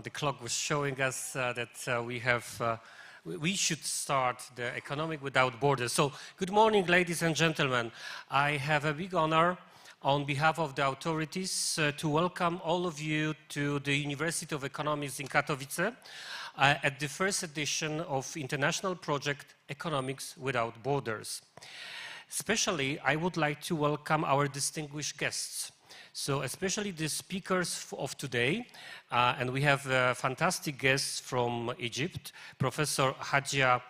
the clock was showing us that we should start the Economic Without Borders. So, good morning, ladies and gentlemen. I have a big honor on behalf of the authorities to welcome all of you to the University of Economics in Katowice at the first edition of international project Economics Without Borders. Especially, I would like to welcome our distinguished guests. So especially the speakers of today, and we have fantastic guests from Egypt, Professor Hadia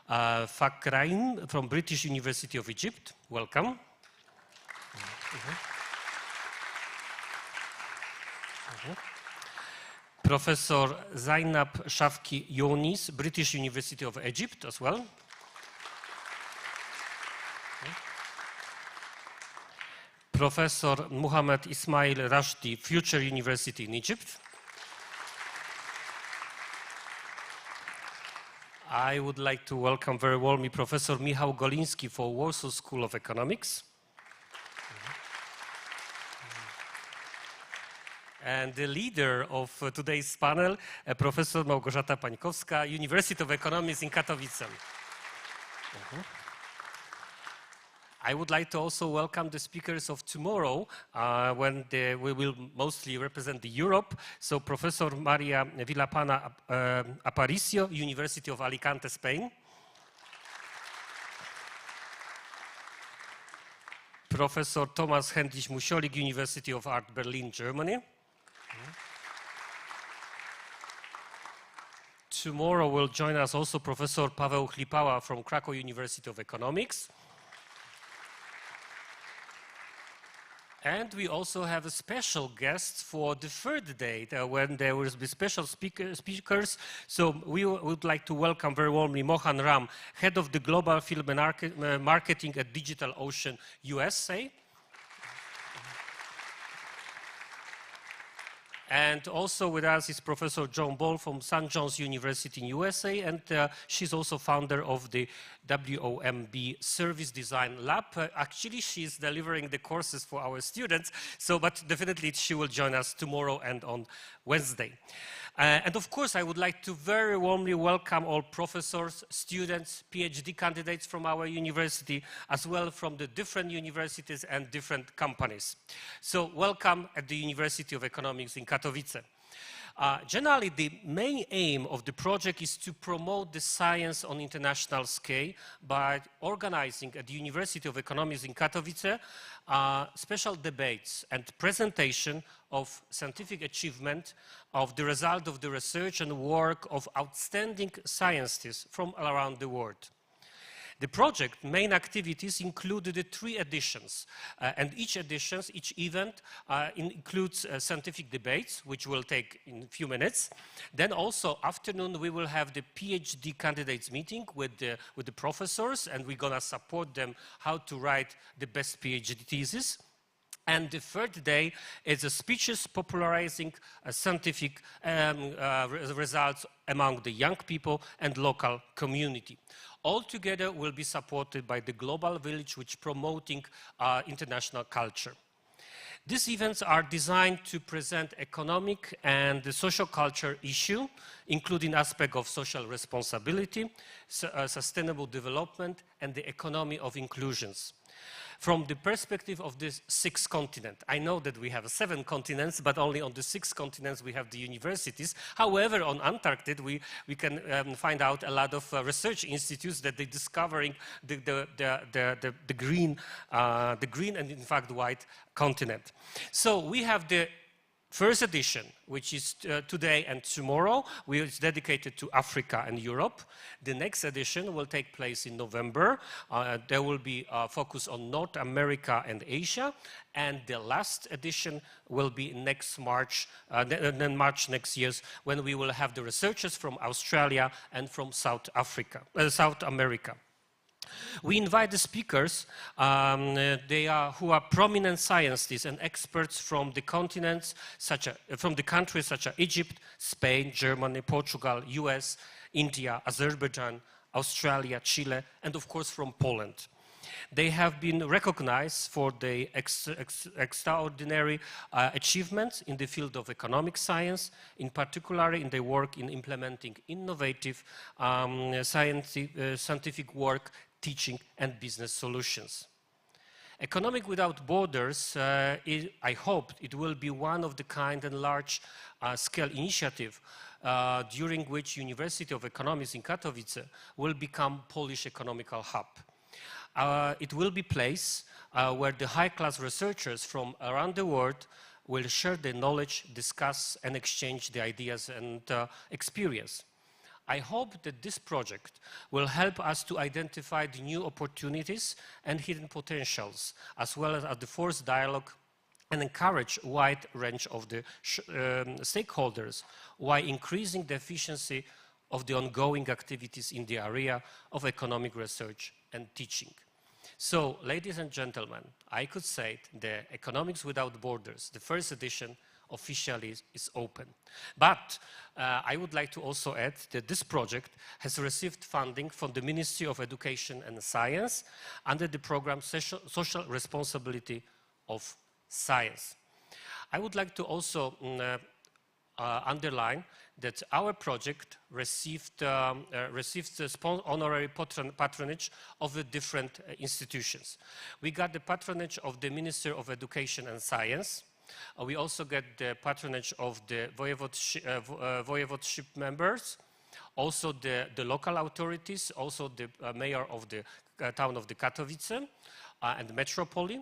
FakhrElDin from British University of Egypt. Welcome. Professor Zainab Shafki Younis, British University of Egypt as well. Professor Mohamed Ismail Roushdy, Future University in Egypt. I would like to welcome very warmly Professor Michał Goliński for Warsaw School of Economics. And the leader of today's panel, Professor Małgorzata Pańkowska, University of Economics in Katowice. I would like to also welcome the speakers of tomorrow, when we will mostly represent the Europe. So Professor Maria Villapana Aparicio, University of Alicante, Spain. Professor Thomas Hendrich Musiolik, University of Art Berlin, Germany. Tomorrow will join us also Professor Paweł Chlipała from Krakow University of Economics. And we also have a special guest for the third day, when there will be special speakers. So we would like to welcome very warmly Mohan Ram, Head of the Global Film and Marketing at Digital Ocean USA. And also with us is Professor Joan Ball from St. John's University in USA, and she's also founder of the WOMB Service Design Lab. Actually, she's delivering the courses for our students, but definitely she will join us tomorrow and on Wednesday. And of course, I would like to very warmly welcome all professors, students, PhD candidates from our university, as well from the different universities and different companies. So welcome at the University of Economics in Katowice. Generally, the main aim of the project is to promote the science on international scale by organizing at the University of Economics in Katowice special debates and presentation of scientific achievement of the result of the research and work of outstanding scientists from all around the world. The project main activities included the 3 editions, and each event includes scientific debates, which will take in a few minutes. Then also afternoon we will have the PhD candidates meeting with the professors, and we're gonna support them how to write the best PhD thesis. And the third day is a speeches popularizing scientific results among the young people and local community. All together will be supported by the Global Village, which promoting international culture. These events are designed to present economic and the social culture issue, including aspects of social responsibility, sustainable development, and the economy of inclusions. From the perspective of this 6th continent. I know that we have 7 continents, but only on the 6 continents we have the universities. However, on Antarctica, we can find out a lot of research institutes that they're discovering the green and in fact white continent. So we have the first edition, which is today and tomorrow, which is dedicated to Africa and Europe. The next edition will take place in November. There will be a focus on North America and Asia. And the last edition will be next March, March next year, when we will have the researchers from Australia and from South America. We invite the speakers who are prominent scientists and experts from the continents, from the countries such as Egypt, Spain, Germany, Portugal, US, India, Azerbaijan, Australia, Chile, and of course from Poland. They have been recognized for their extraordinary achievements in the field of economic science, in particular in their work in implementing innovative scientific work, teaching and business solutions. Economic Without Borders, I hope it will be one of the kind and large scale initiative during which University of Economics in Katowice will become Polish economical hub. It will be a place where the high-class researchers from around the world will share their knowledge, discuss and exchange the ideas and experience. I hope that this project will help us to identify the new opportunities and hidden potentials, as well as the forced dialogue and encourage a wide range of the stakeholders while increasing the efficiency of the ongoing activities in the area of economic research and teaching. So, ladies and gentlemen, I could say the Economics Without Borders, the first edition, officially is open. But I would like to also add that this project has received funding from the Ministry of Education and Science under the program Social Responsibility of Science. I would like to also underline that our project received honorary patronage of the different institutions. We got the patronage of the Minister of Education and Science. We also get the patronage of the voivodeship members, also the local authorities, also the mayor of the town of the Katowice and Metropolis.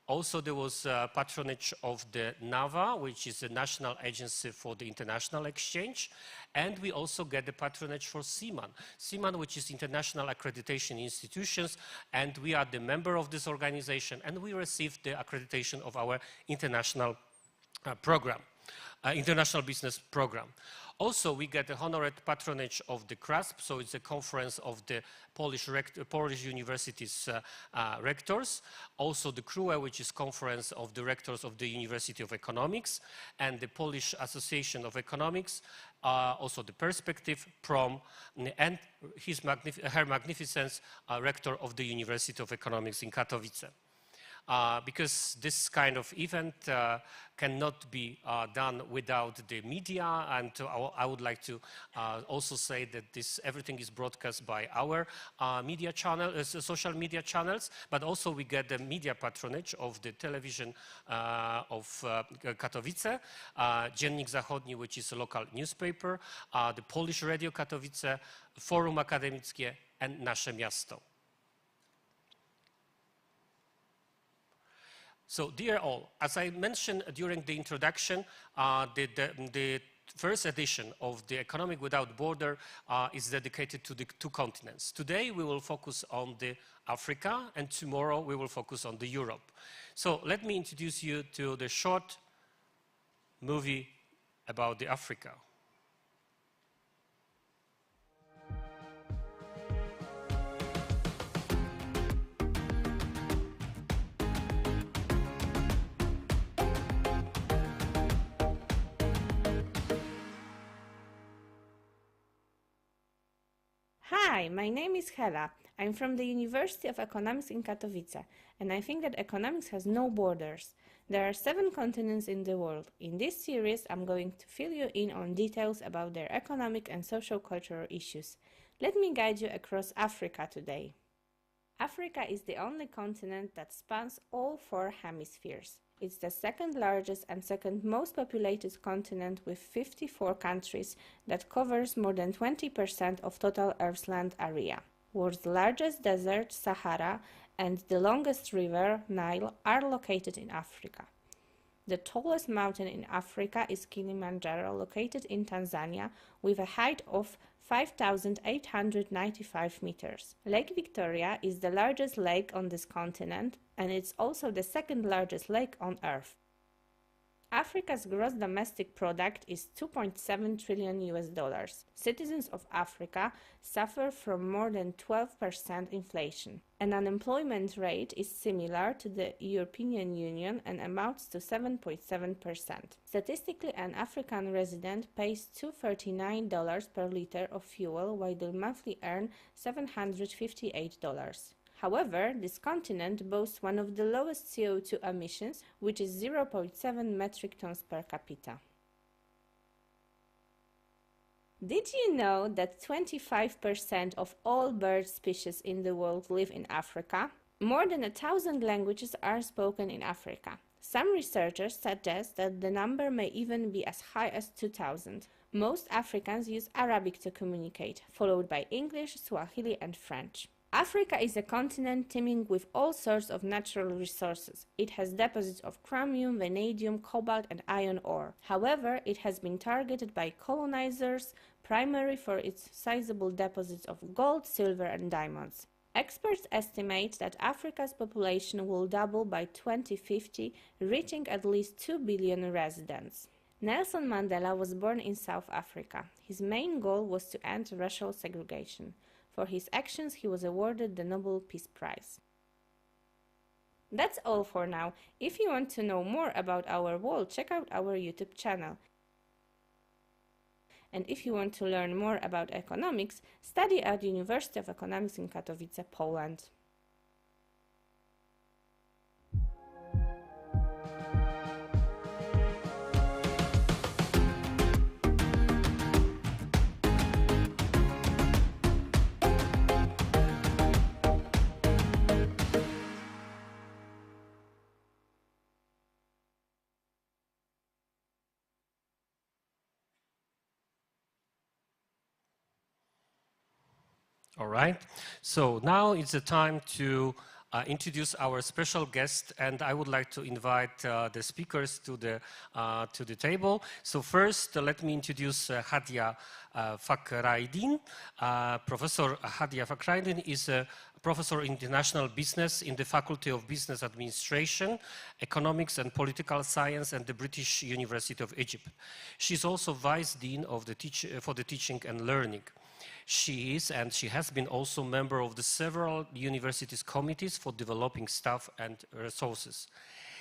Also, there was patronage of the NAVA, which is the National Agency for the International Exchange, and we also get the patronage for CIMAN. CIMAN, which is International Accreditation Institutions, and we are the member of this organization, and we received the accreditation of our international program, international business program. Also, we get the honorary patronage of the CRASP, so it's a conference of the Polish universities rectors. Also, the CRUE, which is conference of the rectors of the University of Economics, and the Polish Association of Economics, also the Perspective, PROM, and Her Magnificence, rector of the University of Economics in Katowice. Because this kind of event cannot be done without the media, and I would like to also say that everything is broadcast by our media channel, social media channels, but also we get the media patronage of the television of Katowice, Dziennik Zachodni, which is a local newspaper, the Polish Radio Katowice, Forum Akademickie, and Nasze Miasto. So, dear all, as I mentioned during the introduction, the first edition of the Economic Without Border is dedicated to the two continents. Today we will focus on the Africa, and tomorrow we will focus on the Europe. So let me introduce you to the short movie about the Africa. Hi, my name is Hela. I'm from the University of Economics in Katowice, and I think that economics has no borders. There are 7 continents in the world. In this series, I'm going to fill you in on details about their economic and social-cultural issues. Let me guide you across Africa today. Africa is the only continent that spans all 4 hemispheres. It's the second largest and second most populated continent with 54 countries that covers more than 20% of total Earth's land area. World's largest desert, Sahara, and the longest river, Nile, are located in Africa. The tallest mountain in Africa is Kilimanjaro, located in Tanzania, with a height of 5,895 meters. Lake Victoria is the largest lake on this continent, and it's also the second largest lake on Earth. Africa's gross domestic product is $2.7 trillion US. Citizens of Africa suffer from more than 12% inflation. An unemployment rate is similar to the European Union and amounts to 7.7%. Statistically, an African resident pays $239 per liter of fuel, while they monthly earn $758. However, this continent boasts one of the lowest CO2 emissions, which is 0.7 metric tons per capita. Did you know that 25% of all bird species in the world live in Africa? More than 1,000 languages are spoken in Africa. Some researchers suggest that the number may even be as high as 2,000. Most Africans use Arabic to communicate, followed by English, Swahili, and French. Africa is a continent teeming with all sorts of natural resources. It has deposits of chromium, vanadium, cobalt, and iron ore. However, it has been targeted by colonizers, primarily for its sizable deposits of gold, silver, and diamonds. Experts estimate that Africa's population will double by 2050, reaching at least 2 billion residents. Nelson Mandela was born in South Africa. His main goal was to end racial segregation. For his actions, he was awarded the Nobel Peace Prize. That's all for now. If you want to know more about our world, check out our YouTube channel. And if you want to learn more about economics, study at the University of Economics in Katowice, Poland. All right, so now it's the time to introduce our special guest, and I would like to invite the speakers to the table. So first, let me introduce Hadia FakhrElDin. Professor Hadia FakhrElDin is a professor in international business in the Faculty of Business Administration, Economics and Political Science at the British University of Egypt. She's also Vice Dean of for the Teaching and Learning. She is and she has been also member of the several universities' committees for developing staff and resources.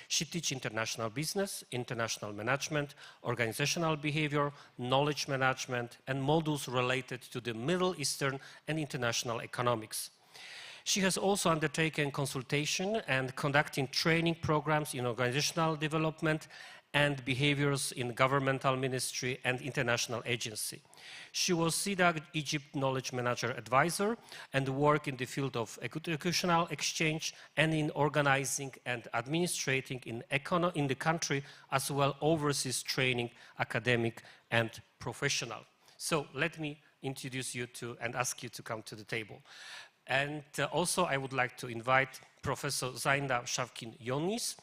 She teaches international business, international management, organizational behavior, knowledge management, and modules related to the Middle Eastern and international economics. She has also undertaken consultation and conducting training programs in organizational development and behaviors in governmental ministry and international agency. She was CEDAW Egypt Knowledge Manager Advisor and worked in the field of educational exchange and in organizing and administrating in the country, as well overseas training, academic and professional. So let me introduce you to and ask you to come to the table. And also I would like to invite Professor Zainab Shavkin-Yonis.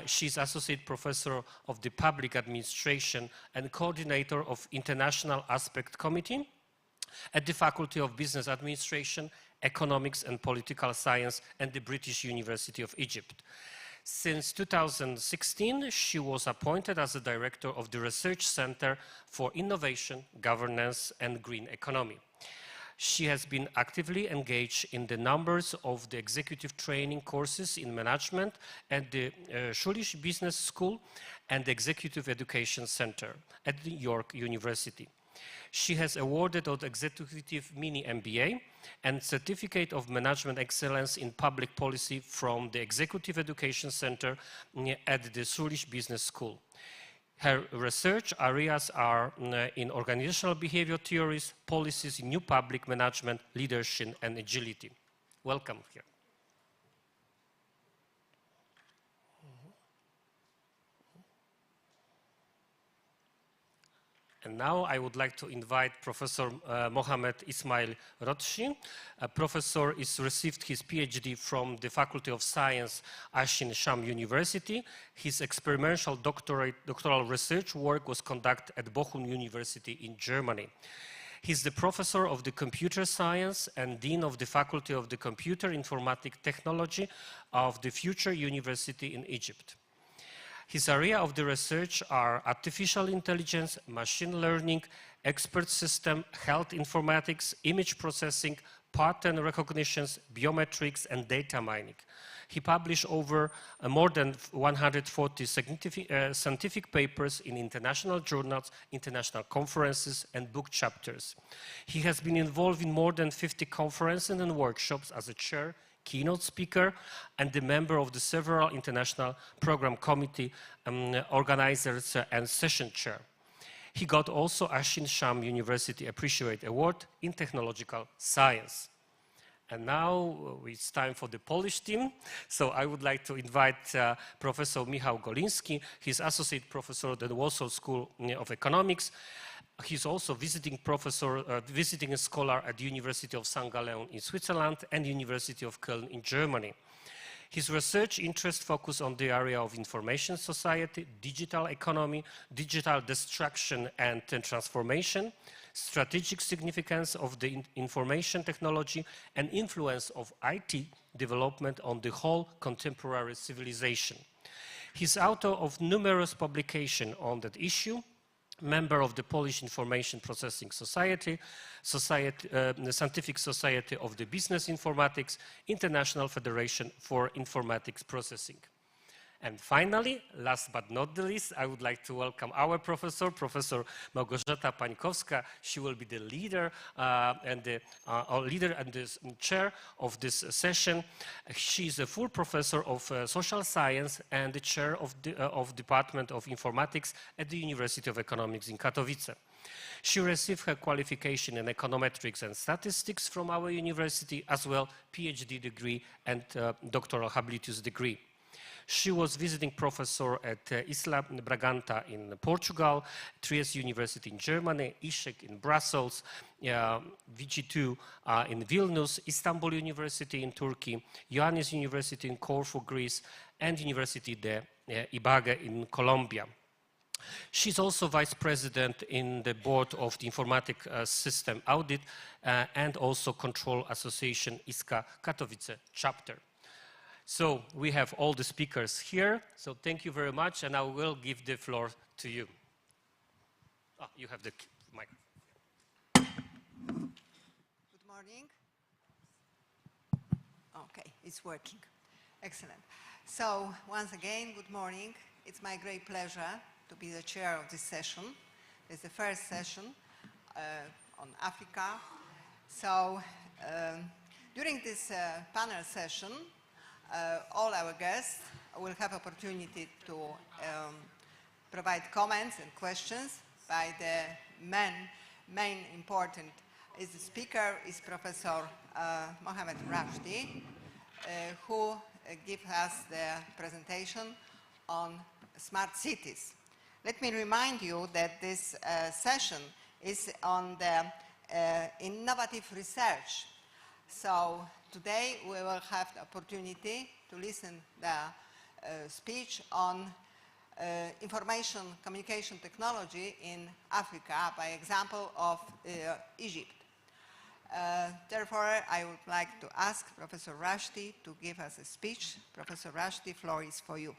She's Associate Professor of the Public Administration and Coordinator of International Aspect Committee at the Faculty of Business Administration, Economics and Political Science at the British University of Egypt. Since 2016, she was appointed as the Director of the Research Center for Innovation, Governance and Green Economy. She has been actively engaged in the numbers of the executive training courses in management at the Schulish Business School and the Executive Education Center at the York University. She has awarded an Executive Mini MBA and Certificate of Management Excellence in Public Policy from the Executive Education Center at the Schulish Business School. Her research areas are in organizational behavior theories, policies in new public management, leadership, and agility. Welcome here. And now I would like to invite Professor Mohamed Ismail Roushdy. Professor is received his PhD from the Faculty of Science, Ain Shams University. His experimental doctoral research work was conducted at Bochum University in Germany. He's the professor of the computer science and dean of the Faculty of the Computer Informatic Technology of the Future University in Egypt. His area of the research are artificial intelligence, machine learning, expert system, health informatics, image processing, pattern recognitions, biometrics, and data mining. He published over more than 140 scientific papers in international journals, international conferences, and book chapters. He has been involved in more than 50 conferences and workshops as a chair keynote speaker, and a member of the several international program committee organizers and session chair. He got also Ashin Sham University Appreciate Award in Technological Science. And now it's time for the Polish team. So I would like to invite Professor Michał Goliński. He's associate professor at the Warsaw School of Economics. He's also visiting professor, visiting a scholar at the University of St. Gallen in Switzerland and University of Köln in Germany. His research interests focus on the area of information society, digital economy, digital destruction and transformation, strategic significance of the information technology, and influence of IT development on the whole contemporary civilization. He's author of numerous publications on that issue, member of the Polish Information Processing Society, the Scientific Society of the Business Informatics, International Federation for Informatics Processing. And finally, last but not the least, I would like to welcome our professor, Professor Małgorzata Pańkowska. She will be the leader and the chair of this session. She is a full professor of social science and the chair of the Department of Informatics at the University of Economics in Katowice. She received her qualification in econometrics and statistics from our university, as well PhD degree and doctoral habetus degree. She was visiting professor at Isla Braganta in Portugal, Trieste University in Germany, ISEC in Brussels, VG2 in Vilnius, Istanbul University in Turkey, Ioannis University in Corfu, Greece, and University de Ibagué in Colombia. She's also vice president in the board of the Informatic System Audit and also Control Association ISKA Katowice chapter. So we have all the speakers here, so thank you very much, and I will give the floor to you. Oh, you have the mic. Good morning. Okay, it's working. Excellent. So once again, good morning. It's my great pleasure to be the chair of this session. It's the first session on Africa. So during this panel session, all our guests will have opportunity to provide comments and questions by the main important speaker is Professor Mohamed Roushdy, who gives us the presentation on smart cities. Let me remind you that this session is on the innovative research. So today we will have the opportunity to listen the speech on information communication technology in Africa by example of Egypt. Therefore, I would like to ask Professor Roushdy to give us a speech. Professor Roushdy, floor is for you.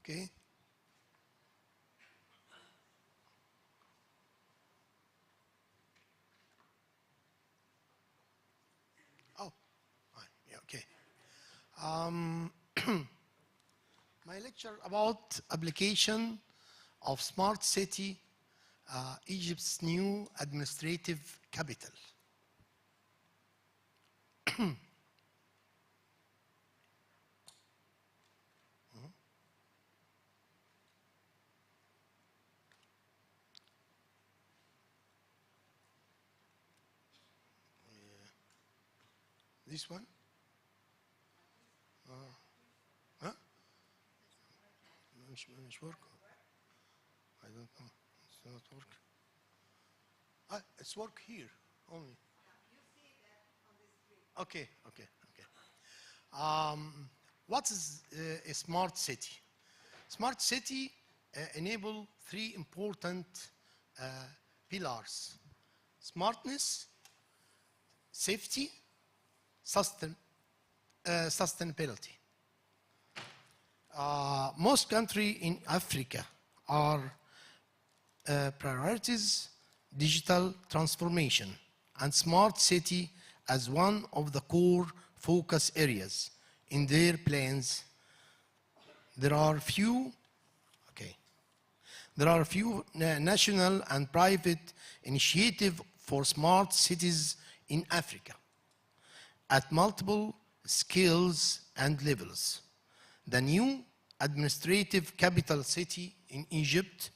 Okay. Oh, yeah, okay. My lecture about application of smart city, Egypt's new administrative capital. This one? Huh? It's work? I don't know. It's not work. It's work here only. You see that on the screen. Okay. What is a smart city? Smart city enable three important pillars: smartness, safety, sustainability. Most countries in Africa are priorities digital transformation and smart city as one of the core focus areas in their plans there are few national and private initiatives for smart cities in Africa at multiple scales and levels. The new administrative capital city in Egypt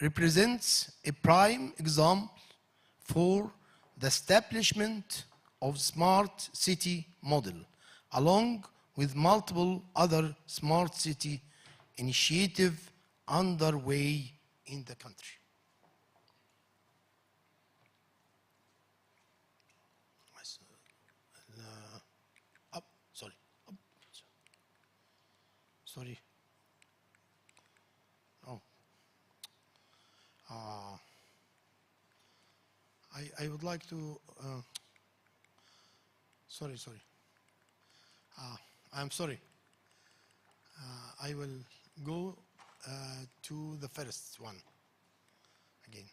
represents a prime example for the establishment of smart city model, along with multiple other smart city initiatives underway in the country. Sorry. Oh. I would like to, sorry. I'm sorry. I will go to the first one again.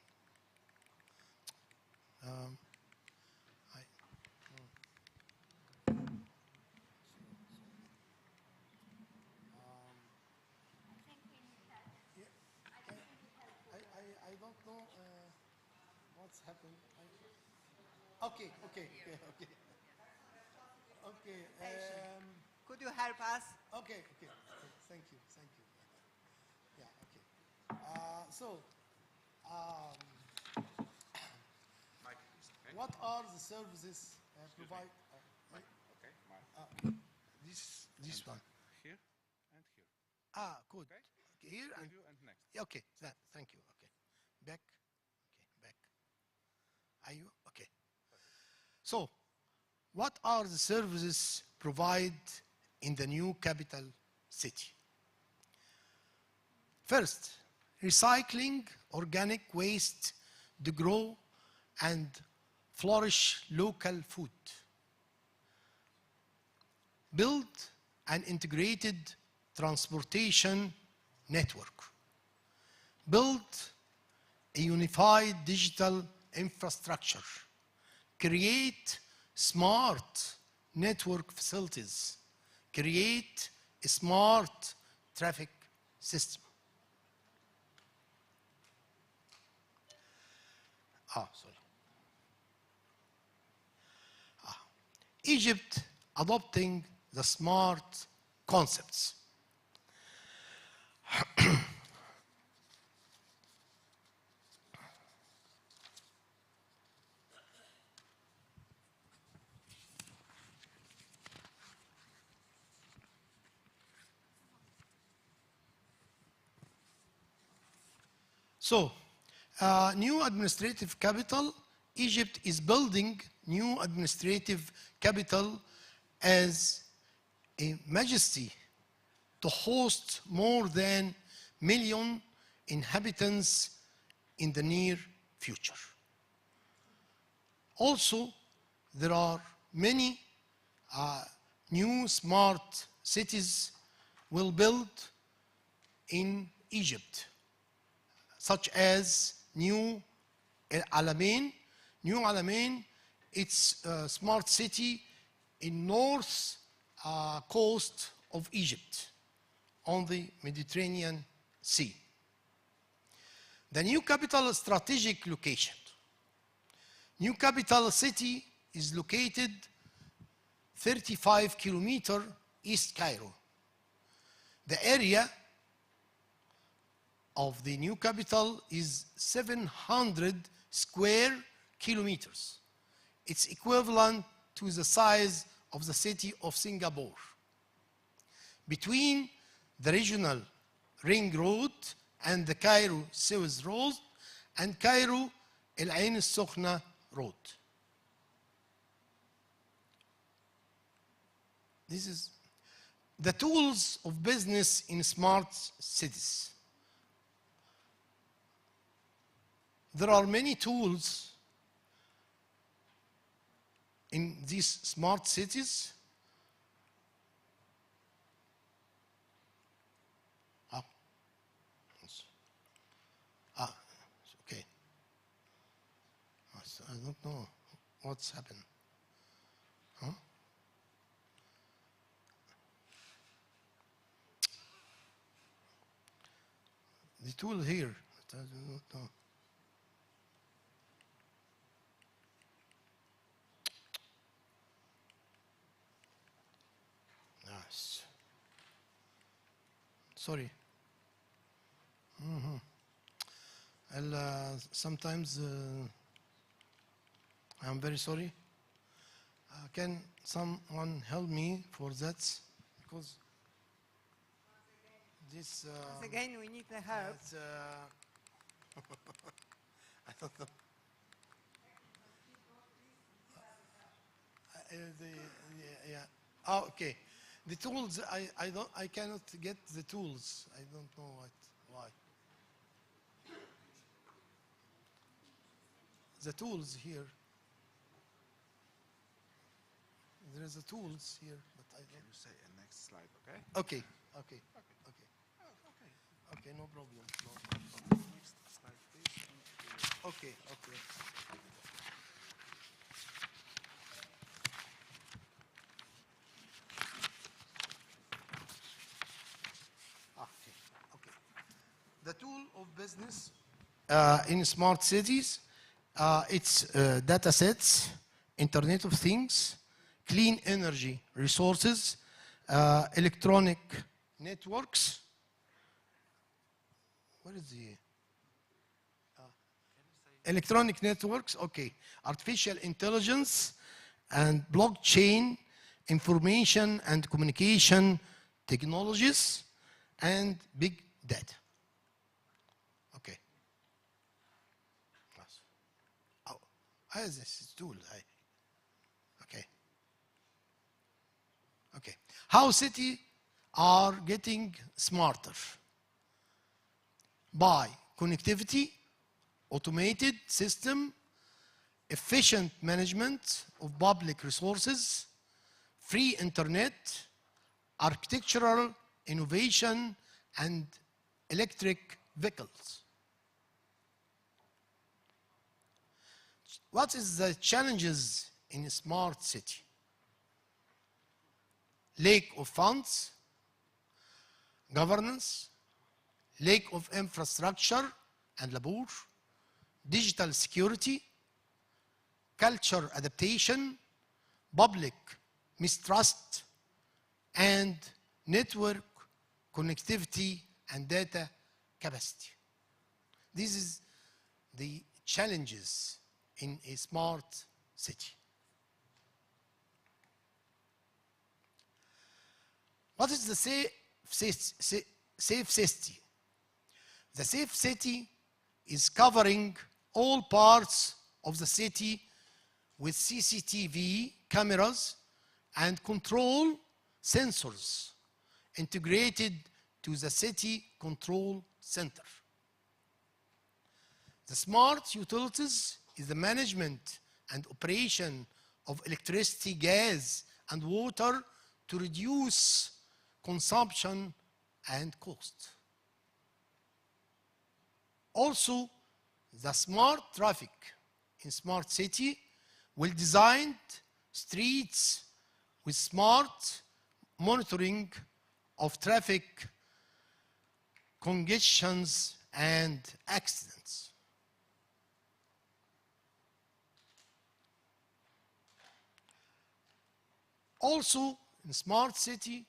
I don't know what's happened. Okay. Could you help us? Okay. Thank you. Yeah. Okay. What are the services provide? This one. Here and here. Good. Okay. Here and Preview and next. okay. Thank you. Okay. Back. Okay. Back. Are you okay? So, what are the services provided in the new capital city? First, recycling organic waste to grow and flourish local food. Build an integrated transportation network. Build a unified digital infrastructure. Create smart network facilities. Create a smart traffic system. Egypt adopting the smart concepts. So, new administrative capital, Egypt is building new administrative capital as a majesty to host more than million inhabitants in the near future. Also, there are many new smart cities will build in Egypt, such as New Alamein. New Alamein, it's a smart city in north coast of Egypt on the Mediterranean Sea. The new capital strategic location. New capital city is located 35 kilometers east Cairo. The area of the new capital is 700 square kilometers. It's equivalent to the size of the city of Singapore. Between the regional ring road and the Cairo-Suez road and Cairo-El Ain al-Sokhna road. This is the tools of business in smart cities. There are many tools in these smart cities. Okay. I don't know what's happened. tool here. I do not know. Nice. Sorry. Sometimes I'm very sorry. Can someone help me for that? Because this. Once again, we need the help. I don't know. Yeah. Oh, okay. The tools. I cannot get the tools. I don't know why. The tools here. There is a tools here, but I don't. Can you say a next slide, okay? Okay. Okay, no problem. Next slide, please. Okay. Okay. The tool of business in smart cities, it's data sets, Internet of Things, clean energy resources, electronic networks. What is the electronic networks? Okay, artificial intelligence and blockchain, information and communication technologies, and big data. Okay. Oh, how is this tool? Okay. How cities are getting smarter? By connectivity, automated system, efficient management of public resources, free internet, architectural innovation, and electric vehicles. What is the challenges in a smart city? Lack of funds, governance, lack of infrastructure and labor, digital security, culture adaptation, public mistrust, and network connectivity and data capacity. This is the challenges in a smart city. What is the safe city? The safe city is covering all parts of the city with CCTV cameras and control sensors integrated to the city control center. The smart utilities is the management and operation of electricity, gas, and water to reduce consumption and cost. Also, the smart traffic in smart city will design streets with smart monitoring of traffic congestions and accidents. Also, in smart city,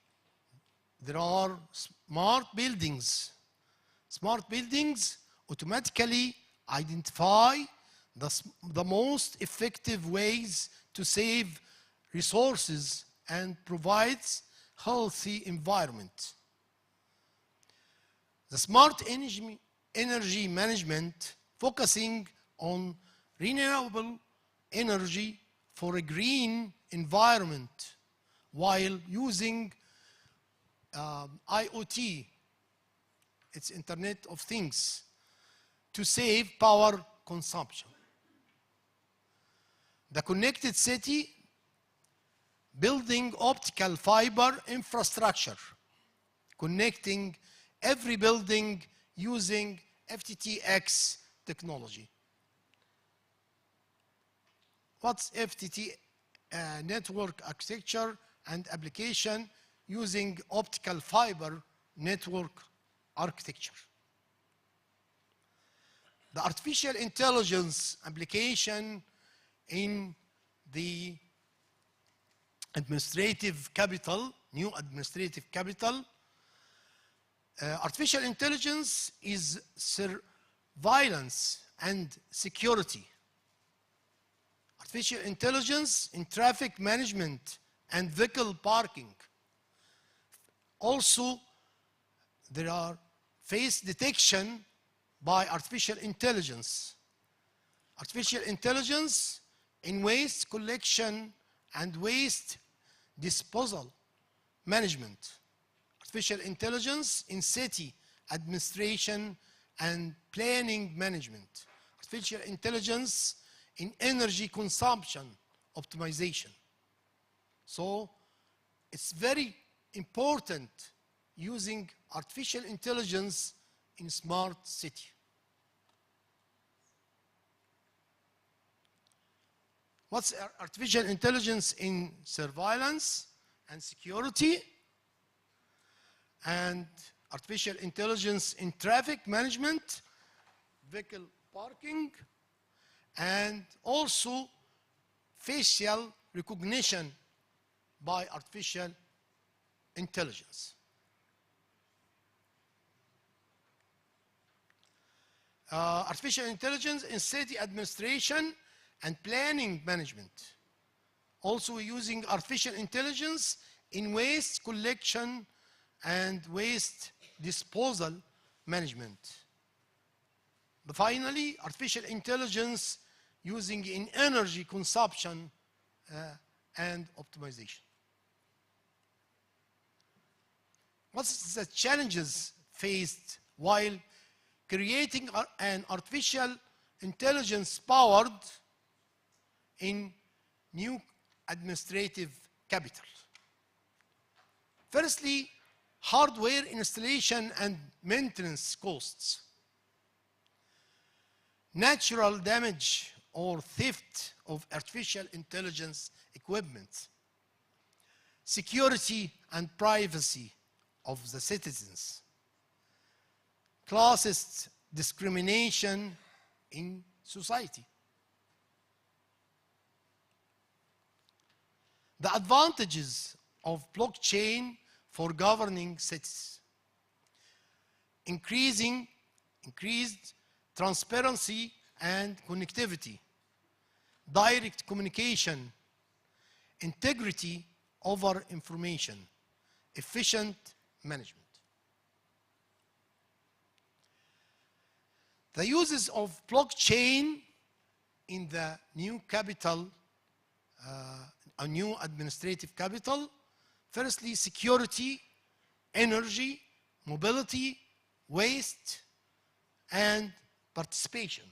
there are smart buildings. Smart buildings automatically identify the most effective ways to save resources and provides healthy environment. The smart energy management focusing on renewable energy for a green environment while using IoT, it's Internet of Things, to save power consumption. The connected city, building optical fiber infrastructure, connecting every building using FTTX technology. What's FTT? Network architecture and application using optical fiber network architecture. the artificial intelligence application in the administrative capital, new administrative capital. Artificial intelligence is surveillance and security. Artificial intelligence in traffic management and vehicle parking. Also, there are face detection by artificial intelligence. Artificial intelligence in waste collection and waste disposal management. Artificial intelligence in city administration and planning management. Artificial intelligence in energy consumption optimization. So it's very important using artificial intelligence in smart city. What's artificial intelligence in surveillance and security? And artificial intelligence in traffic management, vehicle parking, and also facial recognition by artificial intelligence. Artificial intelligence in city administration and planning management. Also using artificial intelligence in waste collection and waste disposal management. Finally, artificial intelligence using in energy consumption and optimization. What's the challenges faced while creating an artificial intelligence powered in new administrative capital? Firstly, hardware installation and maintenance costs. Natural damage or theft of artificial intelligence equipment. Security and privacy of the citizens. Classist discrimination in society. The advantages of blockchain for governing cities. Increased transparency and connectivity. Direct communication. Integrity over information. Efficient management. The uses of blockchain in the new capital, a new administrative capital. Firstly, security, energy, mobility, waste, and participation.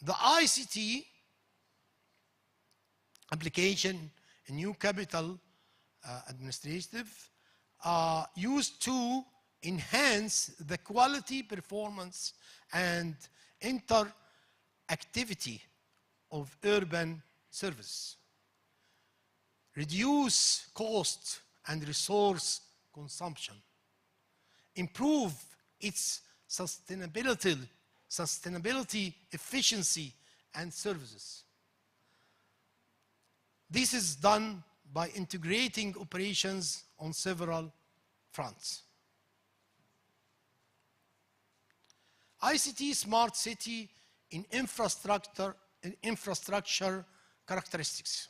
The ICT application in new capital administrative used to enhance the quality, performance, and interactivity of urban service. Reduce cost and resource consumption. Improve its sustainability, efficiency, and services. This is done by integrating operations on several fronts. ICT smart city in infrastructure characteristics.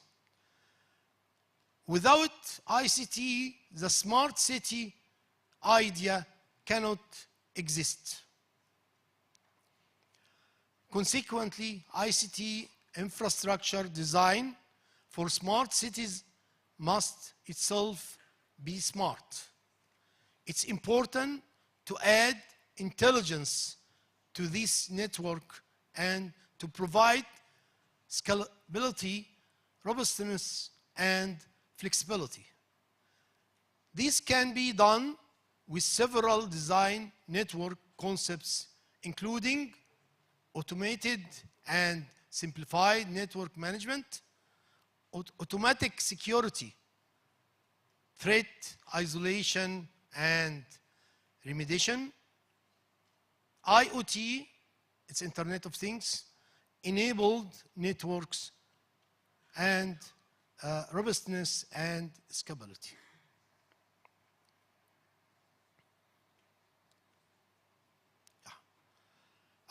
Without ICT, the smart city idea cannot exist. Consequently, ICT infrastructure design for smart cities must itself be smart. It's important to add intelligence to this network and to provide scalability, robustness, and flexibility. This can be done with several design network concepts, including automated and simplified network management, automatic security, threat isolation and remediation, IoT, it's Internet of Things, enabled networks, and robustness and scalability.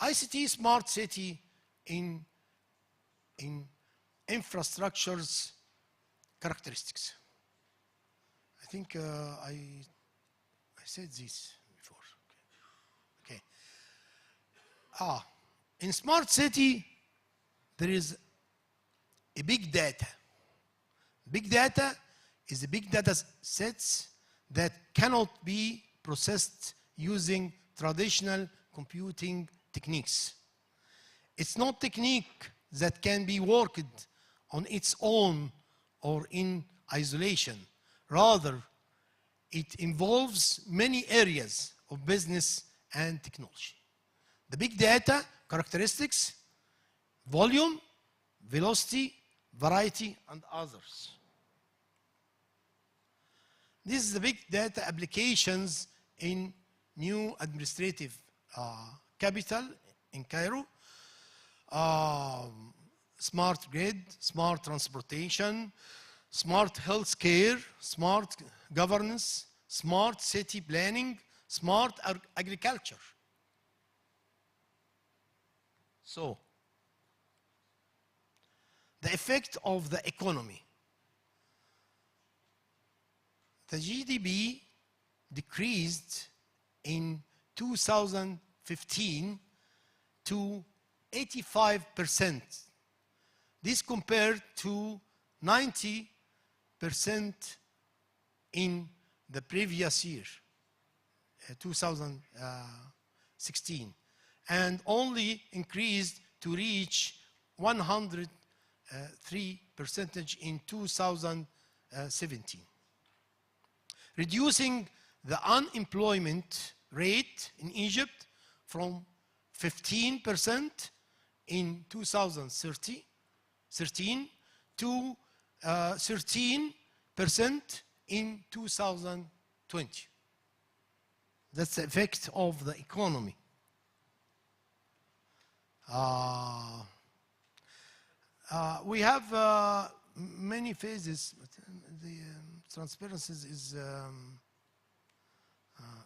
ICT smart city in infrastructure's characteristics. I think I said this before. Okay. In smart city, there is a big data. Big data is the big data sets that cannot be processed using traditional computing techniques. It's not technique that can be worked on its own or in isolation. Rather, it involves many areas of business and technology. The big data characteristics, volume, velocity, variety, and others. This is the big data applications in new administrative capital in Cairo. Smart grid, smart transportation, smart healthcare, smart governance, smart city planning, smart agriculture. So, the effect of the economy. The GDP decreased in 2015 to 85%. This compared to 90% in the previous year, 2016, and only increased to reach 103% in 2017. Reducing the unemployment rate in Egypt from 15% in 2013 to 13% in 2020. That's the effect of the economy. We have many phases, but the transparency is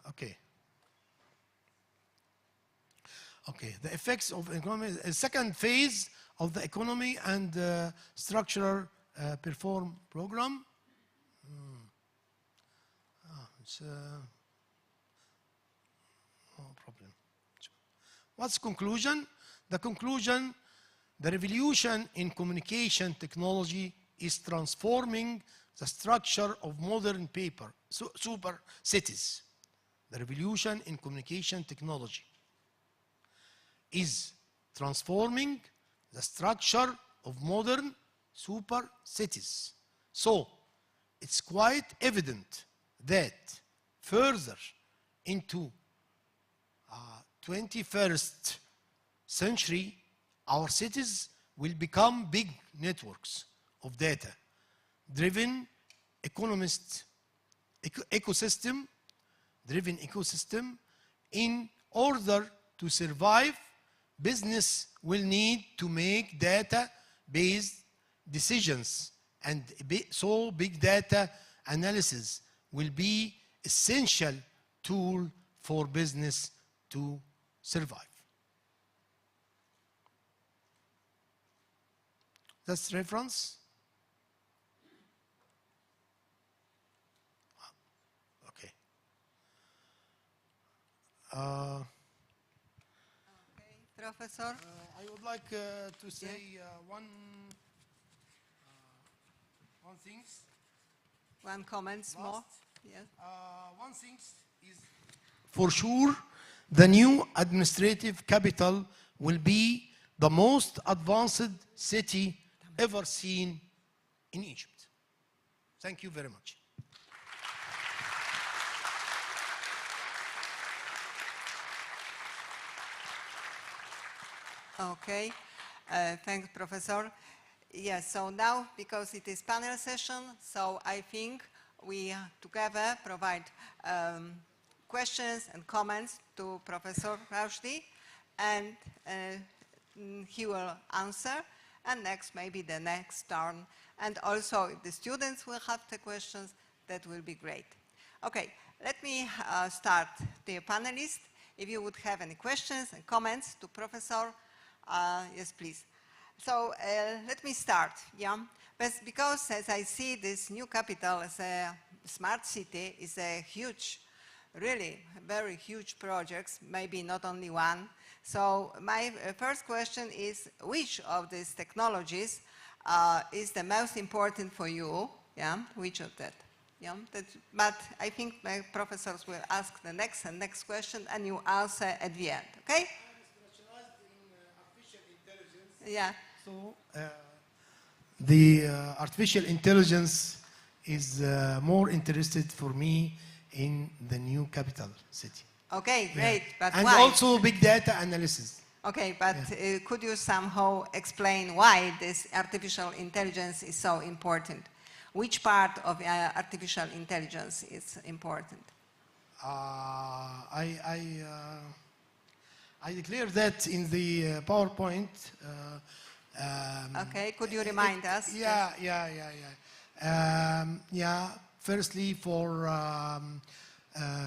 okay. Okay, the effects of economy, a second phase of the economy and structural reform program. It's no problem. What's conclusion? The conclusion, the revolution in communication technology is transforming the structure of modern super cities. The revolution in communication technology is transforming the structure of modern super cities. So, it's quite evident that further into 21st century, our cities will become big networks of data, driven ecosystem, in order to survive. Business will need to make data-based decisions, and so big data analysis will be essential tool for business to survive. That's reference. Okay. Professor? I would like to say one thing. One comment more. Yes. One thing is, for sure, the new administrative capital will be the most advanced city ever seen in Egypt. Thank you very much. Okay, thanks, Professor. Yes, so now, because it is panel session, so I think we together provide questions and comments to Professor Roushdy, and he will answer, and next, maybe the next turn. And also, if the students will have the questions, that will be great. Okay, let me start the panelists. If you would have any questions and comments to Professor, yes, please. So let me start, yeah? But because as I see this new capital as a smart city is a huge, really very huge project, maybe not only one. So my first question is, which of these technologies is the most important for you? Yeah, which of that? Yeah, but I think my professors will ask the next and next question, and you answer at the end, okay? Specialized in artificial intelligence. Yeah. So the artificial intelligence is more interested for me in the new capital city. Okay, great, but And why? also big data analysis. Okay, but could you somehow explain why this artificial intelligence is so important? Which part of artificial intelligence is important? I declare that in the PowerPoint. Okay, could you remind us? Yeah. Firstly, for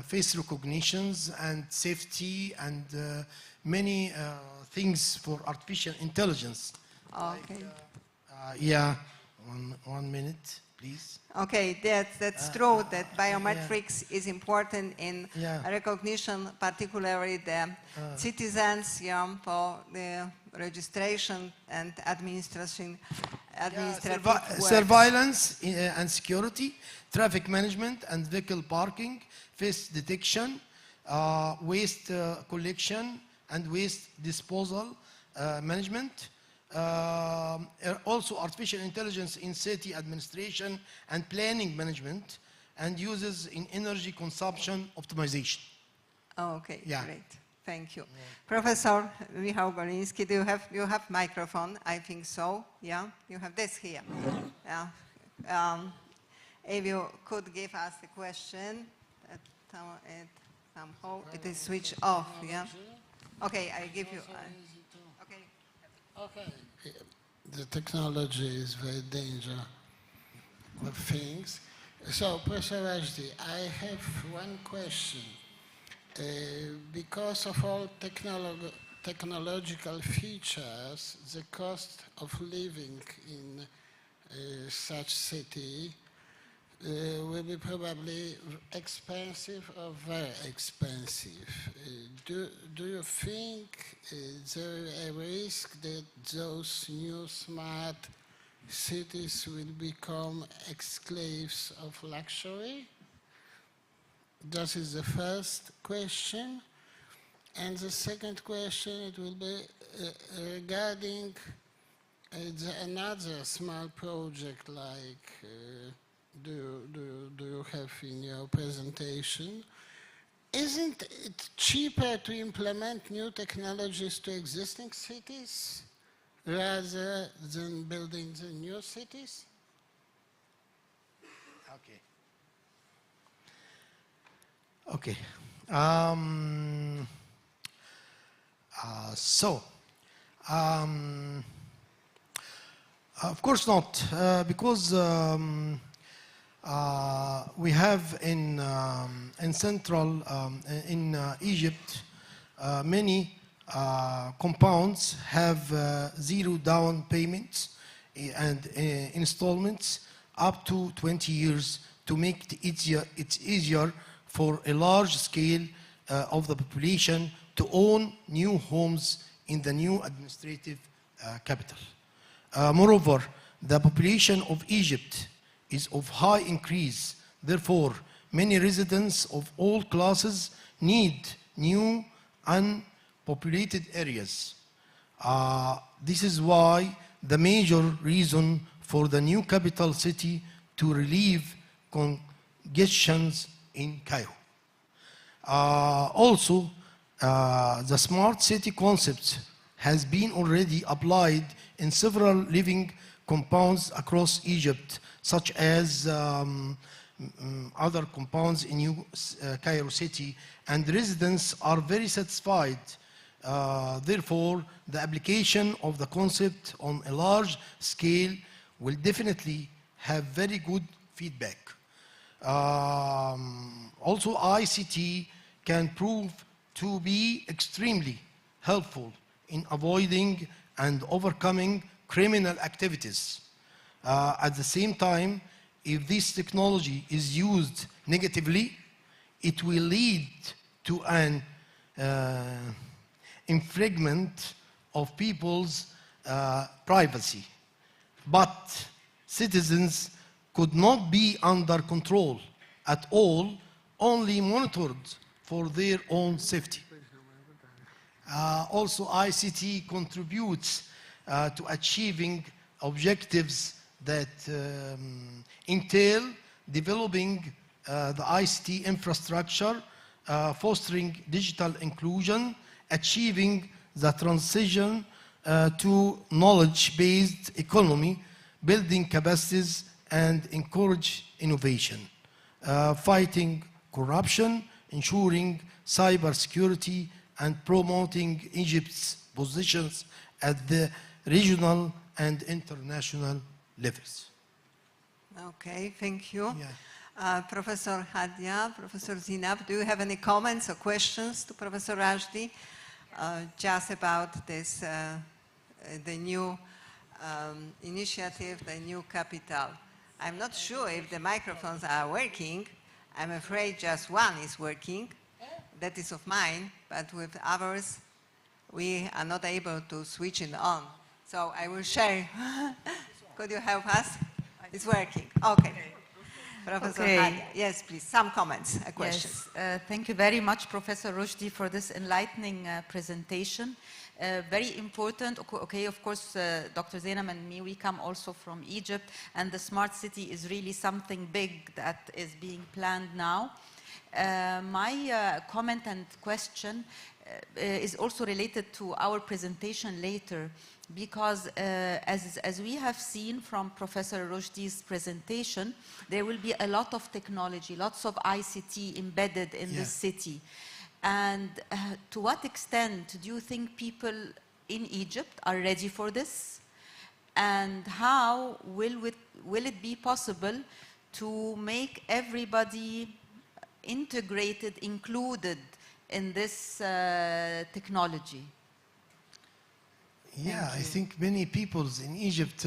face recognitions and safety and many things for artificial intelligence. Okay. Yeah, one minute, please. Okay, that's true that biometrics is important in recognition, particularly the citizens, for the registration and administrative work. Surveillance and security, traffic management and vehicle parking, face detection, waste collection and waste disposal management. Also artificial intelligence in city administration and planning management, and uses in energy consumption optimization. Okay, great. Thank you. Professor Michał Goliński, do you have microphone? I think so. Yeah, you have this here. Yeah. If you could give us the question, somehow it is switched off. Yeah. Okay, I give you. Okay. The technology is very dangerous of things. So, Professor Roushdy, I have one question. Because of all technological features, the cost of living in such city will be probably expensive or very expensive. Do you think there is a risk that those new smart cities will become exclaves of luxury? That is the first question. And the second question, it will be regarding another small project like do you have in your presentation. Isn't it cheaper to implement new technologies to existing cities rather than building the new cities? Okay. Of course not, because we have in central, in Egypt, many compounds have zero down payments and installments up to 20 years to make it easier for a large scale of the population to own new homes in the new administrative capital. Moreover, the population of Egypt is of high increase. Therefore, many residents of all classes need new unpopulated areas. This is why the major reason for the new capital city to relieve congestions in Cairo. Also, the smart city concept has been already applied in several living compounds across Egypt, such as other compounds in New Cairo city, and residents are very satisfied. Therefore, the application of the concept on a large scale will definitely have very good feedback. Also, ICT can prove to be extremely helpful in avoiding and overcoming criminal activities. At the same time, if this technology is used negatively, it will lead to an infringement of people's privacy. But citizens could not be under control at all, only monitored for their own safety. Also, ICT contributes to achieving objectives that entail developing the ICT infrastructure, fostering digital inclusion, achieving the transition to knowledge-based economy, building capacities, and encourage innovation, fighting corruption, ensuring cybersecurity, and promoting Egypt's positions at the regional and international levels. Okay, thank you. Yeah. Professor Hadia, Professor Zinab, do you have any comments or questions to Professor Roushdy just about this, the new initiative, the new capital? I'm not sure if the microphones are working. I'm afraid just one is working. That is of mine, but with others, we are not able to switch it on. So I will share. Could you help us? It's working. Okay. Professor Hadia. Yes, please. Some comments, questions. Yes, thank you very much, Professor Roushdy, for this enlightening presentation. Very important. Okay, of course, Dr. Zainab and me, we come also from Egypt, and the smart city is really something big that is being planned now. My comment and question is also related to our presentation later, because as we have seen from Professor Roushdy's presentation, there will be a lot of technology, lots of ICT embedded in the city. And to what extent do you think people in Egypt are ready for this? And how will it be possible to make everybody integrated, included in this technology? Yeah, I think many peoples in Egypt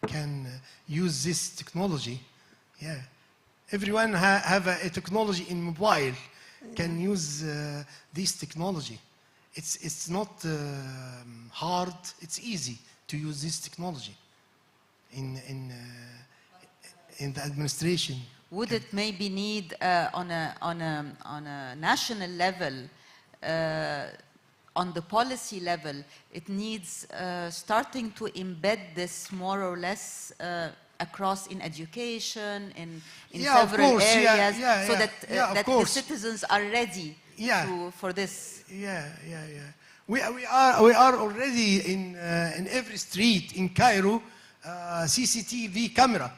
can use this technology. Yeah, everyone have a technology in mobile, can use this technology. It's not hard. It's easy to use this technology in the administration. Would it maybe need on a national level? On the policy level, it needs starting to embed this more or less across in education, in several areas, so that the citizens are ready for this. We are already in every street in Cairo, CCTV camera,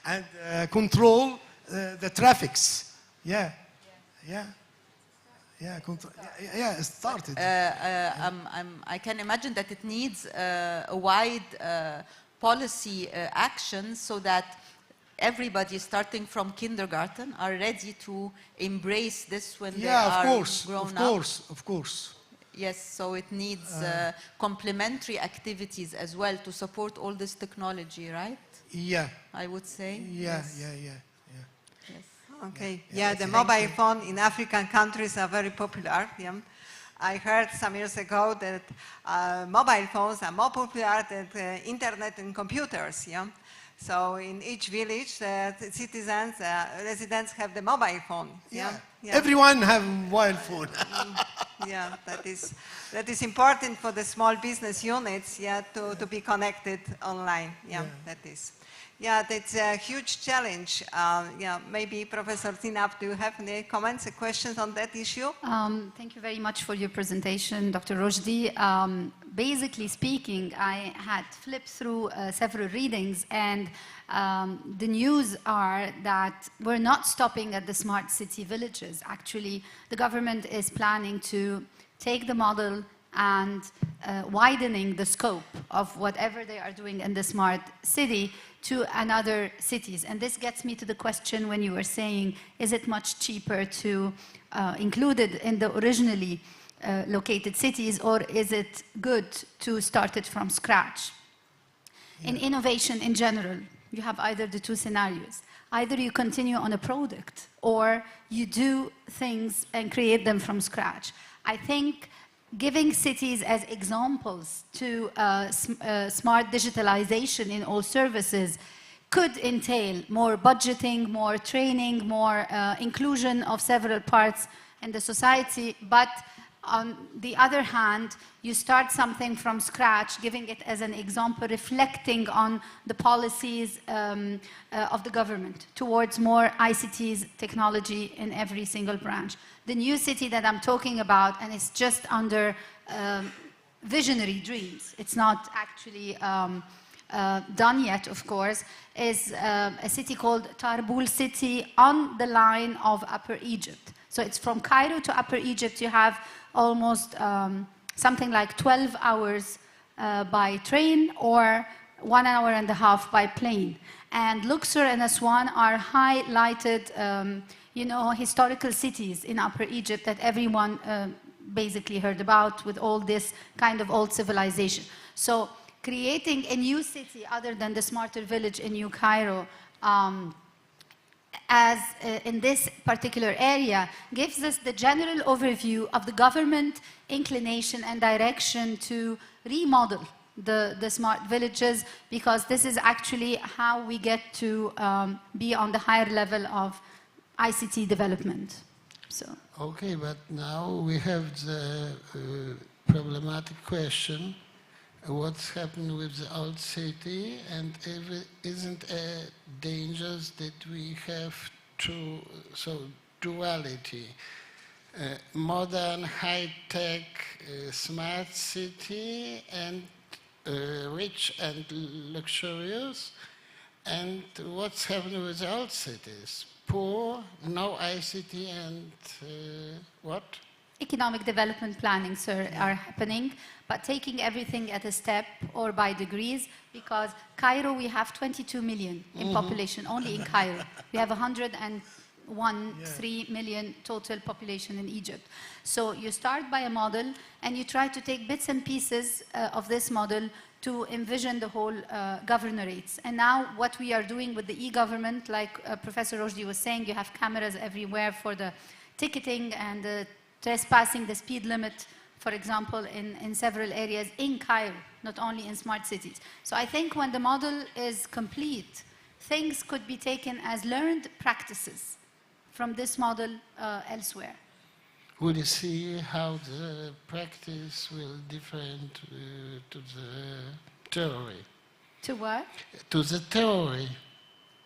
and control the traffics. It started. I can imagine that it needs a wide policy action so that everybody starting from kindergarten are ready to embrace this when they are grown up. Of course. Yes, so it needs complementary activities as well to support all this technology, right? Yeah. I would say. Yes. Okay. The mobile phone in African countries are very popular. I heard some years ago that mobile phones are more popular than internet and computers. So in each village, citizens, residents have the mobile phone. Everyone have a mobile phone. That is important for the small business units. To be connected online. That is. Yeah, that's a huge challenge. Yeah, maybe Professor Zinab, do you have any comments or questions on that issue? Thank you very much for your presentation, Dr. Roushdy. Basically speaking, I had flipped through several readings, and the news are that we're not stopping at the smart city villages. Actually, the government is planning to take the model and widening the scope of whatever they are doing in the smart city to another cities. And this gets me to the question when you were saying, is it much cheaper to include it in the originally located cities, or is it good to start it from scratch? Yeah. In innovation in general, you have either the two scenarios. Either you continue on a product, or you do things and create them from scratch. I think giving cities as examples to smart digitalization in all services could entail more budgeting, more training, more inclusion of several parts in the society. But on the other hand, you start something from scratch, giving it as an example, reflecting on the policies of the government towards more ICTs technology in every single branch. The new city that I'm talking about, and it's just under visionary dreams, it's not actually done yet, of course, is a city called Tarbul City on the line of Upper Egypt. So it's from Cairo to Upper Egypt. You have almost something like 12 hours by train, or 1.5 hours by plane. And Luxor and Aswan are highlighted you know, historical cities in Upper Egypt that everyone basically heard about, with all this kind of old civilization. So creating a new city other than the smarter village in New Cairo as in this particular area gives us the general overview of the government inclination and direction to remodel the smart villages, because this is actually how we get to be on the higher level of ICT development. So. Okay, but now we have the problematic question: what's happened with the old city, and isn't a danger that we have duality? Modern, high-tech, smart city, and rich and luxurious. And what's happening with the old cities? Poor, no ICT, and what? Economic development planning, sir, are happening, but taking everything at a step or by degrees, because Cairo, we have 22 million in population, only in Cairo. We have 3 million total population in Egypt. So you start by a model, and you try to take bits and pieces of this model to envision the whole governorates. And now what we are doing with the e-government, like Professor Roushdy was saying, you have cameras everywhere for the ticketing and the trespassing the speed limit, for example, in several areas in Cairo, not only in smart cities. So I think when the model is complete, things could be taken as learned practices from this model elsewhere. Will you see how the practice will different to the theory? To what? To the theory.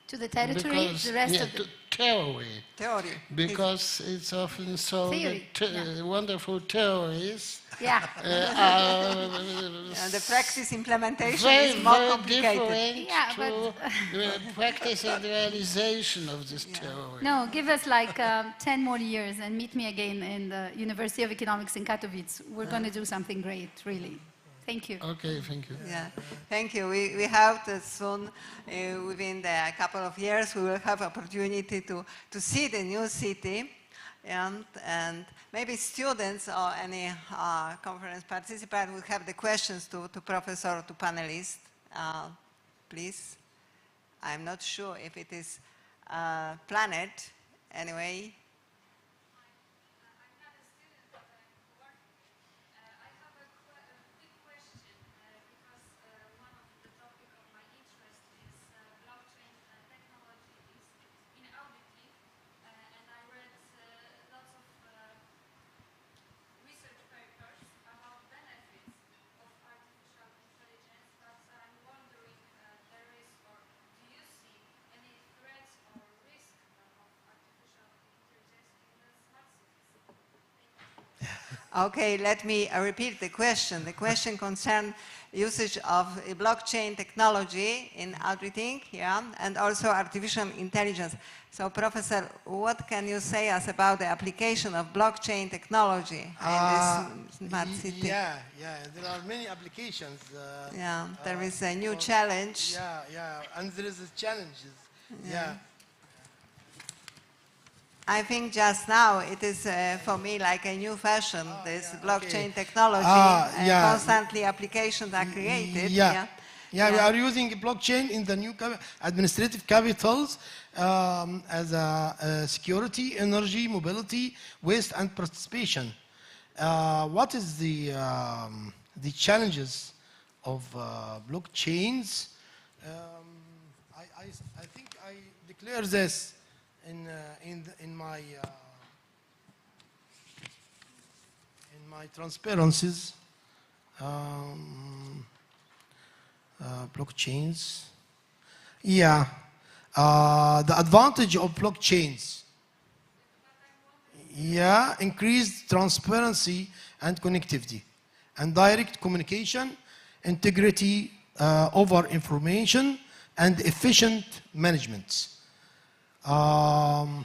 To the territory, because, the rest of the... Theory. Theory. Because it's often so that wonderful theories and the practice implementation very, is more very complicated. different to practice and realization of this theory. No, give us like 10 more years and meet me again in the University of Economics in Katowice. We're going to do something great, really. Thank you. Okay, thank you. Yeah, thank you. We hope that soon, within a couple of years, we will have opportunity to see the new city, and maybe students or any conference participant will have the questions to professor or to panelists. Please. I'm not sure if it is planned anyway. Okay, let me repeat the question. The question concerned usage of blockchain technology in auditing, yeah, and also artificial intelligence. So, Professor, what can you say us about the application of blockchain technology in this smart city? Yeah, there are many applications. Yeah, there is a new challenge. Yeah, and there is challenges. Yeah. I think just now it is for me like a new fashion, this blockchain technology. Constantly applications are created. We are using blockchain in the new administrative capitals as a security, energy, mobility, waste, and participation. What is the challenges of blockchains? I think I declare this in my transparencies. Blockchains. Yeah. The advantage of blockchains. Yeah, increased transparency and connectivity, and direct communication, integrity over information, and efficient management. I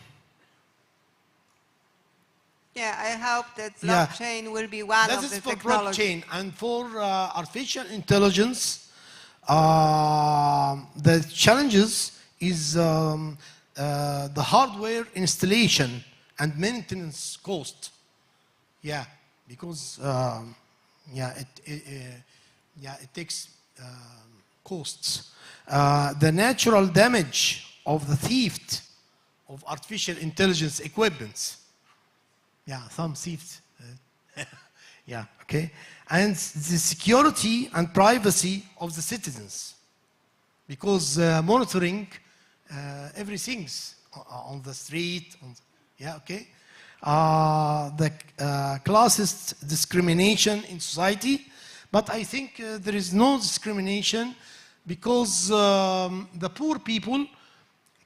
hope that blockchain will be one of the technologies. That is for blockchain, and for artificial intelligence, the challenges is the hardware installation and maintenance cost. Yeah, because it takes costs. The natural damage of the theft of artificial intelligence equipment. Yeah, some thieves. Okay. And the security and privacy of the citizens, because monitoring everything on the street. Okay. The classist discrimination in society, but I think there is no discrimination because the poor people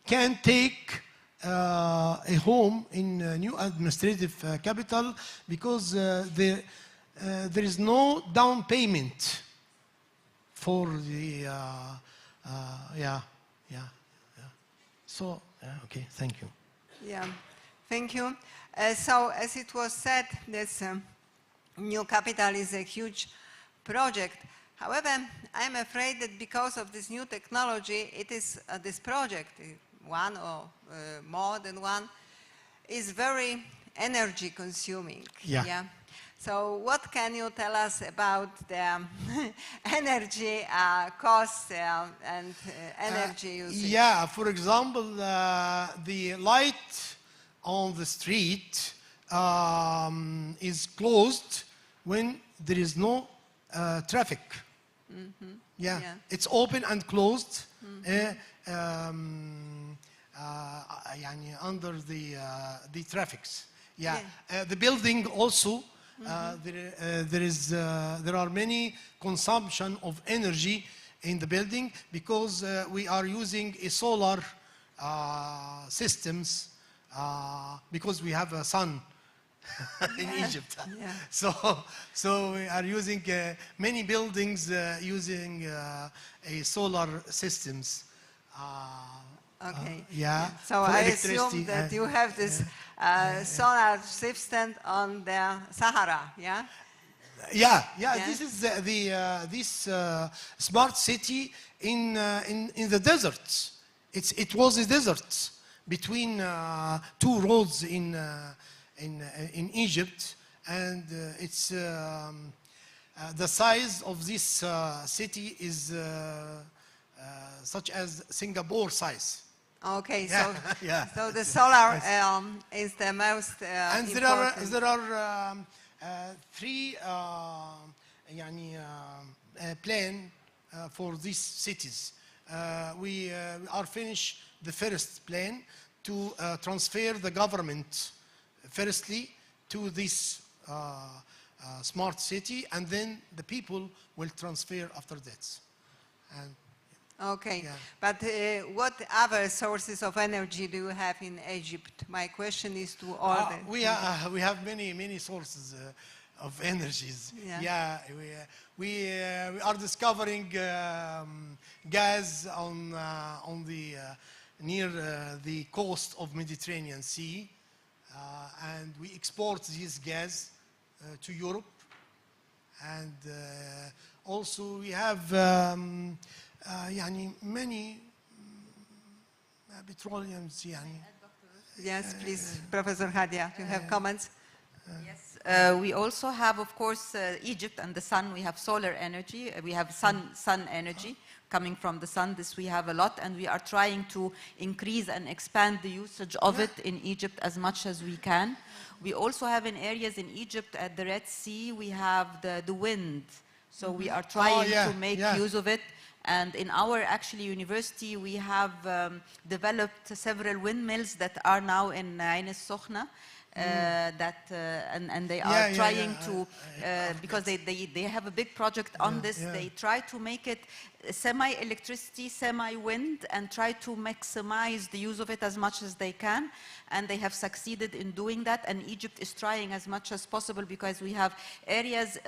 can take a home in a new administrative capital because there is no down payment for the So okay, thank you. Yeah, thank you. So as it was said, this new capital is a huge project. However, I'm afraid that because of this new technology, it is this project, one or more than one, is very energy consuming. Yeah. So what can you tell us about the energy costs and energy usage? Yeah, for example, the light on the street is closed when there is no traffic. Mm-hmm. Yeah, it's open and closed under the traffics. The building also. There are many consumption of energy in the building because we are using a solar systems because we have a sun in Egypt. So we are using many buildings using a solar systems. Okay. So I assume that you have this solar system on the Sahara, yeah? This is this smart city in the deserts. It was a desert between two roads in Egypt, and it's the size of this city is such as Singapore size. Okay, so the solar is the most and important. there are three plan for these cities. We are finished the first plan to transfer the government firstly to this smart city, and then the people will transfer after that. And okay, but what other sources of energy do you have in Egypt? My question is to all we have many sources of energies. Yeah. Yeah, we are discovering gas on the near the coast of Mediterranean Sea, and we export this gas to Europe, and also we have يعني many petroleums يعني. Yes, please, Professor Hadia, you have comments? Yes, we also have, of course, Egypt and the sun. We have solar energy. We have sun energy coming from the sun. This we have a lot, and we are trying to increase and expand the usage of it in Egypt as much as we can. We also have in areas in Egypt at the Red Sea, we have the wind. So we are trying to make use of it. And in our actually university, we have developed several windmills that are now in Ain al-Sokhna. And they are trying to, because they have a big project on this, they try to make it semi-electricity, semi-wind, and try to maximize the use of it as much as they can. And they have succeeded in doing that, and Egypt is trying as much as possible because we have areas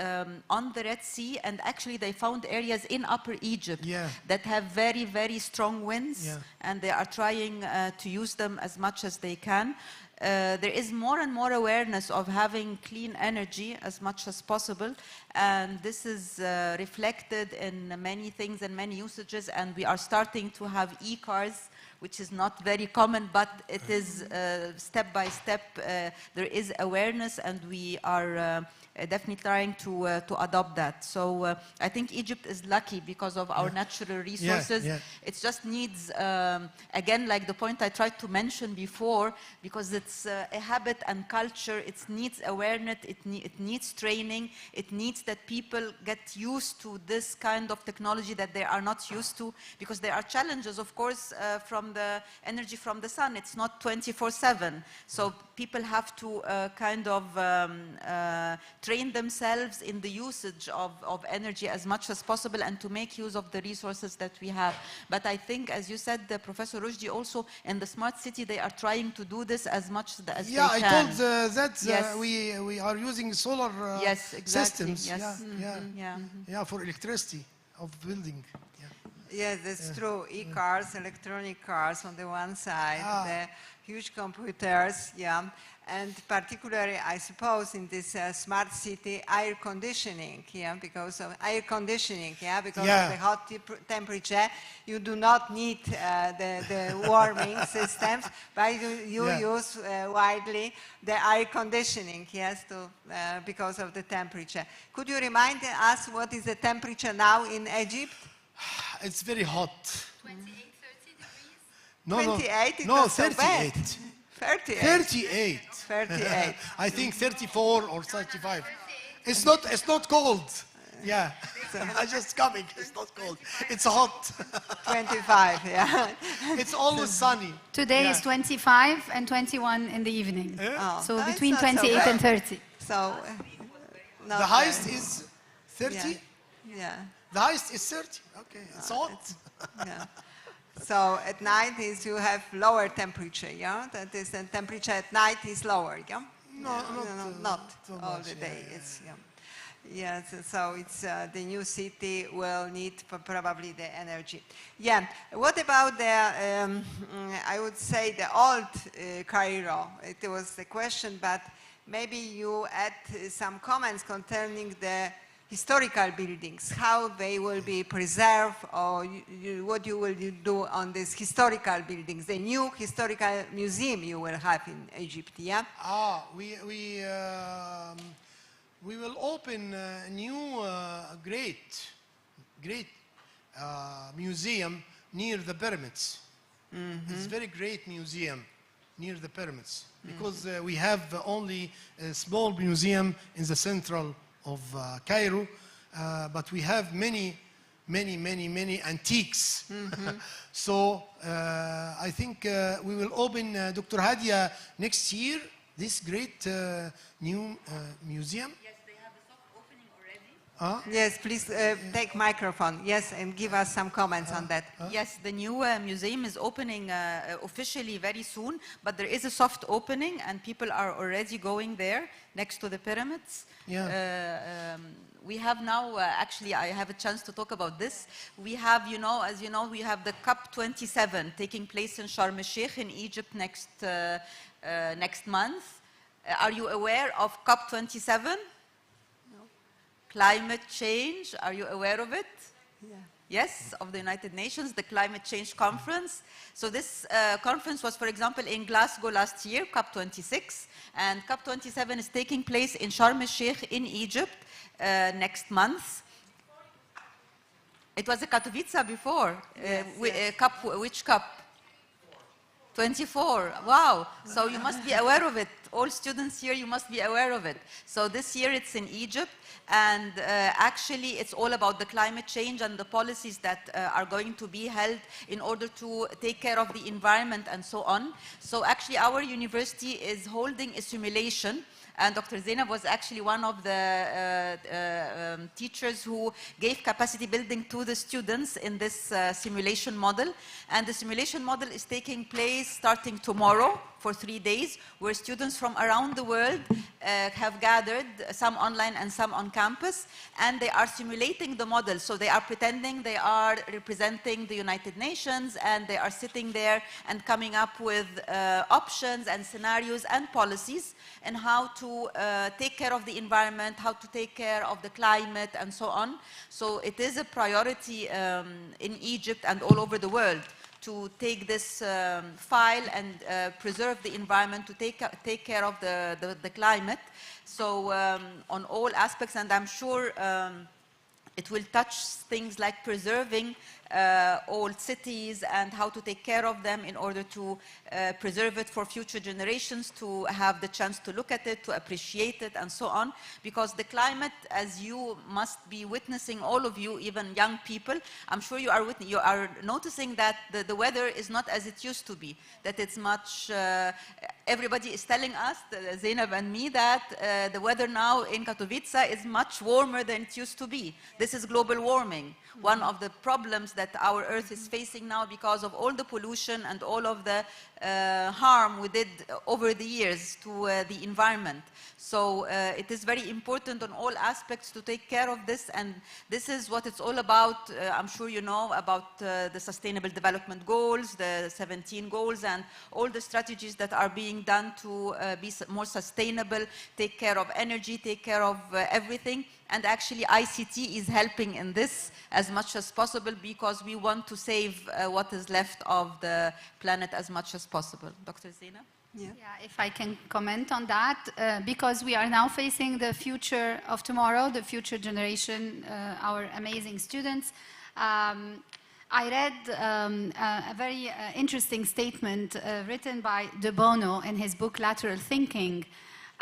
on the Red Sea, and actually they found areas in Upper Egypt that have very, very strong winds, and they are trying to use them as much as they can. There is more and more awareness of having clean energy as much as possible, and this is reflected in many things and many usages, and we are starting to have e-cars, which is not very common, but it is step by step. There is awareness, and we are definitely trying to adopt that. So I think Egypt is lucky because of our natural resources. It just needs, again, like the point I tried to mention before, because it's a habit and culture, it needs awareness, it needs training, it needs that people get used to this kind of technology that they are not used to, because there are challenges, of course, from the energy from the sun. It's not 24/7. So people have to kind of train themselves in the usage of energy as much as possible and to make use of the resources that we have. But I think, as you said, Professor Roushdy, also in the smart city, they are trying to do this as much as they can. I told that we are using solar systems. For electricity of building. Yes, that's true. E-cars, electronic cars on the one side, the huge computers, and particularly, I suppose, in this smart city, air conditioning, because of air conditioning, because of the hot temperature, you do not need the warming systems, but you use widely the air conditioning, because of the temperature. Could you remind us what is the temperature now in Egypt? It's very hot. 28, 30 degrees? No, 28? No, so 38. 38. 38. 38. I think 34 or 35. It's not cold. I just coming. It's not cold. It's hot. 25. It's always sunny. Today is 25 and 21 in the evening. So between 28 and 30. So the highest is 30? The highest is 30. Okay, it's hot. So at night you have lower temperature, That is, the temperature at night is lower, not all the day. It's so it's the new city will need probably the energy. What about the? I would say the old Cairo. It was the question, but maybe you add some comments concerning the historical buildings, how they will be preserved, or what you will do on these historical buildings, the new historical museum you will have in Egypt, we will open a new great museum near the pyramids. It's a very great museum near the pyramids, because we have only a small museum in the central of Cairo, but we have many antiques. So I think we will open, Dr. Hadia, next year, this great new museum. Yes, they have a soft opening already. Yes, please take microphone. Yes, and give us some comments on that. Yes, the new museum is opening officially very soon, but there is a soft opening and people are already going there next to the pyramids. Yeah. We have now, actually, I have a chance to talk about this. We have, you know, as you know, we have the COP27 taking place in Sharm el-Sheikh in Egypt next month. Are you aware of COP27? Climate change, are you aware of it? Yeah. Yes, of the United Nations, the Climate Change Conference. So this conference was, for example, in Glasgow last year, COP26, and COP27 is taking place in Sharm el-Sheikh in Egypt next month. It was a Katowice before. Yes. Which COP? 24, wow. So you must be aware of it. All students here, you must be aware of it. So this year it's in Egypt, and actually it's all about the climate change and the policies that are going to be held in order to take care of the environment and so on. So actually our university is holding a simulation, and Dr. Zainab was actually one of the teachers who gave capacity building to the students in this simulation model. And the simulation model is taking place starting tomorrow for 3 days, where students from around the world have gathered, some online and some on campus, and they are simulating the model. So they are pretending they are representing the United Nations, and they are sitting there and coming up with options and scenarios and policies and how to take care of the environment, how to take care of the climate, and so on. So it is a priority in Egypt and all over the world to take this file and preserve the environment, to take care of the climate. So on all aspects, and I'm sure it will touch things like preserving old cities and how to take care of them in order to preserve it for future generations, to have the chance to look at it, to appreciate it, and so on. Because the climate, as you must be witnessing, all of you, even young people, I'm sure you are noticing that the weather is not as it used to be, that it's much, everybody is telling us, Zainab and me, that the weather now in Katowice is much warmer than it used to be. This is global warming. One of the problems that our Earth is facing now because of all the pollution and all of the harm we did over the years to the environment. So it is very important on all aspects to take care of this, and this is what it's all about. I'm sure you know about the Sustainable Development Goals, the 17 goals, and all the strategies that are being done to be more sustainable, take care of energy, take care of everything. And actually ICT is helping in this as much as possible, because we want to save what is left of the planet as much as possible. Dr. Zainab? Yeah, if I can comment on that, because we are now facing the future of tomorrow, the future generation, our amazing students. I read a very interesting statement written by De Bono in his book Lateral Thinking.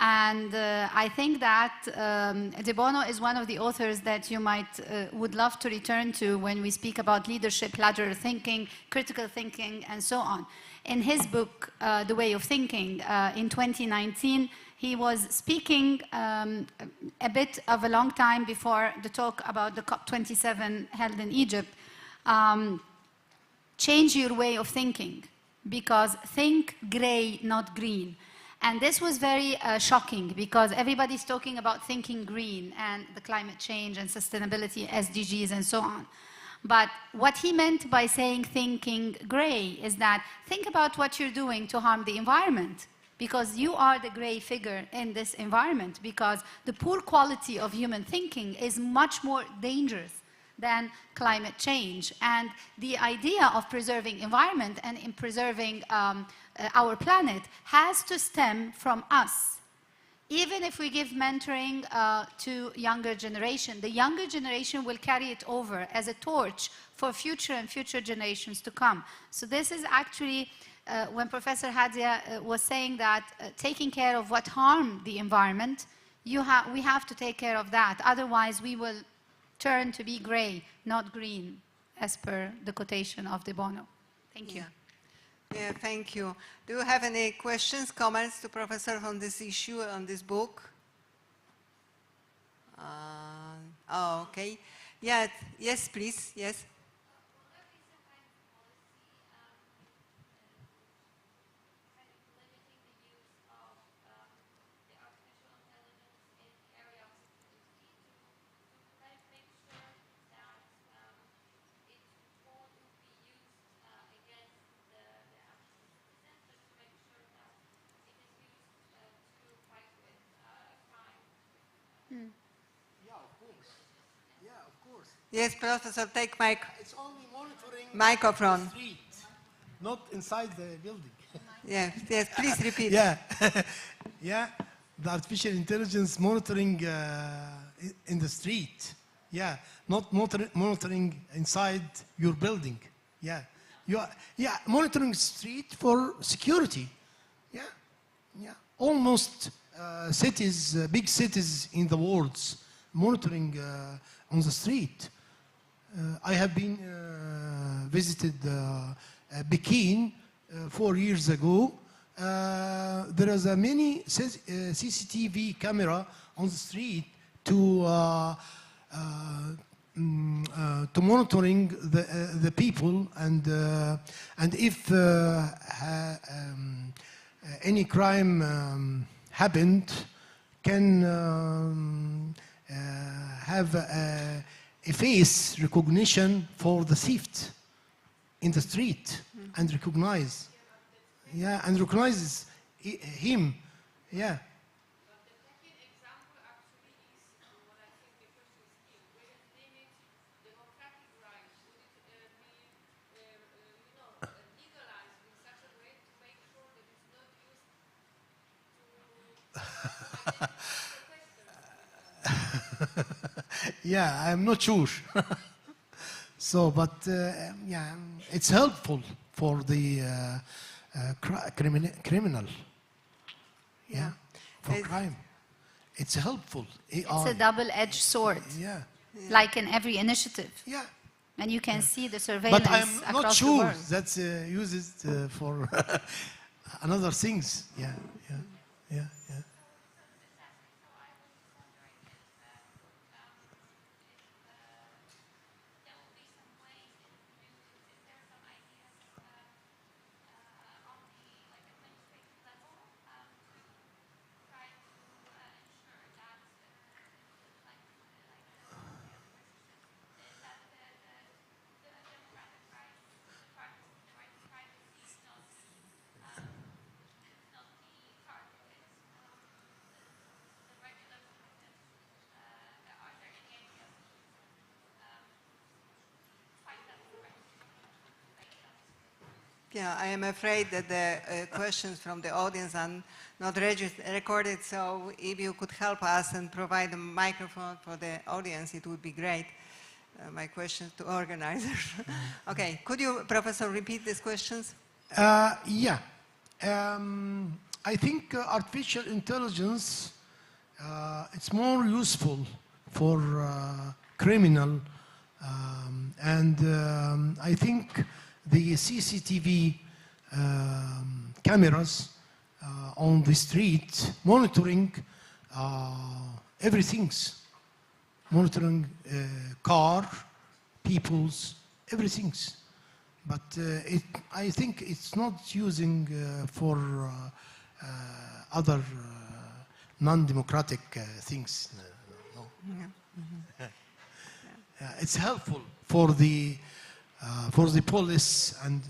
And I think that De Bono is one of the authors that you would love to return to when we speak about leadership, lateral thinking, critical thinking, and so on. In his book, The Way of Thinking, in 2019, he was speaking a bit of a long time before the talk about the COP27 held in Egypt. Change your way of thinking, because think gray, not green. And this was very shocking, because everybody's talking about thinking green and the climate change and sustainability, SDGs, and so on. But what he meant by saying thinking gray is that think about what you're doing to harm the environment, because you are the gray figure in this environment, because the poor quality of human thinking is much more dangerous than climate change. And the idea of preserving environment and in preserving our planet has to stem from us. Even if we give mentoring to younger generation, the younger generation will carry it over as a torch for future and future generations to come. So this is actually when Professor Hadia was saying that taking care of what harm the environment, we have to take care of that. Otherwise, we will turn to be gray, not green, as per the quotation of De Bono. Thank you. Yeah, thank you. Do you have any questions, comments to Professor on this issue, on this book? Okay. Yeah. Yes, please. Yes. Yes, Professor, take mic. It's only monitoring Microphone. the street, not inside the building. Yes, yes, please repeat. Yeah, yeah. The artificial intelligence monitoring in the street. Yeah, not monitoring inside your building. Yeah, yeah, monitoring street for security. Yeah, yeah. Almost cities, big cities in the world, monitoring on the street. I have been visited Peking 4 years ago. There is a many CCTV camera on the street to monitoring the people, and if any crime happened, can have a face recognition for the thief in the street and recognize. Yeah, and recognizes him. Yeah. Yeah, I'm not sure. So, but yeah, it's helpful for the criminal. Yeah, for crime. It's helpful. It's a double-edged sword. Yeah. Like in every initiative. Yeah. And you can see the surveillance But I'm not across the sure world. that's used for another things. Yeah, yeah, yeah, yeah. Yeah, I am afraid that the questions from the audience are not recorded, so if you could help us and provide a microphone for the audience, it would be great. My questions to organizers. Okay, could you, Professor, repeat these questions? Yeah. I think artificial intelligence, it's more useful for criminal, and I think the CCTV cameras on the street monitoring everything's, monitoring car, people's, everything's. But I think it's not using for other non-democratic things. No. Yeah. Mm-hmm. Yeah, it's helpful for the police and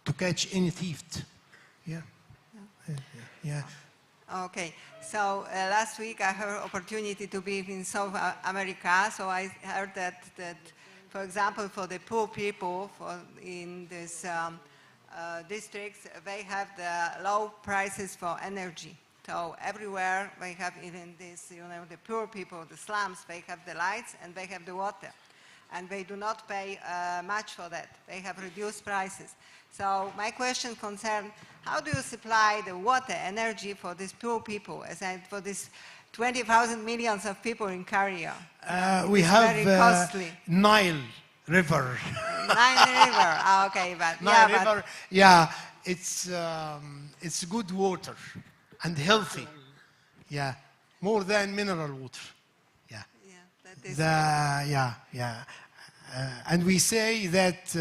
to catch any thief. Yeah. Yeah. Okay, so last week I had opportunity to be in South America, so I heard that for example, for the poor people in these districts, they have the low prices for energy. So everywhere they have, even this, the poor people, the slums, they have the lights and they have the water. And they do not pay much for that. They have reduced prices. So my question concerns, how do you supply the water, energy for these poor people, for these 20,000 millions of people in Korea? We have Nile River. Nile River, okay, but Nile River, yeah, it's good water and healthy. Yeah, more than mineral water. Yeah. Yeah, That is and we say that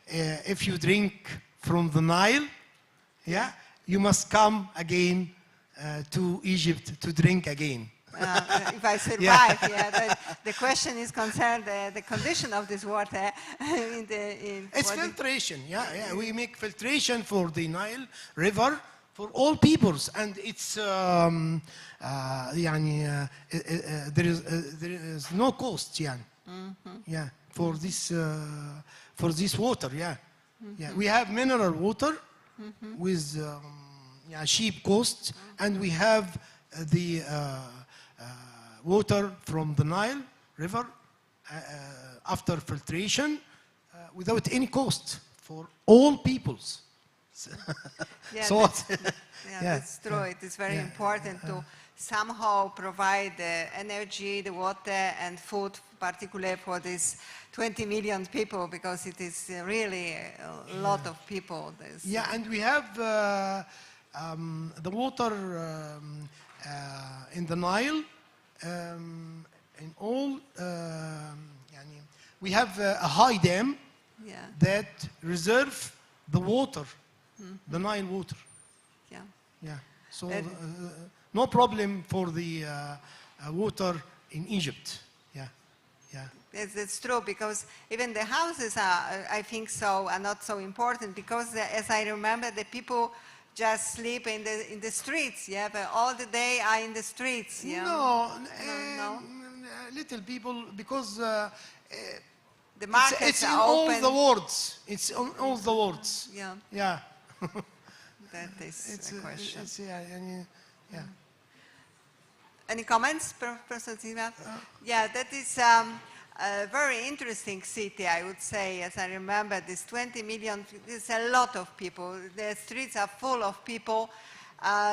if you drink from the Nile, you must come again to Egypt to drink again. If I survive, the question is concerned the condition of this water. It's filtration, we make filtration for the Nile River for all peoples, and it's there is no cost, for this water, we have mineral water with cheap cost, and we have the water from the Nile River after filtration without any cost for all peoples. That's true. It is very important to somehow provide the energy, the water, and food, particularly for these 20 million people, because it is really a lot of people. And we have the water in the Nile. In all, we have a high dam that reserve the water, the Nile water. So no problem for the water in Egypt. Yes, that's true, because even the houses are, I think so, are not so important, because as I remember, the people just sleep in the streets, but all the day are in the streets, No, little people, because the markets it's in are all open. the words. It's on all the words. That is a question. Yeah. Any comments, Professor Zima? That is a very interesting city, I would say. As I remember, this 20 million, it's a lot of people. The streets are full of people.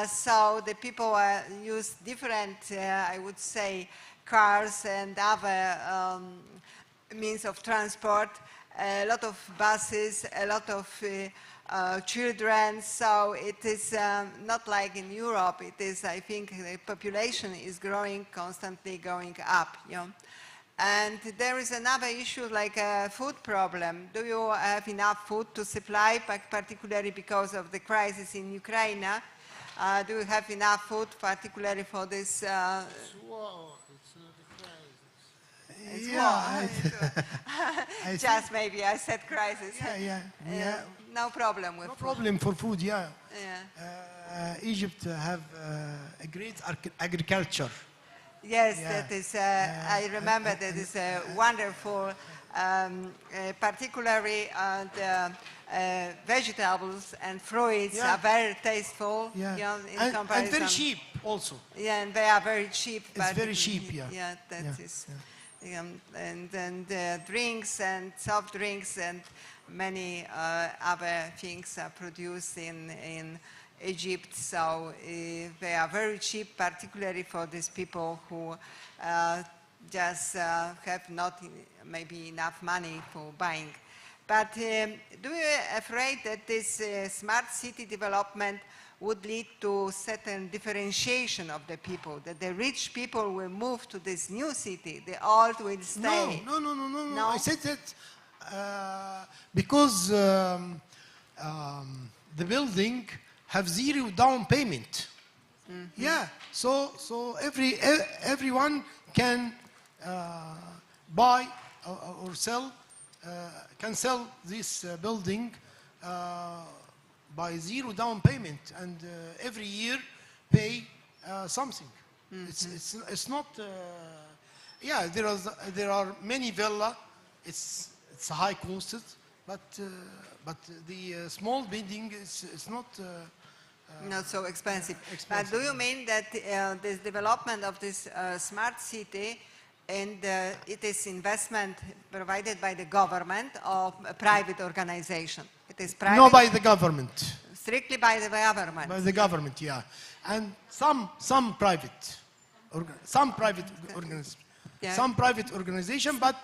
So the people use different, I would say, cars and other means of transport. A lot of buses, a lot of children. So it is not like in Europe. It is, I think, the population is growing, constantly going up. And there is another issue like a food problem. Do you have enough food to supply, particularly because of the crisis in Ukraine? Do you have enough food, particularly for this? It's war. It's not a crisis. It's war. Just maybe I said crisis. No problem with no food. problem for food. Egypt have a great agriculture. Yes, that is, I remember that is wonderful, particularly the vegetables and fruits are very tasteful in comparison. And very cheap also. And they are very cheap. It's very cheap, that is. And drinks and soft drinks and many other things are produced in Egypt, so they are very cheap, particularly for these people who just have not maybe enough money for buying. But do you afraid that this smart city development would lead to certain differentiation of the people, that the rich people will move to this new city, the old will stay? No. I said that because the building have zero down payment. So everyone can buy or sell, can sell this building by zero down payment, and every year pay something. It's not. There are many villas. It's high costed, but the small building is not. Not so expensive. But do you mean that this development of this smart city, and it is investment provided by the government or a private organization? It is private? No, by the government. Strictly by the government? By the government, and some private organization, but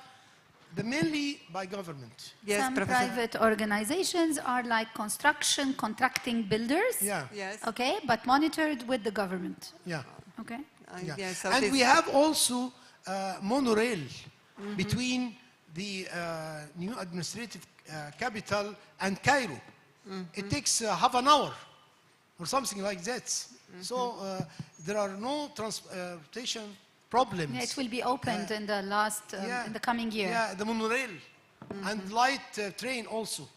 mainly by government. Yes, Some Professor. private organizations are like construction contracting builders. Yes. Okay, but monitored with the government. Yeah. Okay. So and we have also monorail between the new administrative capital and Cairo. It takes half an hour or something like that. So there are no transportation problems. It will be opened in the in the coming year. Yeah, the monorail and light train also.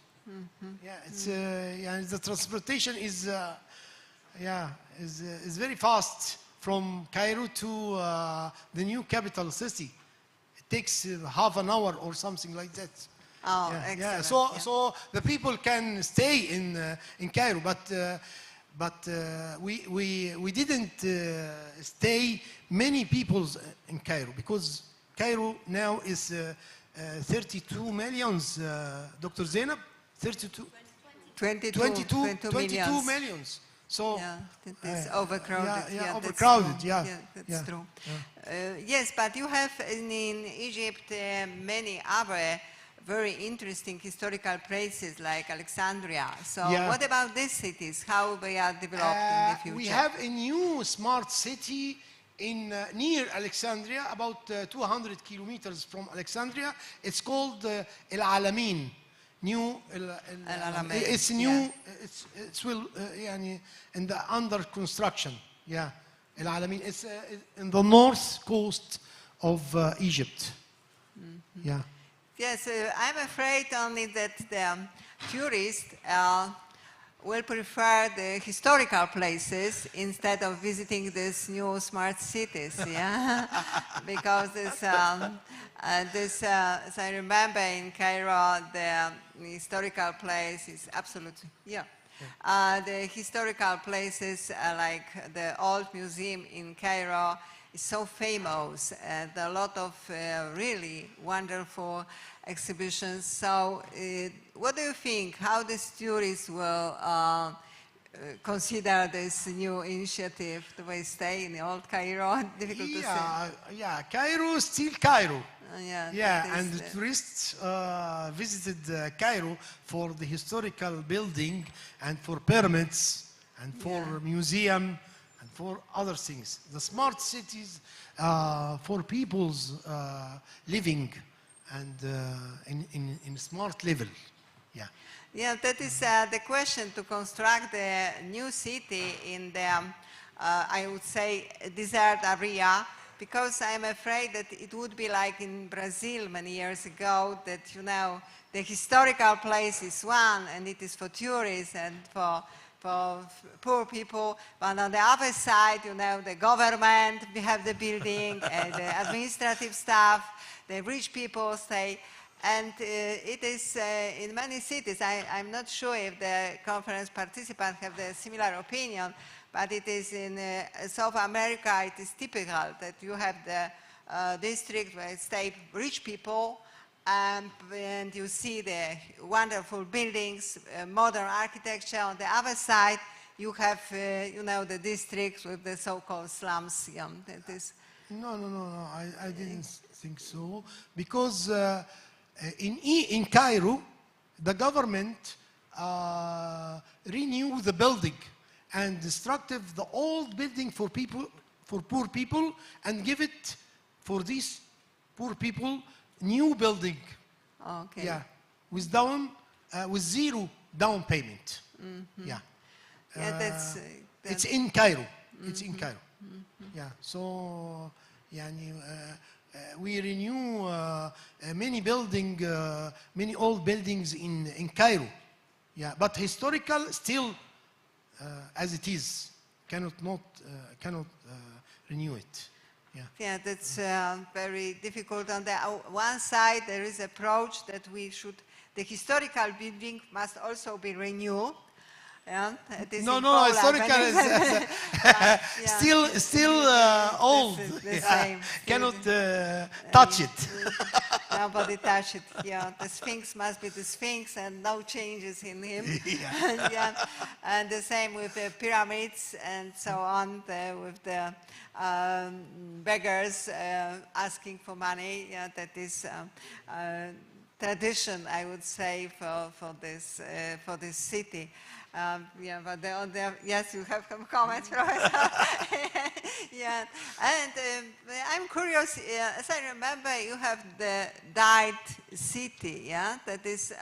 Yeah, it's yeah, the transportation is is very fast from Cairo to the new capital city. It takes half an hour or something like that. Oh, Yeah, excellent. so the people can stay in Cairo, but we didn't stay many people in Cairo because Cairo now is 32 millions, Dr. Zainab, 32, 22 millions. So yeah, it is overcrowded. yeah, that's overcrowded. true. Yeah, that's true. Yes, but you have in Egypt many other very interesting historical places like Alexandria. So what about these cities? How they are developed in the future? We have a new smart city in near Alexandria, about 200 kilometers from Alexandria. It's called El Alamein. New it's new. It's will in the under construction. Yeah, El Alamein. It's in the north coast of Egypt. Yeah. Yes, I'm afraid only that the tourists will prefer the historical places instead of visiting these new smart cities, yeah? Because this, as I remember in Cairo, the historical place is absolutely, the historical places like the old museum in Cairo is so famous and a lot of really wonderful exhibitions. So what do you think? How the tourists will consider this new initiative? Do they stay in the old Cairo? Difficult to say. Yeah, Cairo is still Cairo. Yeah, and the tourists visited Cairo for the historical building and for pyramids and for museum and for other things. The smart cities for people's living and in smart level. Yeah. Yeah, that is the question, to construct the new city in the, I would say, desert area, because I'm afraid that it would be like in Brazil many years ago, that, you know, the historical place is one, and it is for tourists and for poor people, but on the other side, you know, the government, we have the building, and the administrative staff, the rich people stay, and it is in many cities. I'm not sure if the conference participants have the similar opinion, but it is in South America, it is typical that you have the district where stay rich people, and you see the wonderful buildings, modern architecture. On the other side, you have, you know, the districts with the so-called slums. Yeah, that is. No, I didn't think so. Because in Cairo, the government renewed the building and destructed the old building for poor people, and give it for these poor people new building. Okay. Yeah, with zero down payment. Yeah. Yeah, it's in Cairo. It's in Cairo. Yeah. So, we renew many old buildings in Cairo. Yeah, but historical still as it is, cannot renew it. Yeah, that's very difficult. On the one side, there is approach that the historical building must also be renewed. Yeah, no, historical is still old. The same. Cannot touch it. Nobody touch it. Yeah, the Sphinx must be the Sphinx, and no changes in him. And the same with the pyramids and so on. With the beggars asking for money. Yeah, that is tradition, I would say, for this city. Yeah, but yes, you have some comments, Professor. Yeah, and I'm curious. As I remember, you have the died city. Yeah, that is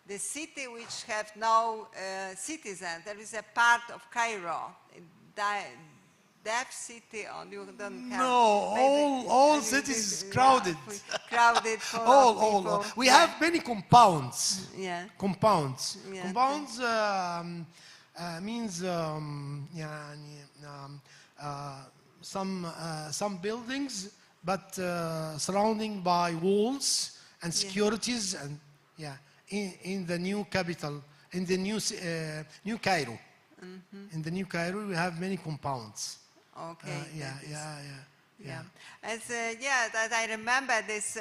the city which have no citizens. There is a part of Cairo, deaf city, or you don't have. No, all cities is crowded. Crowded full of all. people. We have many compounds. Yeah. Compounds. Yeah. Compounds means يعني, some buildings, but surrounding by walls and securities, and in the new capital, in the new Cairo. In the new Cairo, we have many compounds. Okay. Yeah. As that I remember this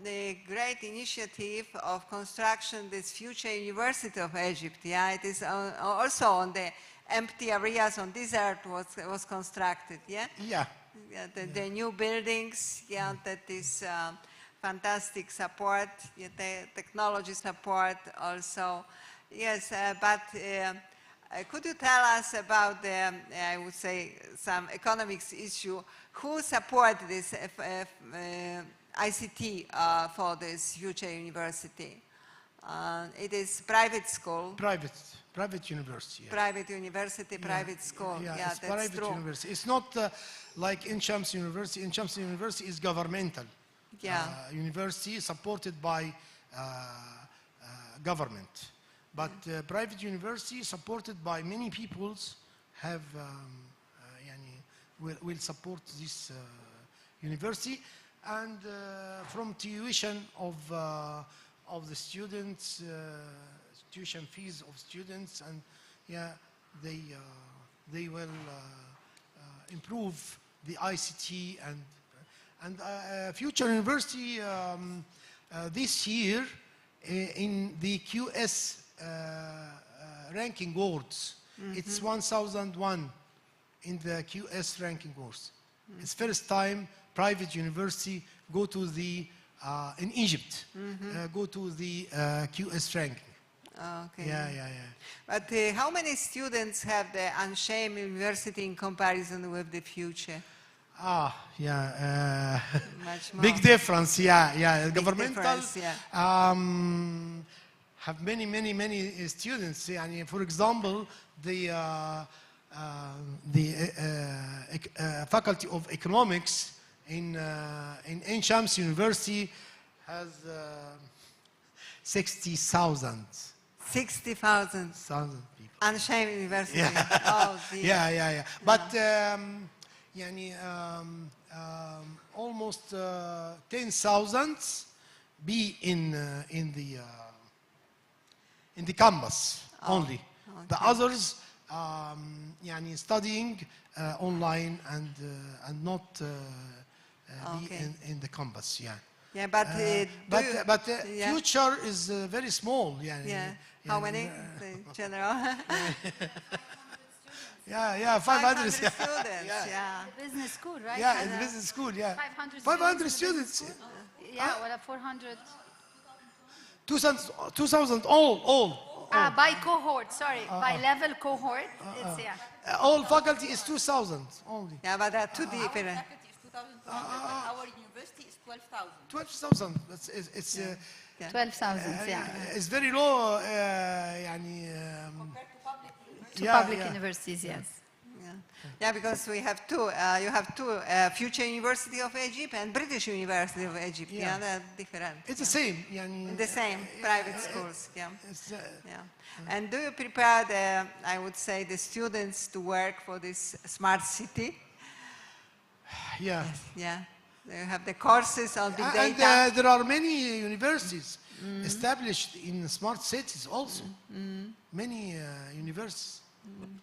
the great initiative of construction this future University of Egypt. Yeah, it is also on the empty areas on desert was constructed. Yeah. Yeah. The new buildings. Yeah, that is fantastic support. Yeah, the technology support also. Yes, but. Could you tell us about the, I would say, some economics issue? Who support this ICT for this future university? It is private school. Private university. Yeah. Private university, private school. Yeah, Yeah, it's that's private true. university. It's not like in Shams University. In Shams University is governmental. Yeah. University supported by government. But private university supported by many peoples have will support this university, and from tuition of the students, tuition fees of students, and they will improve the ICT and future university this year in the QS ranking awards. It's 1001 in the QS ranking awards. It's first time private university go to the in Egypt go to the QS ranking. Okay. Yeah. But how many students have the Unshamed University in comparison with the future? Much more. Big difference. Yeah. Big Governmental. difference, yeah. Have many students. For example, the Faculty of Economics in Ain Shams University has 60,000. 60,000. People. Unshamed University. Yeah. Oh, dear. Yeah. But almost 10,000 be in the campus only. Okay. The others studying online and not be in the campus. Yeah, but future is very small. How many in general? 500 students. Yeah. The business school, right? Yeah, in the business school. 500 students. Yeah, well, 400. 2,000 all. By cohort, sorry, by level cohort, it's All faculty is 2,000 only. Yeah, but there are two different. Faculty is 2,000. Our university is 12,000. 12,000. It's 12,000, it's very low. Compared to public universities, yes. Yeah, because we have two. You have two: Future University of Egypt and British University of Egypt. Yeah, they're different. It's the same. The same private schools. And do you prepare the, I would say, the students to work for this smart city? Yeah. Yeah. You have the courses on big data. And there are many universities established in smart cities also. Many universities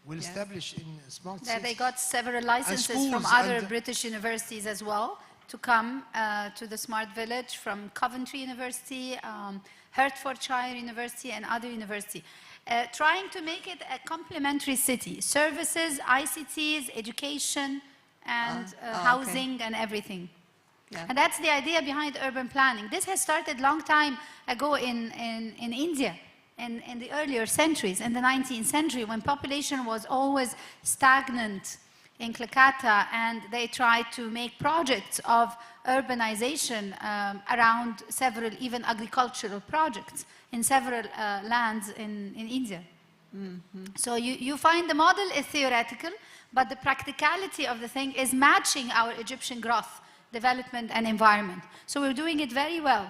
will establish in smart cities. They got several licenses from other British universities as well to come to the smart village, from Coventry University, Hertfordshire University, and other universities. Trying to make it a complementary city. Services, ICTs, education, and housing, and everything. Yeah. And that's the idea behind urban planning. This has started long time ago in India, in the earlier centuries, in the 19th century, when population was always stagnant in Calcutta, and they tried to make projects of urbanization around several, even agricultural projects in several lands in India. So you find the model is theoretical, but the practicality of the thing is matching our Egyptian growth, development, and environment. So we're doing it very well.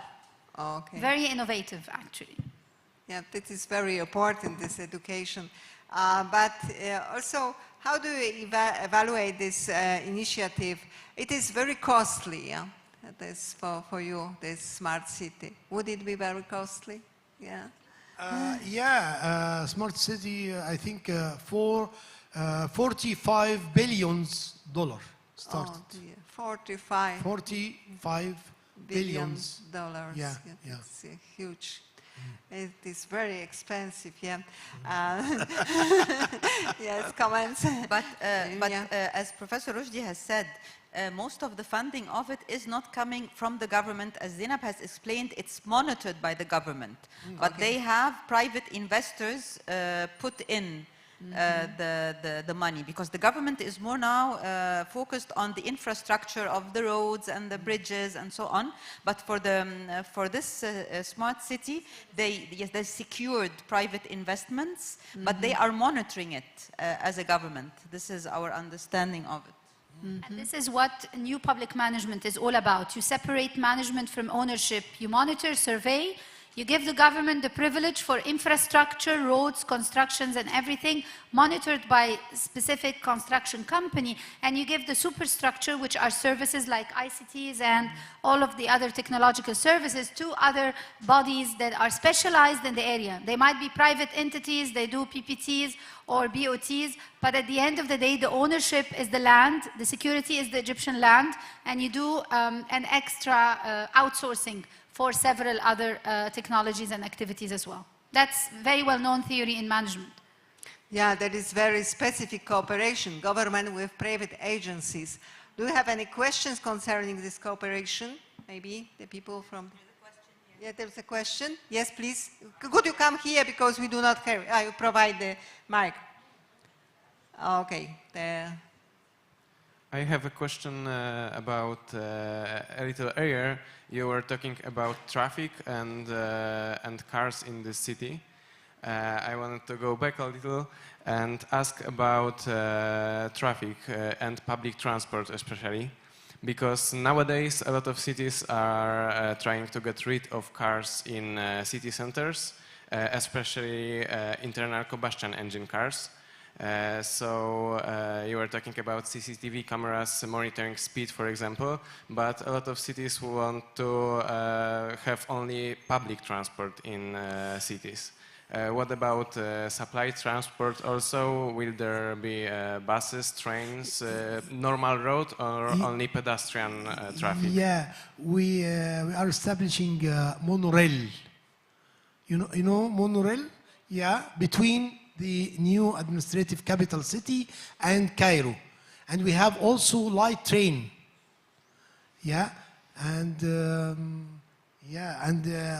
Okay. Very innovative, actually. Yeah, this is very important, this education. But also, how do you evaluate this initiative? It is very costly, yeah? This for you, this smart city. Would it be very costly? Yeah. Smart city, I think for $45 billion started. Oh dear, 45 billion dollars. Yeah, It's huge. It is very expensive, yeah. Yes, comments. But as Professor Roushdy has said, most of the funding of it is not coming from the government. As Zainab has explained, it's monitored by the government. But they have private investors put in the money, because the government is more now focused on the infrastructure of the roads and the bridges and so on. But for this smart city, they secured private investments, but they are monitoring it as a government. This is our understanding of it. And this is what new public management is all about. You separate management from ownership. You monitor, survey. You give the government the privilege for infrastructure, roads, constructions, and everything monitored by specific construction company. And you give the superstructure, which are services like ICTs and all of the other technological services, to other bodies that are specialized in the area. They might be private entities, they do PPTs or BOTs, but at the end of the day, the ownership is the land, the security is the Egyptian land, and you do an extra outsourcing for several other technologies and activities as well. That's very well-known theory in management. Yeah, that is very specific cooperation, government with private agencies. Do you have any questions concerning this cooperation? Maybe the people from... Yeah, there's a question. Yes, please. Could you come here, because we do not have... you provide the mic. Okay. I have a question about a little earlier. You were talking about traffic and cars in the city. I wanted to go back a little and ask about traffic and public transport especially, because nowadays a lot of cities are trying to get rid of cars in city centers, especially internal combustion engine cars. You were talking about CCTV cameras monitoring speed, for example, but a lot of cities want to have only public transport in cities. What about supply transport also? Will there be buses, trains, normal road, or only pedestrian traffic? Yeah, we are establishing monorail. You know monorail? Yeah, between the new administrative capital city and Cairo. And we have also light train. Yeah, and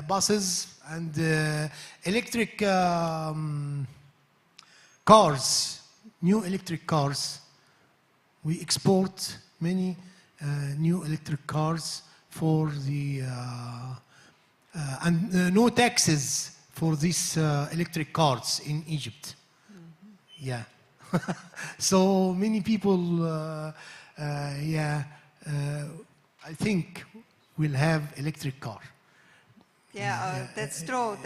buses and electric cars, new electric cars. We export many new electric cars for the, and no taxes for these electric cars in Egypt. Yeah. So many people, I think, will have electric car. Yeah, that's true.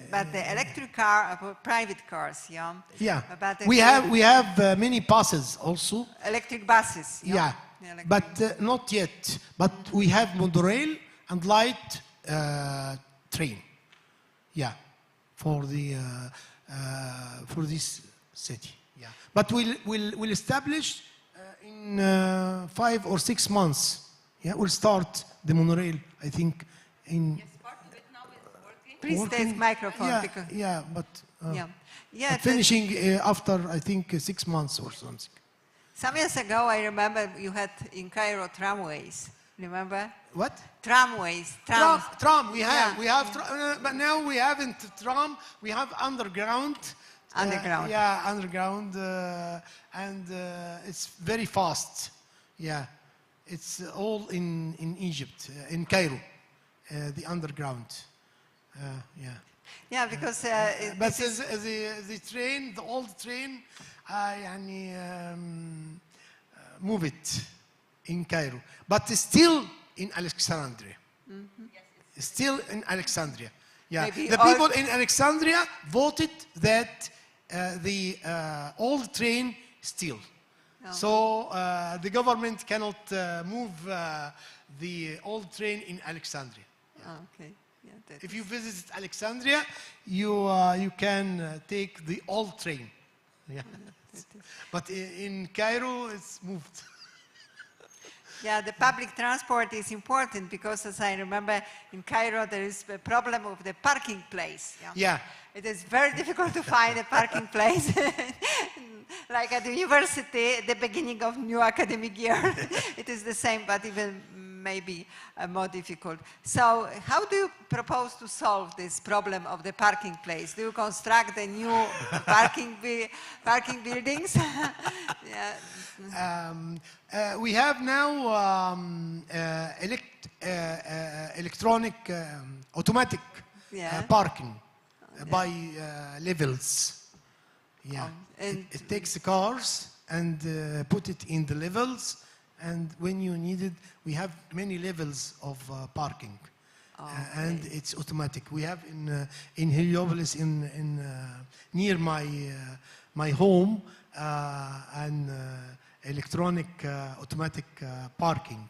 But the electric car are private cars, yeah. Yeah. But We have many buses also. electric buses. Yeah. But not yet. But we have monorail and light train. Yeah. For this city. Yeah. But we'll establish in 5 or 6 months. Yeah. We'll start the monorail, I think, in. Yes, part of it now is working. Please take microphone. Yeah, because yeah, but but finishing after, I think, 6 months or something. some years ago, I remember you had in Cairo tramways. Remember? What? Tramways. Tram. We have. Yeah. We have. But now we haven't tram. We have underground. Underground. Yeah, underground, and it's very fast. Yeah, it's all in Egypt, in Cairo, the underground. Yeah. Yeah, because but the train, the old train, يعني move it in Cairo, but it's still in Alexandria. Still in Alexandria. Yeah, Maybe the people in Alexandria voted that the old train still. No. So the government cannot move the old train in Alexandria. Oh, okay. Yeah, that If you visit Alexandria, you can take the old train. Yeah. But in Cairo, it's moved. Yeah, the public transport is important because, as I remember, in Cairo there is a problem with the parking place. Yeah. It is very difficult to find a parking place. Like at the university, at the beginning of new academic year, it is the same, but even maybe more difficult. So how do you propose to solve this problem of the parking place? Do you construct a new parking buildings? Yeah. We have now electronic, automatic parking by levels. Yeah, it takes the cars and put it in the levels, and when you need it, we have many levels of parking, and it's automatic. We have in Heliopolis, near my home, an electronic automatic parking.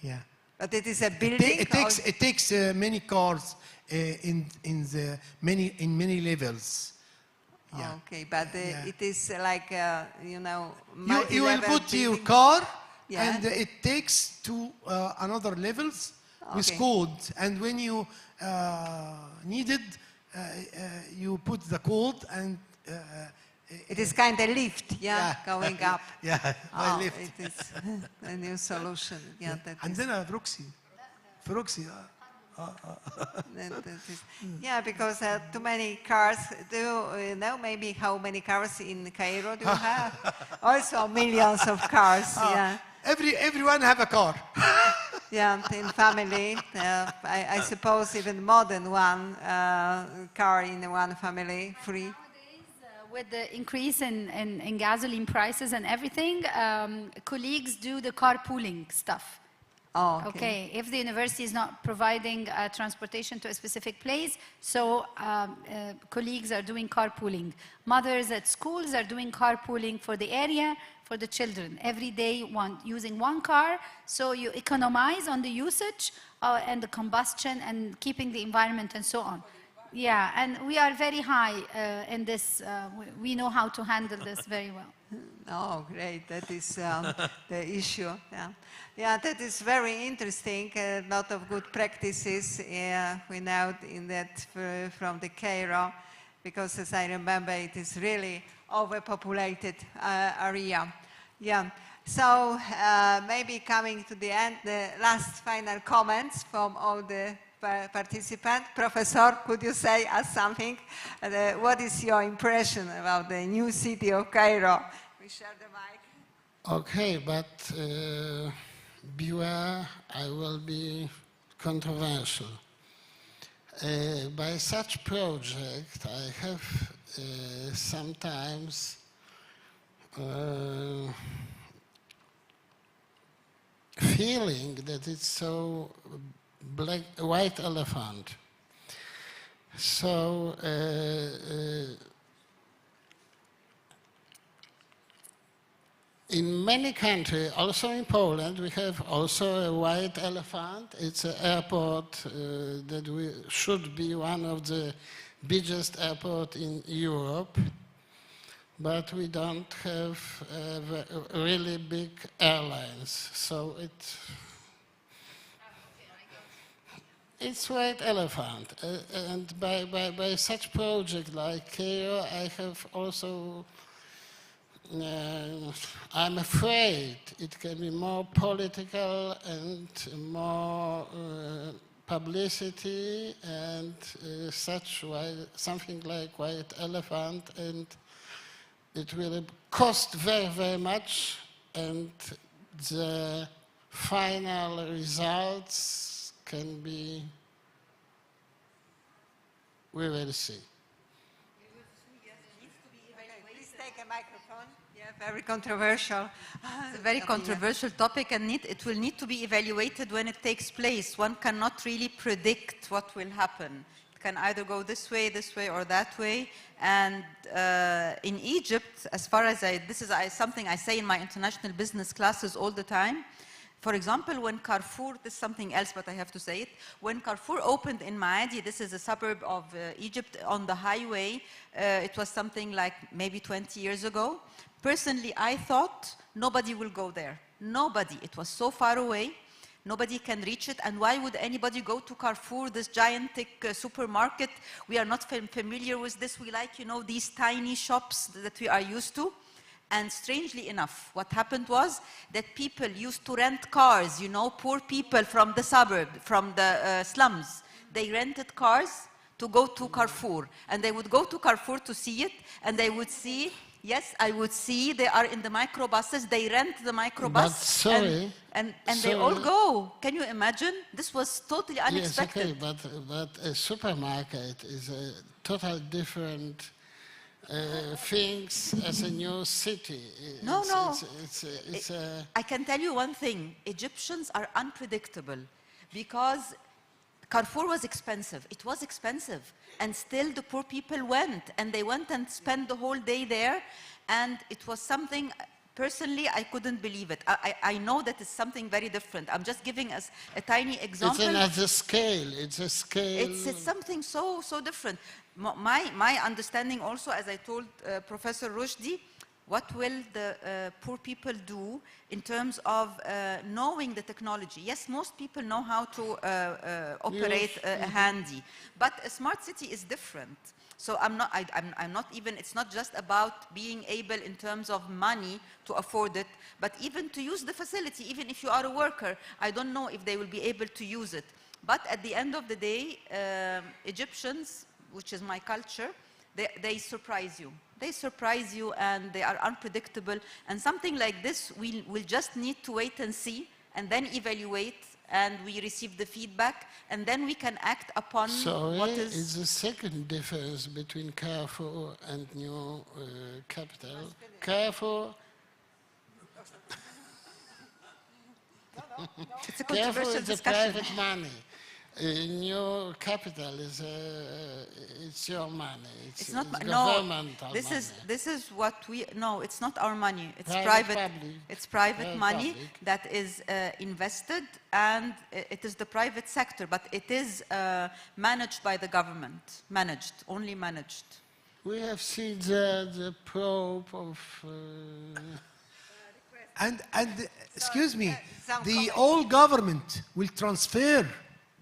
Yeah. But it is a building. It takes many cars in many levels. Yeah. Okay, but it is like you will put your car, and it takes to another levels with code, and when you need it, you put the code, and it is kind of lift, going up. Yeah, by lift. It is a new solution. Yeah, that and is. then proxy. Yeah, because too many cars. Do you know maybe how many cars in Cairo do you have? Also millions of cars. Yeah. Everyone have a car. Yeah, in family, I suppose even more than one car in one family, free. With the increase in gasoline prices and everything, colleagues do the carpooling stuff. Oh, okay. If the university is not providing transportation to a specific place, so colleagues are doing carpooling. Mothers at schools are doing carpooling for the area, for the children. Every day using one car, so you economize on the usage and the combustion and keeping the environment and so on. Yeah, and we are very high in this. We know how to handle this very well. Oh, great. That is the issue. Yeah. Yeah, that is very interesting. A lot of good practices we know in that from the Cairo, because as I remember, it is really overpopulated area. Yeah. So maybe coming to the end, the last final comments from all the participants. Professor, could you say us something? What is your impression about the new city of Cairo? We share the mic. Okay, but beware, I will be controversial. By such project, I have sometimes feeling that it's so white elephant. So in many countries, also in Poland, we have also a white elephant. It's an airport that should be one of the biggest airports in Europe, but we don't have really big airlines. So it's white elephant. And by such project like Cairo, I have also I'm afraid it can be more political and more publicity and something like white elephant, and it will cost very, very much, and the final results can be, we will see. Please take a microphone. Yeah, very controversial. It's a very controversial topic, and it will need to be evaluated when it takes place. One cannot really predict what will happen. It can either go this way, or that way. And in Egypt, as far as this is something I say in my international business classes all the time. For example, when Carrefour, this is something else, but I have to say it. When Carrefour opened in Maadi, this is a suburb of Egypt, on the highway, it was something like maybe 20 years ago. Personally, I thought nobody will go there. Nobody. It was so far away. Nobody can reach it. And why would anybody go to Carrefour, this gigantic supermarket? We are not familiar with this. We like, these tiny shops that we are used to. And strangely enough, what happened was that people used to rent cars, poor people from the suburb, from the slums. They rented cars to go to Carrefour. And they would go to Carrefour to see it, and they would see, yes, I would see, they are in the microbuses, they rent the microbus. But sorry. And they all go. Can you imagine? This was totally unexpected. Yes, okay, but a supermarket is a totally different things as a new city. No. It's I can tell you one thing. Egyptians are unpredictable because Carrefour was expensive. It was expensive. And still the poor people went. And they went and spent the whole day there. And it was something, personally, I couldn't believe it. I know that it's something very different. I'm just giving us a tiny example. It's another scale. It's a scale. It's something so different. My understanding also, as I told Professor Roushdy, what will the poor people do in terms of knowing the technology? Yes, most people know how to operate a handy, but a smart city is different. So I'm not even, it's not just about being able in terms of money to afford it, but even to use the facility. Even if you are a worker, I don't know if they will be able to use it. But at the end of the day, Egyptians, which is my culture, they surprise you. They surprise you, and they are unpredictable. And something like this, we'll just need to wait and see, and then evaluate, and we receive the feedback, and then we can act upon what is... It's the second difference between Carrefour and new capital. Carrefour... It's a controversial discussion. Private money. New capital is it's your money. It's not governmental money. This is what we no. It's not our money. It's private. It's private money that is invested, and it is the private sector, but it is managed by the government. Only managed. We have seen the probe of. And excuse me, the old government will transfer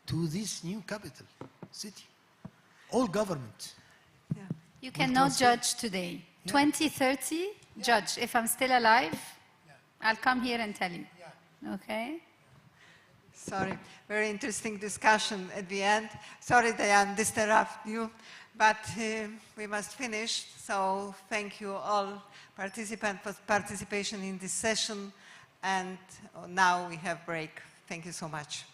to this new capital city. All government. Yeah. You cannot judge today. Yeah. 2030, judge. If I'm still alive, I'll come here and tell you. Okay? Sorry, very interesting discussion at the end. Sorry that I disrupt you, but we must finish. So thank you all participants for participation in this session. And now we have break. Thank you so much.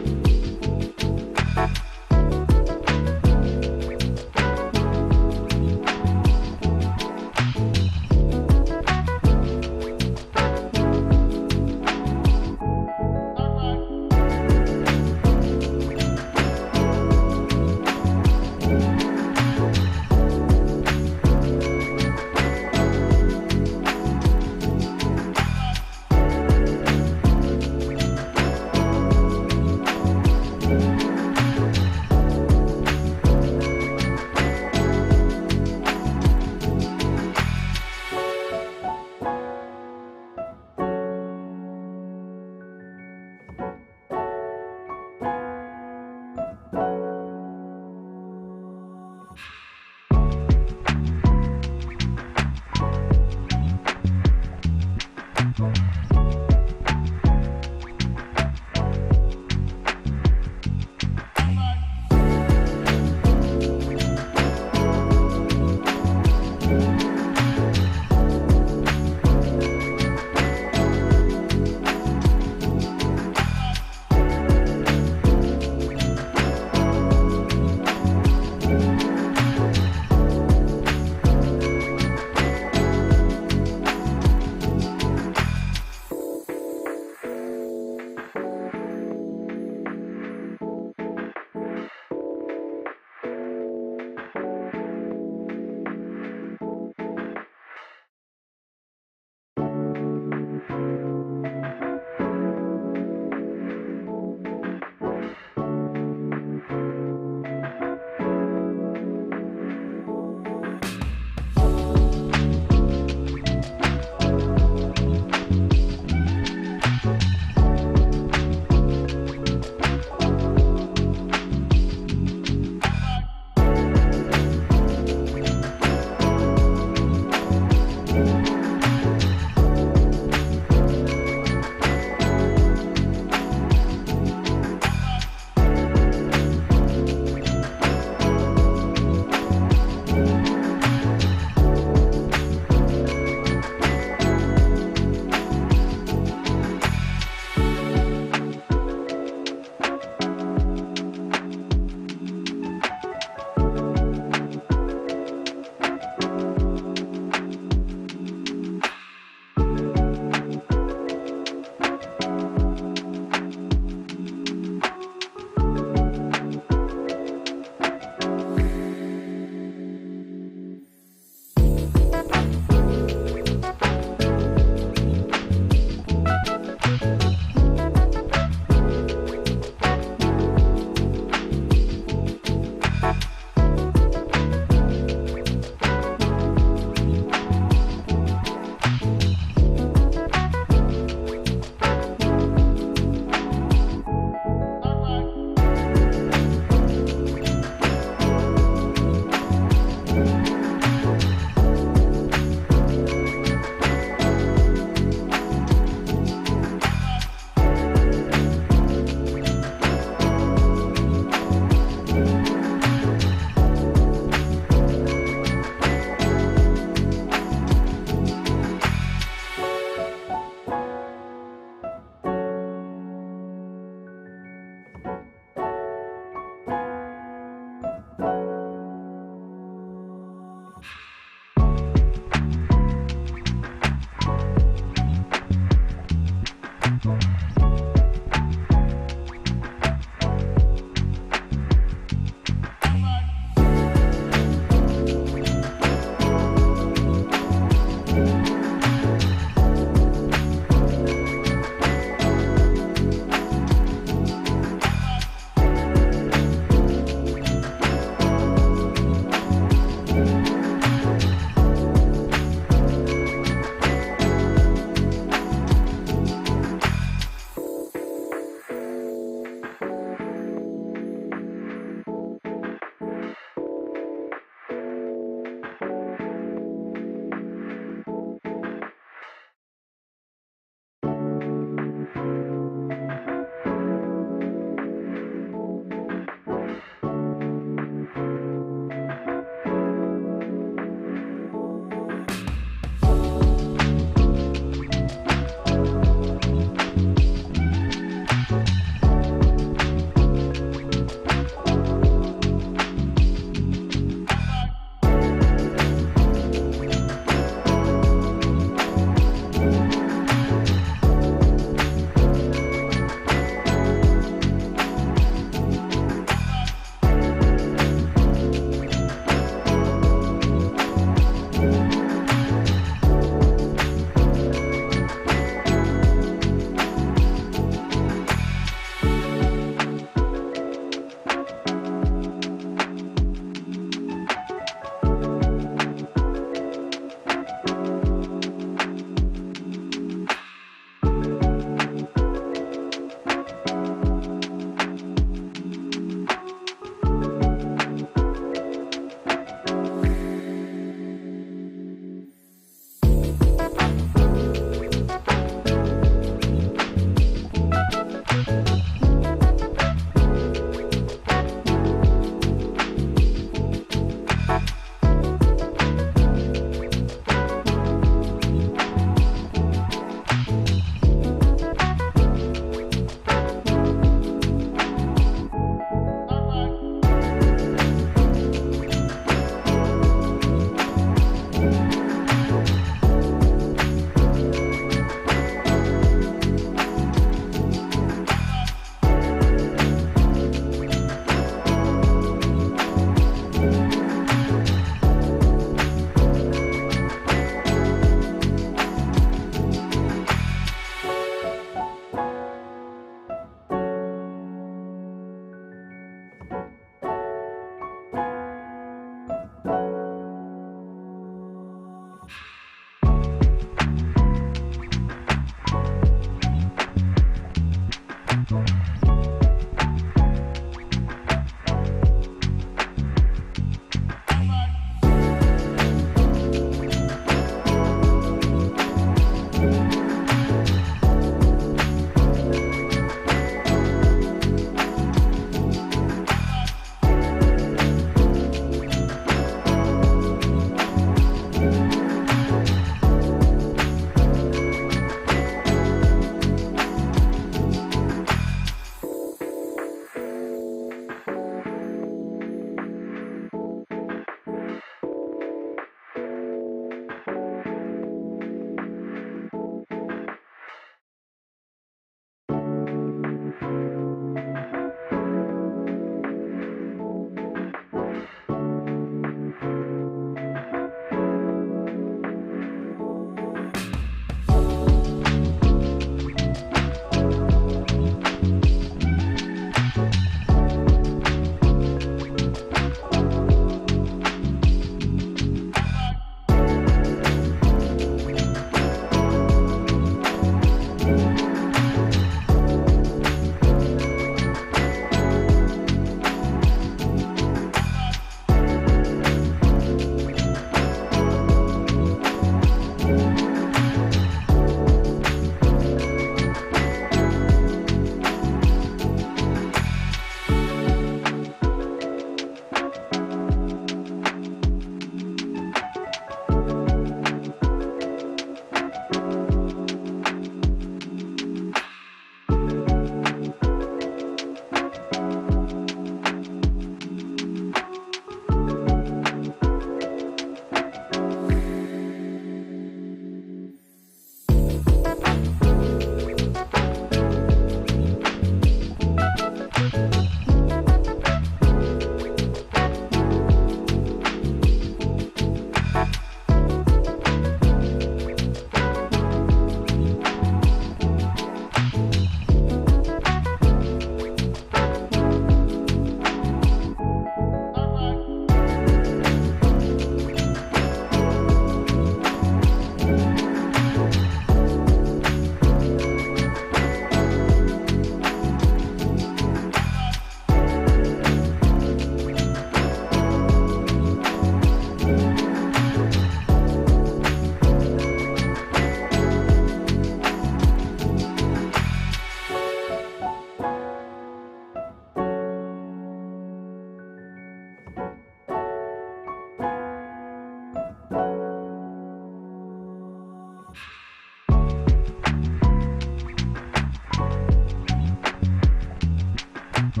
So,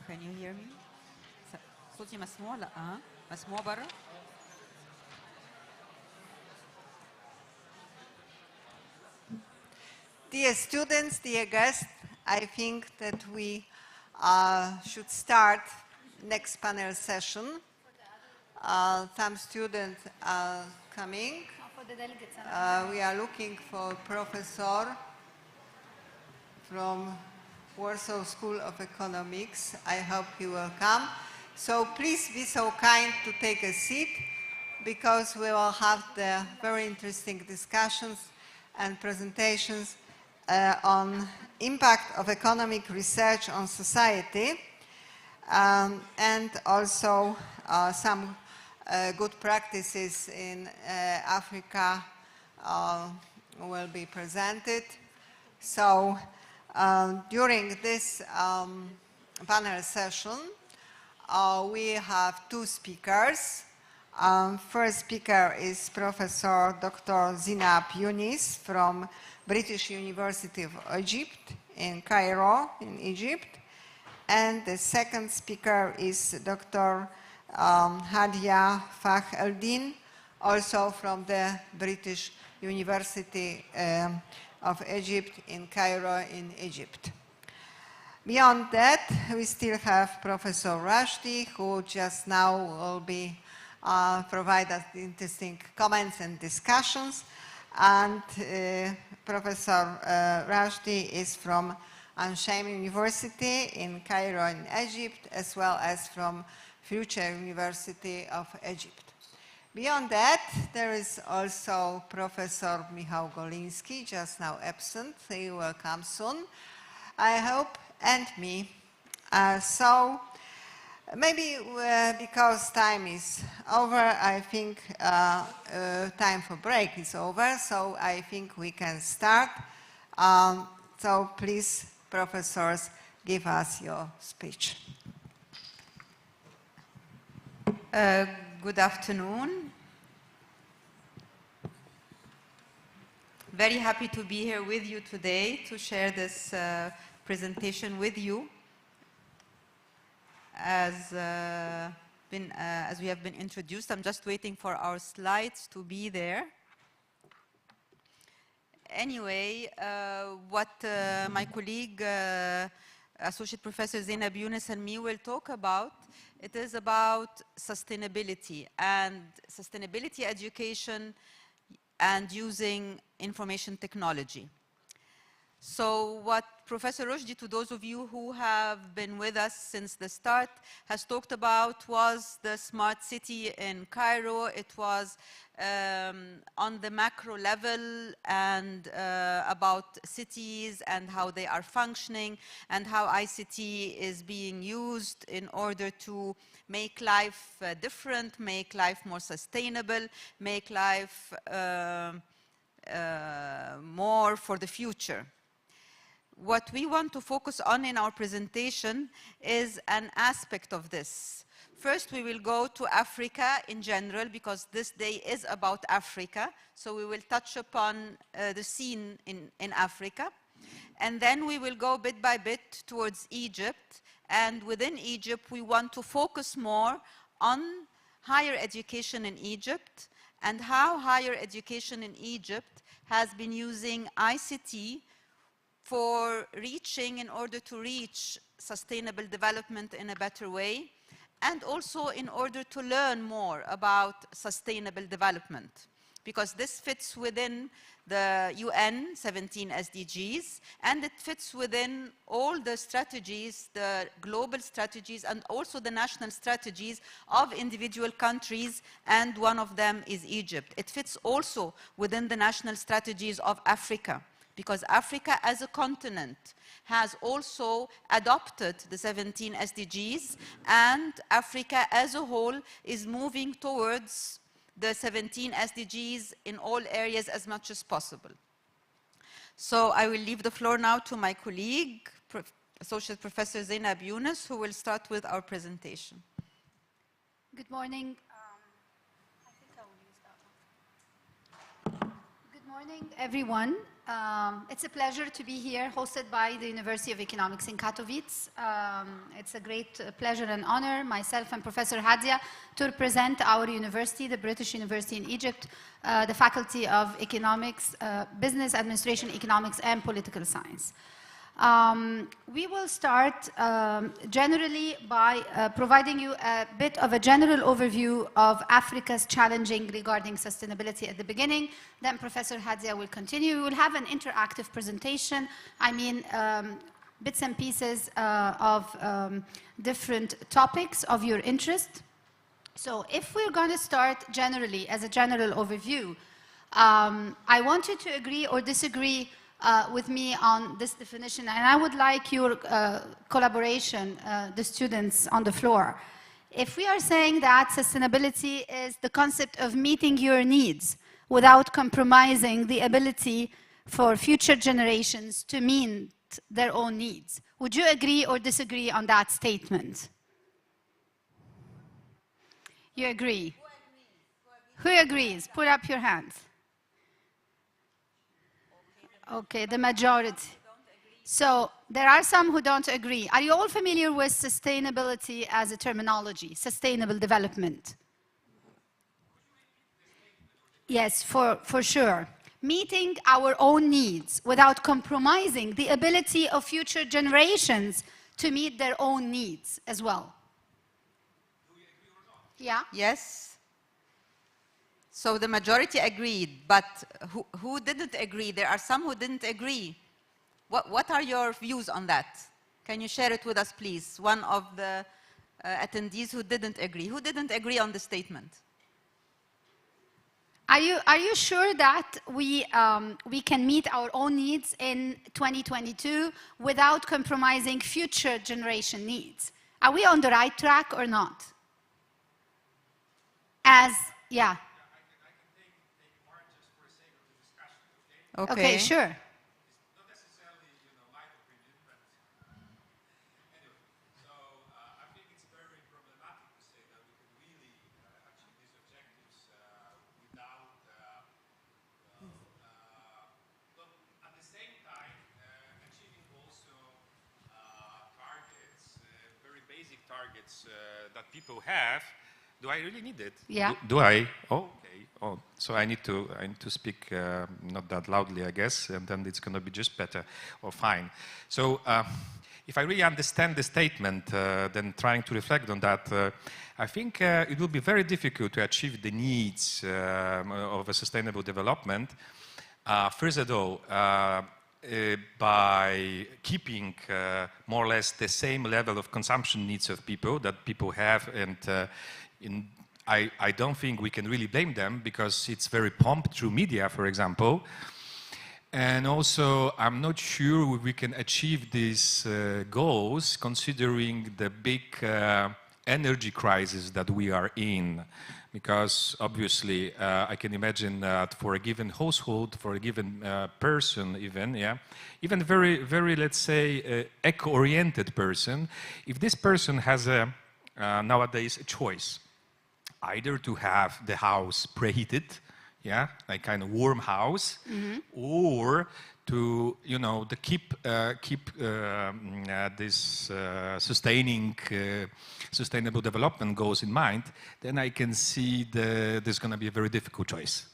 can you hear me? صوتي مسموع؟ لا مسموع برا؟ Dear students, dear guests, I think that we should start next panel session. Some students are coming. We are looking for a professor from Warsaw School of Economics. I hope he will come. So please be so kind to take a seat, because we will have the very interesting discussions and presentations on impact of economic research on society, and also some good practices in Africa will be presented. So during this panel session, we have two speakers. First speaker is Professor Dr. Zinab Younis from British University of Egypt in Cairo, in Egypt. And the second speaker is Dr. Hadia FakhrElDin, also from the British University of Egypt in Cairo, in Egypt. Beyond that, we still have Professor Roushdy, who just now will be provide us interesting comments and discussions. And Professor Roushdy is from Ansheim University in Cairo in Egypt, as well as from Future University of Egypt. Beyond that, there is also Professor Michał Goliński, just now absent. He will come soon, I hope, and me. So maybe because time is over, I think time for break is over, so I think we can start. So please, professors, give us your speech. Good afternoon. Very happy to be here with you today to share this presentation with you. As we have been introduced, I'm just waiting for our slides to be there. Anyway, what my colleague, Associate Professor Zinab Younis, and me will talk about, it is about sustainability and sustainability education and using information technology. So what Professor Roushdy, to those of you who have been with us since the start, has talked about was the smart city in Cairo. It was on the macro level and about cities and how they are functioning and how ICT is being used in order to make life different, make life more sustainable, make life more for the future. What we want to focus on in our presentation is an aspect of this. First, we will go to Africa in general, because this day is about Africa. So we will touch upon the scene in Africa. And then we will go bit by bit towards Egypt. And within Egypt, we want to focus more on higher education in Egypt and how higher education in Egypt has been using ICT for in order to reach sustainable development in a better way, and also in order to learn more about sustainable development. because this fits within the UN 17 SDGs, and it fits within all the strategies, the global strategies, and also the national strategies of individual countries, and one of them is Egypt. It fits also within the national strategies of Africa, because Africa as a continent has also adopted the 17 SDGs, and Africa as a whole is moving towards the 17 SDGs in all areas as much as possible. So I will leave the floor now to my colleague, Associate Professor Zainab Yunus, who will start with our presentation. Good morning. I think I will use that one. Good morning, everyone. It's a pleasure to be here, hosted by the University of Economics in Katowice. It's a great pleasure and honor, myself and Professor Hadia, to represent our university, the British University in Egypt, the Faculty of Economics, Business Administration, Economics, and Political Science. We will start generally by providing you a bit of a general overview of Africa's challenging regarding sustainability at the beginning. Then Professor Hadia will continue. We will have an interactive presentation. I mean, bits and pieces of different topics of your interest. So if we're going to start generally as a general overview, I want you to agree or disagree with me on this definition, and I would like your collaboration, the students on the floor. If we are saying that sustainability is the concept of meeting your needs without compromising the ability for future generations to meet their own needs, would you agree or disagree on that statement? You agree? Who agrees? Put up your hands. Okay, the majority. So there are some who don't agree. Are you all familiar with sustainability as a terminology, sustainable development? Yes, for sure. Meeting our own needs without compromising the ability of future generations to meet their own needs as well. Yeah? Yes. So the majority agreed, but who didn't agree? There are some who didn't agree. What are your views on that? Can you share it with us, please? One of the attendees who didn't agree. Who didn't agree on the statement? Are you sure that we can meet our own needs in 2022 without compromising future generation needs? Are we on the right track or not? Yeah. Okay, sure. It's not necessarily, my opinion, but anyway. So I think it's very problematic to say that we can really achieve these objectives without, but at the same time, achieving also targets, very basic targets that people have. Do I really need it? Yeah. Do I? Oh, okay. Oh, so I need to speak not that loudly, I guess, and then it's going to be just better or fine. So if I really understand the statement, then trying to reflect on that, I think it will be very difficult to achieve the needs of a sustainable development. First of all, by keeping more or less the same level of consumption needs of people that people have, and I don't think we can really blame them because it's very pumped through media, for example. And also, I'm not sure we can achieve these goals considering the big energy crisis that we are in. Because obviously, I can imagine that for a given household, for a given person even, even very, very, let's say, eco-oriented person, if this person has nowadays a choice, either to have the house preheated, like kind of warm house, or to keep this sustainable development goals in mind, then I can see there's going to be a very difficult choice.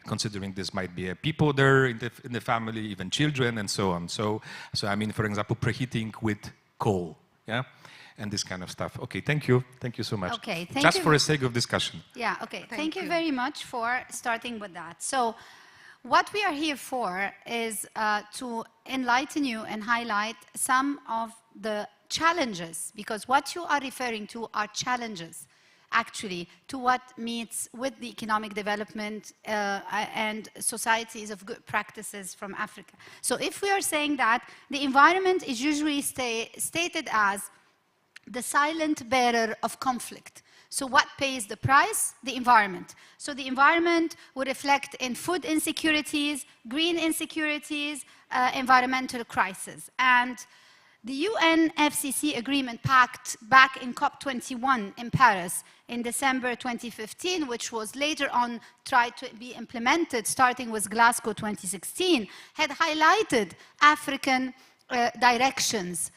Considering this might be people there in the family, even children, and so on. So I mean, for example, preheating with coal. and this kind of stuff. Okay, thank you. Thank you so much. Okay, thank Just you. for the sake of discussion. Yeah, okay. Thank you very much for starting with that. So what we are here for is to enlighten you and highlight some of the challenges, because what you are referring to are challenges actually to what meets with the economic development and societies of good practices from Africa. So if we are saying that the environment is usually stated as the silent bearer of conflict. So what pays the price? The environment. So the environment would reflect in food insecurities, green insecurities, environmental crisis. And the UNFCCC agreement pact back in COP21 in Paris in December 2015, which was later on tried to be implemented starting with Glasgow 2016, had highlighted African directions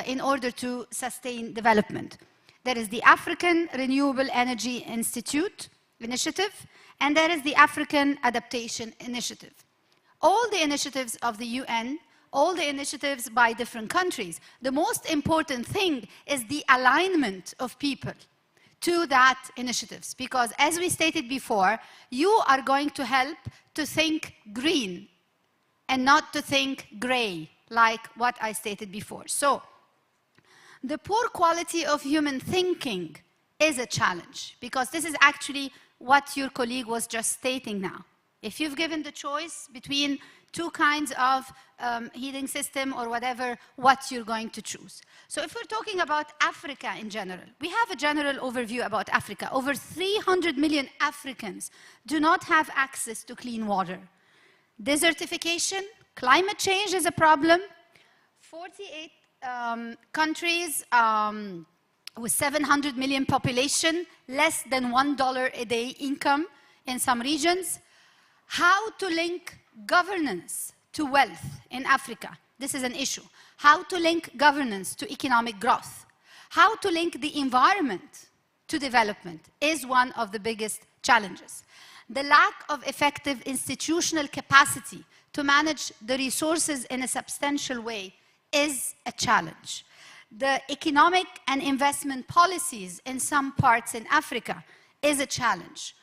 in order to sustain development. There is the African Renewable Energy Initiative, and there is the African Adaptation Initiative. All the initiatives of the UN, all the initiatives by different countries, the most important thing is the alignment of people to that initiatives. Because as we stated before, you are going to help to think green and not to think gray, like what I stated before. So, the poor quality of human thinking is a challenge, because this is actually what your colleague was just stating now. If you've given the choice between two kinds of heating system or whatever, what you're going to choose. So if we're talking about Africa in general, we have a general overview about Africa. Over 300 million Africans do not have access to clean water. Desertification, climate change is a problem. 48 countries with 700 million population, less than $1 a day income in some regions. How to link governance to wealth in Africa? This is an issue. How to link governance to economic growth? How to link the environment to development is one of the biggest challenges. The lack of effective institutional capacity to manage the resources in a substantial way is a challenge. The economic and investment policies in some parts in Africa is a challenge.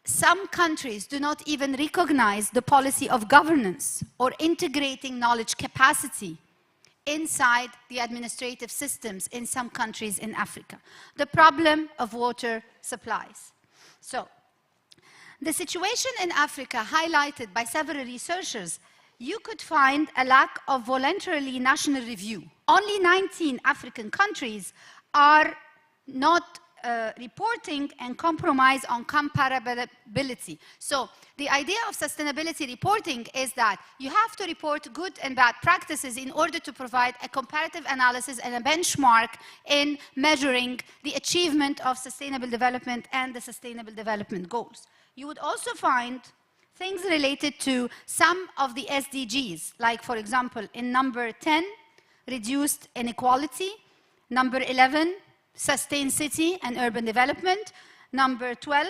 Some countries do not even recognize the policy of governance or integrating knowledge capacity inside the administrative systems in some countries in Africa. The problem of water supplies. So, the situation in Africa highlighted by several researchers, you could find a lack of voluntarily national review. Only 19 African countries are not reporting and compromise on comparability. So the idea of sustainability reporting is that you have to report good and bad practices in order to provide a comparative analysis and a benchmark in measuring the achievement of sustainable development and the sustainable development goals. You would also find things related to some of the SDGs, like for example, in number 10, reduced inequality, number 11, sustained city and urban development, number 12,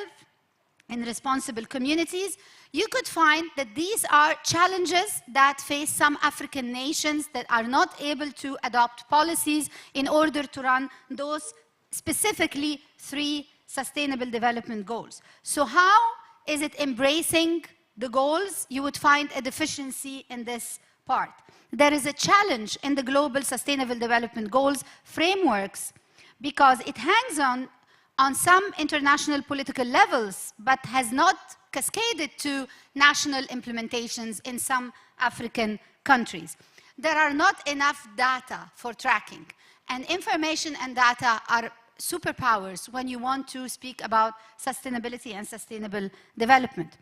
in responsible communities. You could find that these are challenges that face some African nations that are not able to adopt policies in order to run those specifically 3 sustainable development goals. So how is it embracing the goals? You would find a deficiency in this part. There is a challenge in the global sustainable development goals frameworks because it hangs on some international political levels, but has not cascaded to national implementations in some African countries. There are not enough data for tracking, and information and data are superpowers when you want to speak about sustainability and sustainable development.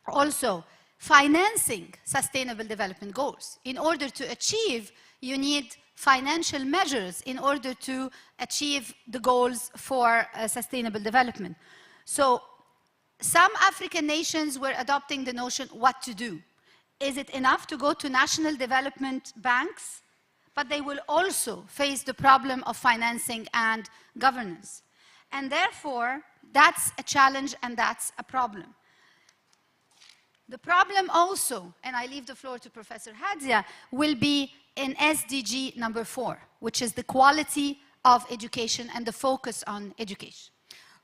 Also, financing sustainable development goals. In order to achieve, you need financial measures in order to achieve the goals for sustainable development. So, some African nations were adopting the notion what to do. Is it enough to go to national development banks? But they will also face the problem of financing and governance. And therefore, that's a challenge and that's a problem. The problem also, and I leave the floor to Professor Hadia, will be in SDG number 4, which is the quality of education and the focus on education?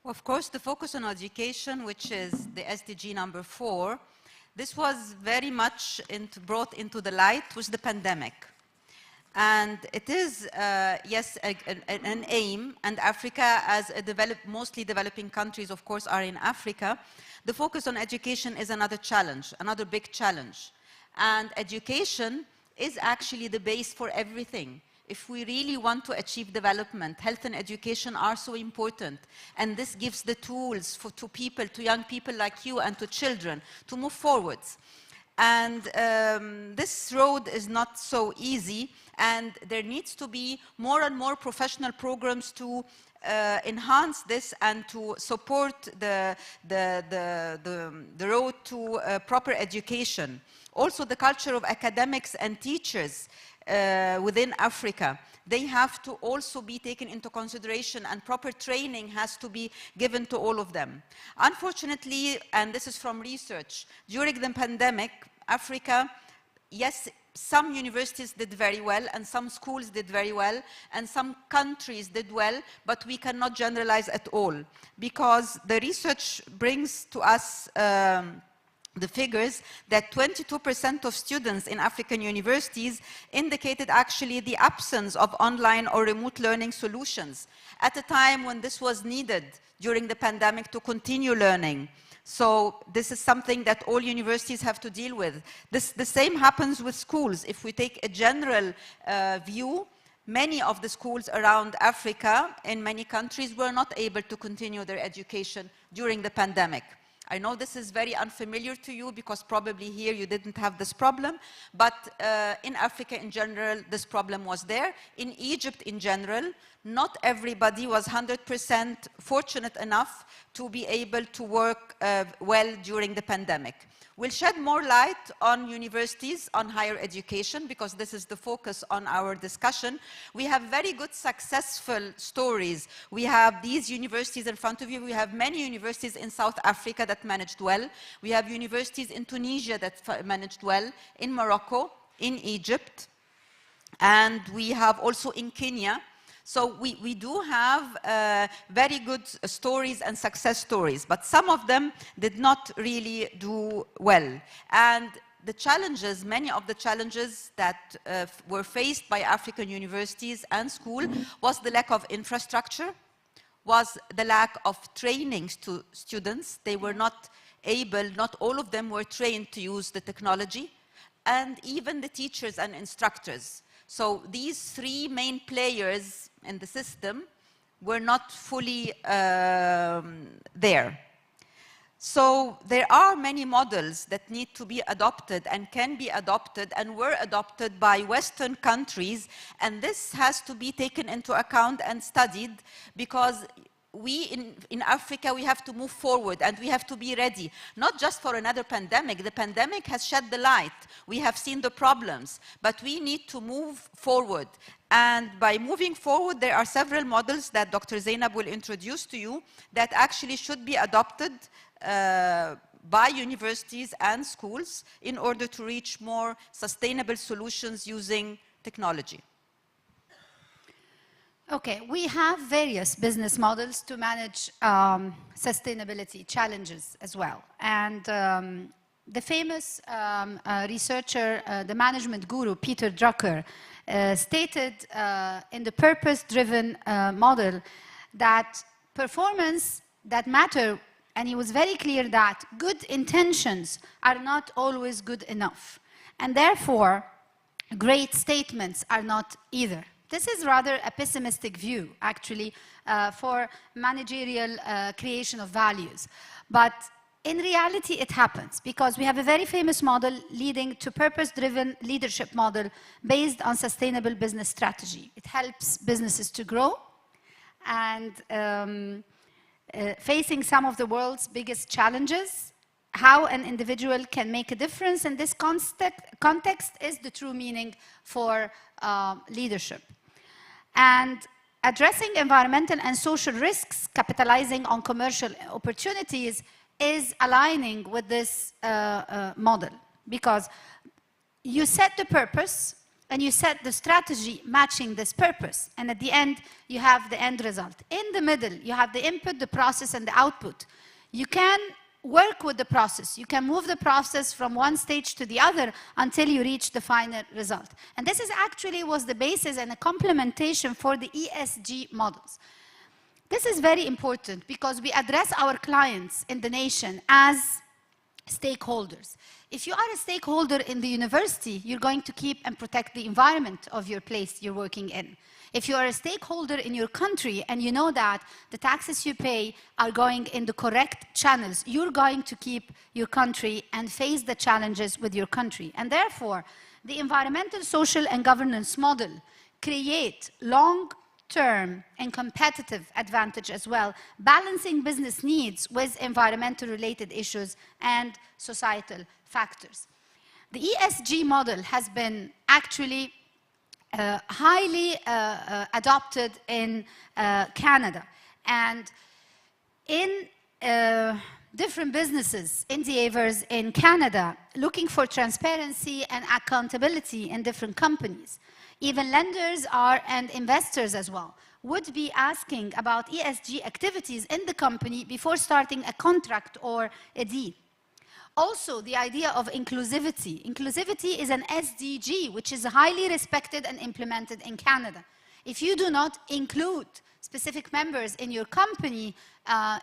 Of course, the focus on education, which is the SDG number 4, this was very much brought into the light with the pandemic. And it is, yes, an aim, and Africa, as a mostly developing countries, of course, are in Africa. The focus on education is another challenge, another big challenge. And education is actually the base for everything. If we really want to achieve development, health and education are so important. And this gives the tools to people, to young people like you and to children to move forwards. And this road is not so easy, and there needs to be more and more professional programs to enhance this and to support the road to proper education. Also, the culture of academics and teachers within Africa, they have to also be taken into consideration, and proper training has to be given to all of them. Unfortunately, and this is from research, during the pandemic, Africa, yes, some universities did very well, and some schools did very well, and some countries did well, but we cannot generalize at all, because the research brings to us the figures that 22% of students in African universities indicated actually the absence of online or remote learning solutions at a time when this was needed during the pandemic to continue learning. So this is something that all universities have to deal with. The same happens with schools. If we take a general view, many of the schools around Africa in many countries were not able to continue their education during the pandemic. I know this is very unfamiliar to you because probably here you didn't have this problem, but in Africa in general, this problem was there. In Egypt in general, not everybody was 100% fortunate enough to be able to work well during the pandemic. We'll shed more light on universities, on higher education, because this is the focus on our discussion. We have very good successful stories. We have these universities in front of you. We have many universities in South Africa that managed well. We have universities in Tunisia that managed well, in Morocco, in Egypt, and we have also in Kenya. So we do have very good stories and success stories, but some of them did not really do well. And the challenges, many of the challenges that were faced by African universities and schools was the lack of infrastructure, was the lack of trainings to students. They were not able, not all of them were trained to use the technology, and even the teachers and instructors. So these three main players in the system were not fully there. So there are many models that need to be adopted and can be adopted and were adopted by Western countries, and this has to be taken into account and studied, because we in Africa, we have to move forward and we have to be ready, not just for another pandemic. The pandemic has shed the light. We have seen the problems, but we need to move forward. And by moving forward, there are several models that Dr. Zainab will introduce to you that actually should be adopted by universities and schools in order to reach more sustainable solutions using technology. Okay, we have various business models to manage sustainability challenges as well. And the famous researcher, the management guru, Peter Drucker, stated in the purpose-driven model that performance that matter, and he was very clear that good intentions are not always good enough. And therefore, great statements are not either. This is rather a pessimistic view, actually, for managerial creation of values. But in reality, it happens, because we have a very famous model leading to purpose-driven leadership model based on sustainable business strategy. It helps businesses to grow, and facing some of the world's biggest challenges, how an individual can make a difference in this context is the true meaning for leadership. And addressing environmental and social risks, capitalizing on commercial opportunities, is aligning with this model, because you set the purpose, and you set the strategy matching this purpose. And at the end, you have the end result. In the middle, you have the input, the process, and the output. You can work with the process. You can move the process from one stage to the other until you reach the final result. And this is actually was the basis and a complementation for the ESG models. This is very important because we address our clients in the nation as stakeholders. If you are a stakeholder in the university, you're going to keep and protect the environment of your place you're working in. If you are a stakeholder in your country and you know that the taxes you pay are going in the correct channels, you're going to keep your country and face the challenges with your country. And therefore, the environmental, social, and governance model create long-term and competitive advantage as well, balancing business needs with environmental related issues and societal factors. The ESG model has been actually highly adopted in Canada, and in different businesses, endeavors in Canada, looking for transparency and accountability in different companies. Even lenders and investors as well would be asking about ESG activities in the company before starting a contract or a deal. Also, the idea of inclusivity. Inclusivity is an SDG, which is highly respected and implemented in Canada. If you do not include specific members in your company,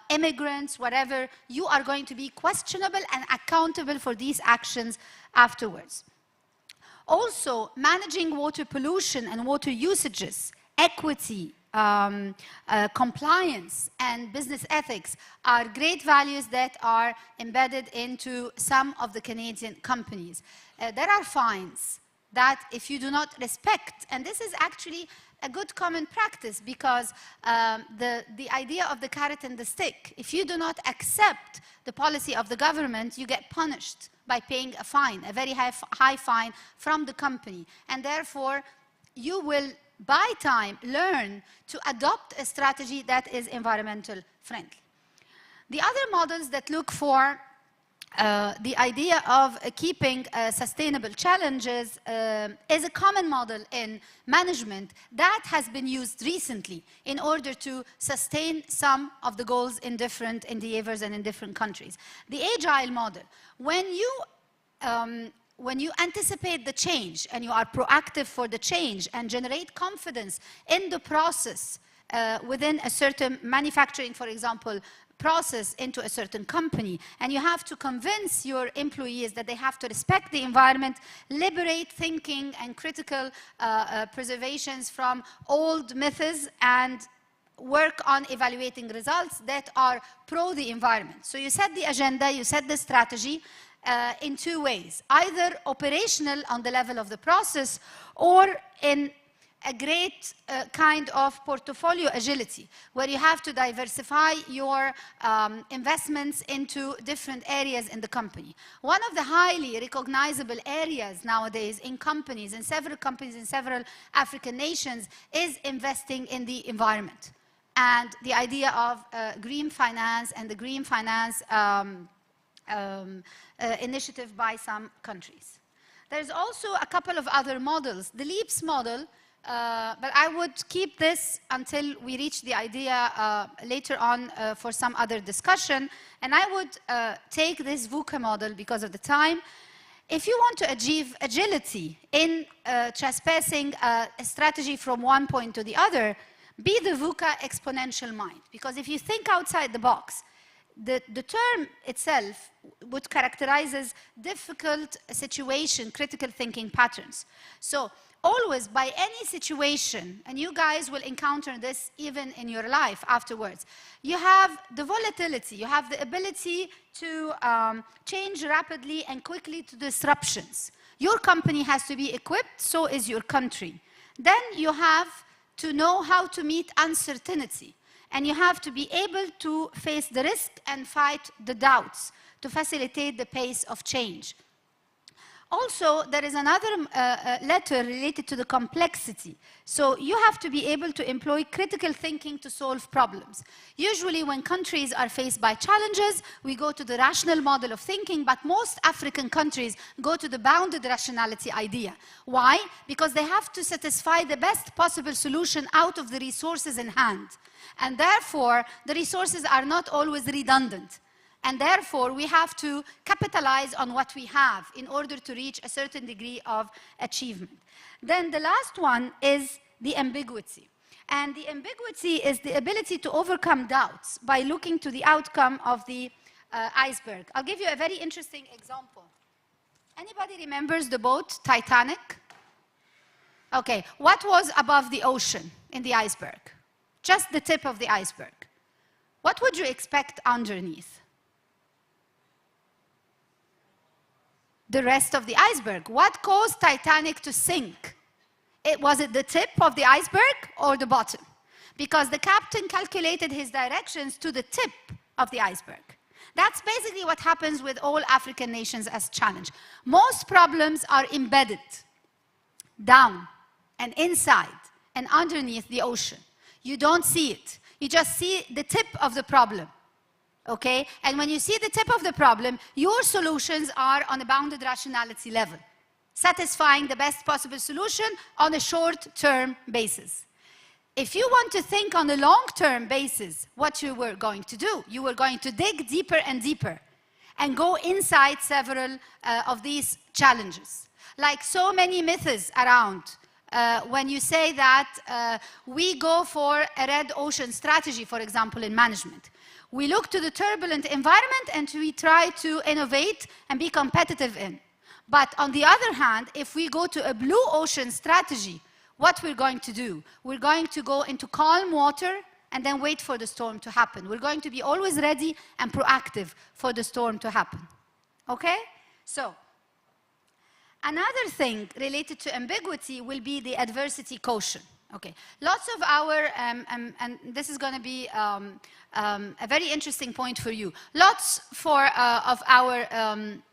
immigrants, whatever, you are going to be questionable and accountable for these actions afterwards. Also, managing water pollution and water usages, equity, compliance, and business ethics are great values that are embedded into some of the Canadian companies. There are fines that if you do not respect, and this is actually a good common practice because the idea of the carrot and the stick, if you do not accept the policy of the government, you get punished by paying a fine, a very high fine from the company. And therefore, you will, by time, learn to adopt a strategy that is environmental friendly. The other models that look for the idea of keeping sustainable challenges is a common model in management that has been used recently in order to sustain some of the goals in different endeavors and in different countries. The agile model, when you anticipate the change and you are proactive for the change and generate confidence in the process within a certain manufacturing, for example, process into a certain company, and you have to convince your employees that they have to respect the environment, liberate thinking and critical preservations from old methods, and work on evaluating results that are pro the environment. So you set the agenda, you set the strategy in two ways, either operational on the level of the process or in a great kind of portfolio agility, where you have to diversify your investments into different areas in the company. One of the highly recognizable areas nowadays in companies, in several companies in several African nations, is investing in the environment. And the idea of green finance and the green finance initiative by some countries. There's also a couple of other models. The LEAPS model, but I would keep this until we reach the idea later on for some other discussion. And I would take this VUCA model because of the time. If you want to achieve agility in trespassing a strategy from one point to the other, be the VUCA exponential mind. Because if you think outside the box, the term itself would characterize as difficult situation, critical thinking patterns. So always, by any situation, and you guys will encounter this even in your life afterwards, you have the volatility, you have the ability to change rapidly and quickly to disruptions. Your company has to be equipped, so is your country. Then you have to know how to meet uncertainty, and you have to be able to face the risk and fight the doubts to facilitate the pace of change. Also, there is another letter related to the complexity. So you have to be able to employ critical thinking to solve problems. Usually when countries are faced by challenges, we go to the rational model of thinking, but most African countries go to the bounded rationality idea. Why? Because they have to satisfy the best possible solution out of the resources in hand. And therefore, the resources are not always redundant. And therefore, we have to capitalize on what we have in order to reach a certain degree of achievement. Then the last one is the ambiguity. And the ambiguity is the ability to overcome doubts by looking to the outcome of the iceberg. I'll give you a very interesting example. Anybody remembers the boat Titanic? Okay, what was above the ocean in the iceberg? Just the tip of the iceberg. What would you expect underneath? The rest of the iceberg. What caused Titanic to sink? Was it the tip of the iceberg or the bottom? Because the captain calculated his directions to the tip of the iceberg. That's basically what happens with all African nations as challenge. Most problems are embedded down and inside and underneath the ocean. You don't see it. You just see the tip of the problem. Okay? And when you see the tip of the problem, your solutions are on a bounded rationality level, satisfying the best possible solution on a short-term basis. If you want to think on a long-term basis, what you were going to do, you were going to dig deeper and deeper and go inside several of these challenges. Like so many myths around, when you say that we go for a red ocean strategy, for example, in management. We look to the turbulent environment and we try to innovate and be competitive in. But on the other hand, if we go to a blue ocean strategy, what we're going to do? We're going to go into calm water and then wait for the storm to happen. We're going to be always ready and proactive for the storm to happen. Okay? So, another thing related to ambiguity will be the adversity quotient. Okay, lots of our, and this is going to be a very interesting point for you. Lots of our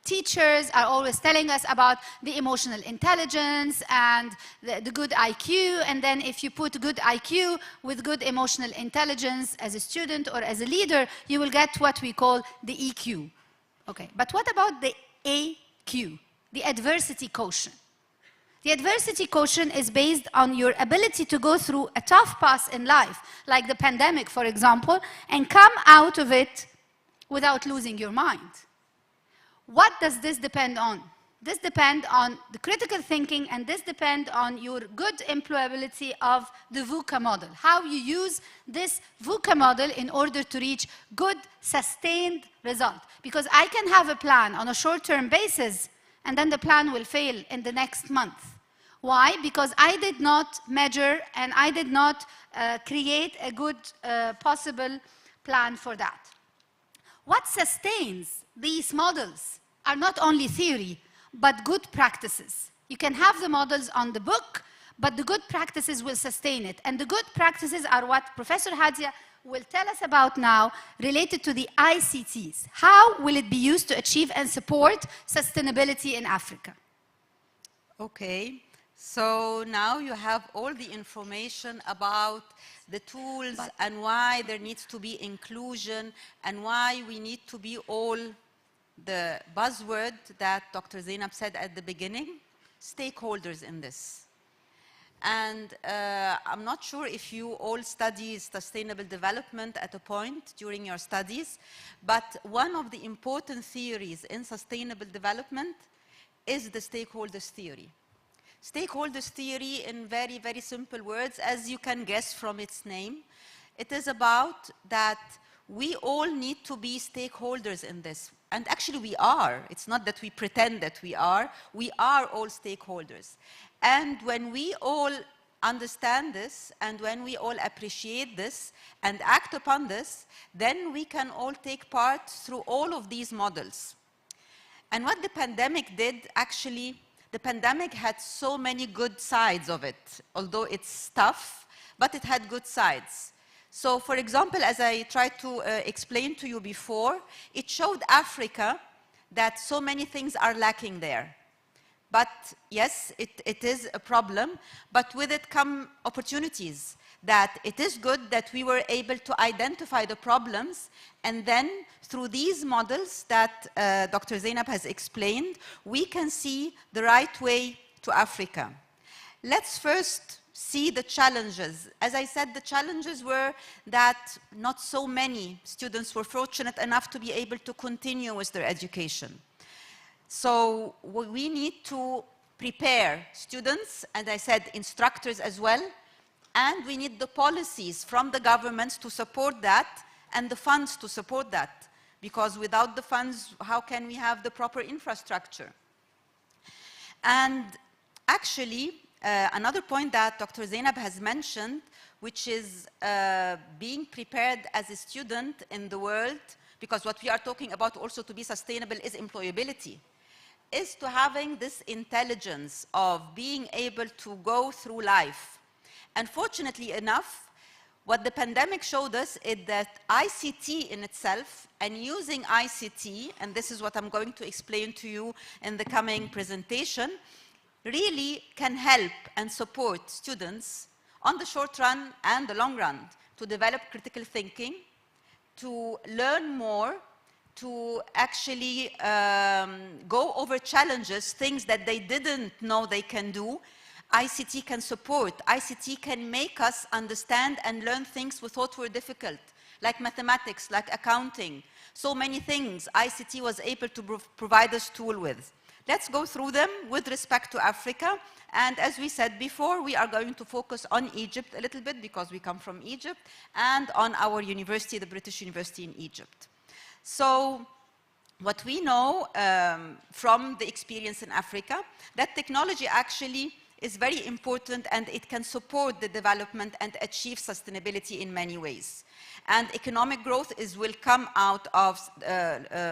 teachers are always telling us about the emotional intelligence and the good IQ, and then if you put good IQ with good emotional intelligence as a student or as a leader, you will get what we call the EQ. Okay, but what about the AQ, the adversity quotient? The adversity quotient is based on your ability to go through a tough path in life, like the pandemic, for example, and come out of it without losing your mind. What does this depend on? This depends on the critical thinking, and this depends on your good employability of the VUCA model, how you use this VUCA model in order to reach good, sustained result. Because I can have a plan on a short-term basis, and then the plan will fail in the next month. Why? Because I did not measure and I did not create a good possible plan for that. What sustains these models are not only theory, but good practices. You can have the models on the book, but the good practices will sustain it. And the good practices are what Professor Hadia will tell us about now, related to the ICTs. How will it be used to achieve and support sustainability in Africa? Okay, so now you have all the information about the tools and why there needs to be inclusion and why we need to be all the buzzword that Dr. Zainab said at the beginning, stakeholders in this. And I'm not sure if you all study sustainable development at a point during your studies, but one of the important theories in sustainable development is the stakeholders theory. Stakeholders theory, in very, very simple words, as you can guess from its name, it is about that we all need to be stakeholders in this. And actually we are. It's not that we pretend that we are. We are all stakeholders. And when we all understand this, and when we all appreciate this, and act upon this, then we can all take part through all of these models. And what the pandemic did, actually, the pandemic had so many good sides of it, although it's tough, but it had good sides. So, for example, as I tried to explain to you before, it showed Africa that so many things are lacking there. But yes, it is a problem, but with it come opportunities. That it is good that we were able to identify the problems, and then through these models that Dr. Zainab has explained, we can see the right way to Africa. Let's first see the challenges. As I said, the challenges were that not so many students were fortunate enough to be able to continue with their education. So we need to prepare students, and I said instructors as well, and we need the policies from the governments to support that and the funds to support that. Because without the funds, how can we have the proper infrastructure? And actually, another point that Dr. Zainab has mentioned, which is being prepared as a student in the world, because what we are talking about also to be sustainable is employability, is to having this intelligence of being able to go through life. Unfortunately enough, what the pandemic showed us is that ICT in itself, and using ICT, and this is what I'm going to explain to you in the coming presentation, really can help and support students on the short run and the long run to develop critical thinking, to learn more, to actually go over challenges, things that they didn't know they can do. ICT can support. ICT can make us understand and learn things we thought were difficult, like mathematics, like accounting. So many things ICT was able to provide us tool with. Let's go through them with respect to Africa. And as we said before, we are going to focus on Egypt a little bit because we come from Egypt, and on our university, the British University in Egypt. So what we know from the experience in Africa, that technology actually is very important, and it can support the development and achieve sustainability in many ways. And economic growth will come out of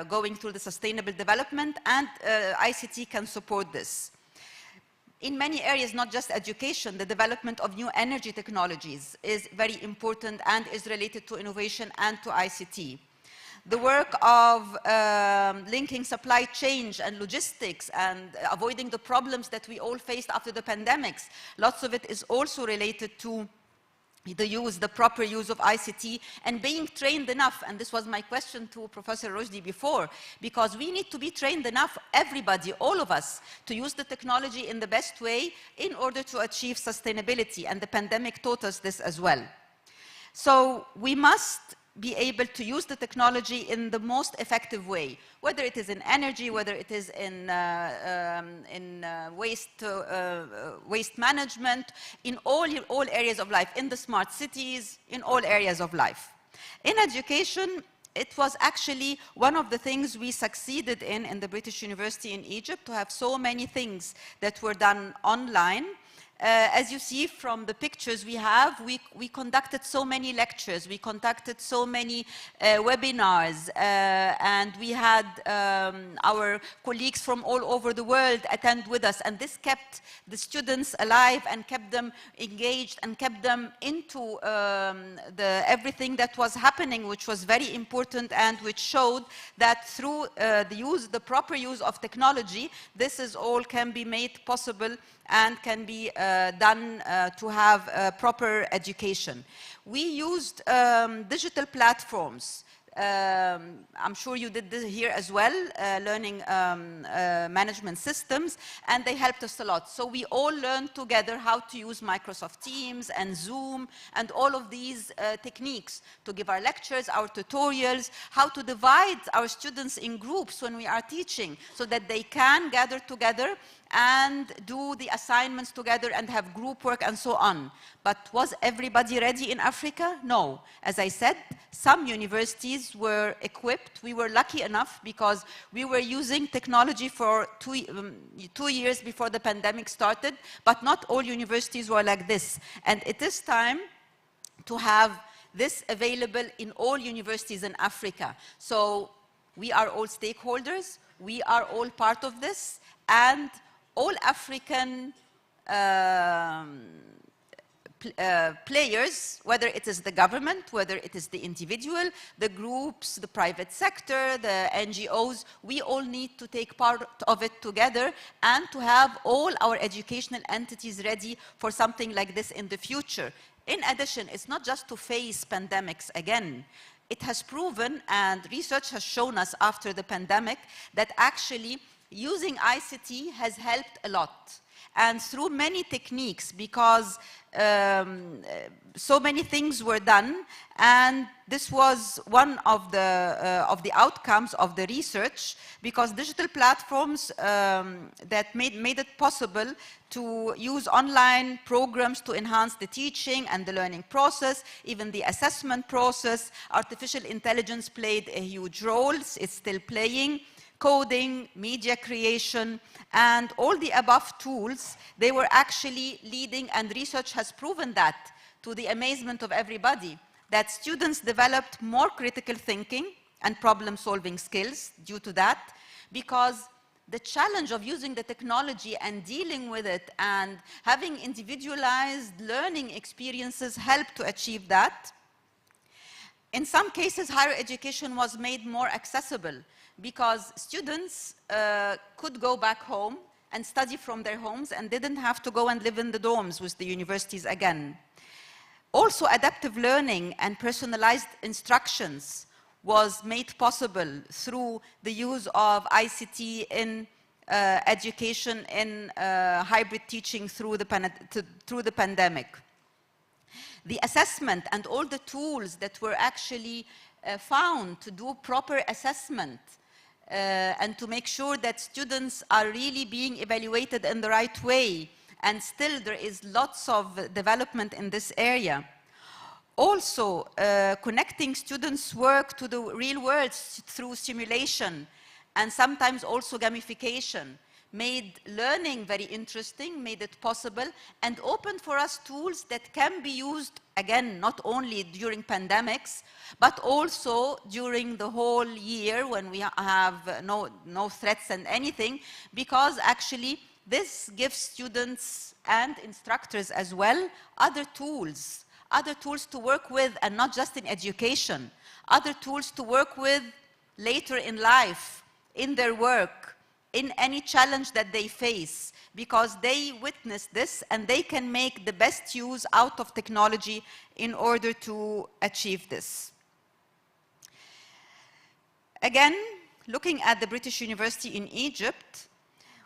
going through the sustainable development, and ICT can support this. In many areas, not just education, the development of new energy technologies is very important and is related to innovation and to ICT. The work of linking supply chain and logistics and avoiding the problems that we all faced after the pandemics, lots of it is also related to the proper use of ICT and being trained enough. And this was my question to Professor Roushdy before, because we need to be trained enough, everybody, all of us, to use the technology in the best way in order to achieve sustainability. And the pandemic taught us this as well. So we must be able to use the technology in the most effective way, whether it is in energy, whether it is in waste management, in all areas of life, in the smart cities, in all areas of life. In education, it was actually one of the things we succeeded in the British University in Egypt, to have so many things that were done online. As you see from the pictures we have, we conducted so many lectures, we conducted so many webinars, and we had our colleagues from all over the world attend with us, and this kept the students alive and kept them engaged and kept them into everything that was happening, which was very important and which showed that through the proper use of technology, this is all can be made possible and can be done to have proper education. We used digital platforms. I'm sure you did this here as well, learning management systems, and they helped us a lot. So we all learned together how to use Microsoft Teams and Zoom and all of these techniques to give our lectures, our tutorials, how to divide our students in groups when we are teaching so that they can gather together and do the assignments together and have group work and so on. But was everybody ready in Africa? No. As I said, some universities were equipped. We were lucky enough because we were using technology for 2 years before the pandemic started, but not all universities were like this. And it is time to have this available in all universities in Africa. So we are all stakeholders, we are all part of this, and all African players, whether it is the government, whether it is the individual, the groups, the private sector, the NGOs, we all need to take part of it together and to have all our educational entities ready for something like this in the future. In addition, it's not just to face pandemics again. It has proven, and research has shown us after the pandemic, that actually using ICT has helped a lot. And through many techniques, because so many things were done, and this was one of the outcomes of the research, because digital platforms that made it possible to use online programs to enhance the teaching and the learning process, even the assessment process. Artificial intelligence played a huge role, it's still playing. Coding, media creation, and all the above tools, they were actually leading, and research has proven that, to the amazement of everybody, that students developed more critical thinking and problem-solving skills due to that, because the challenge of using the technology and dealing with it and having individualized learning experiences helped to achieve that. In some cases, higher education was made more accessible, because students could go back home and study from their homes and didn't have to go and live in the dorms with the universities again. Also, adaptive learning and personalized instructions was made possible through the use of ICT in education, in hybrid teaching through the pandemic. The assessment and all the tools that were actually found to do proper assessment and to make sure that students are really being evaluated in the right way. And still there is lots of development in this area. Also, connecting students' work to the real world through simulation and sometimes also gamification made learning very interesting, made it possible, and opened for us tools that can be used, again, not only during pandemics, but also during the whole year when we have no threats and anything, because actually this gives students and instructors as well other tools to work with, and not just in education, other tools to work with later in life, in their work, in any challenge that they face, because they witness this and they can make the best use out of technology in order to achieve this. Again, looking at the British University in Egypt,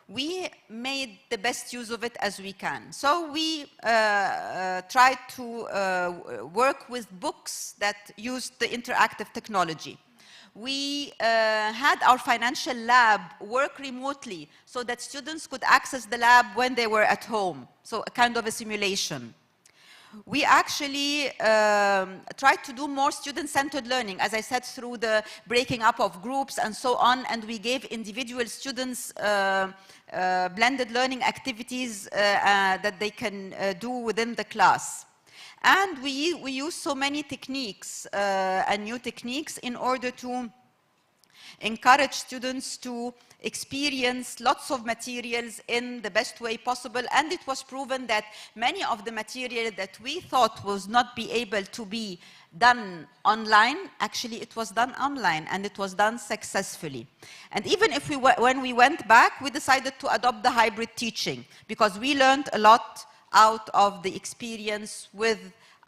we made the best use of it as we can. So we tried to work with books that used the interactive technology. We had our financial lab work remotely so that students could access the lab when they were at home, so a kind of a simulation. We actually tried to do more student-centered learning, as I said, through the breaking up of groups and so on, and we gave individual students blended learning activities that they can do within the class. And we use so many techniques and new techniques in order to encourage students to experience lots of materials in the best way possible. And it was proven that many of the material that we thought was not be able to be done online, actually it was done online, and it was done successfully. And even if when we went back, we decided to adopt the hybrid teaching, because we learned a lot out of the experience with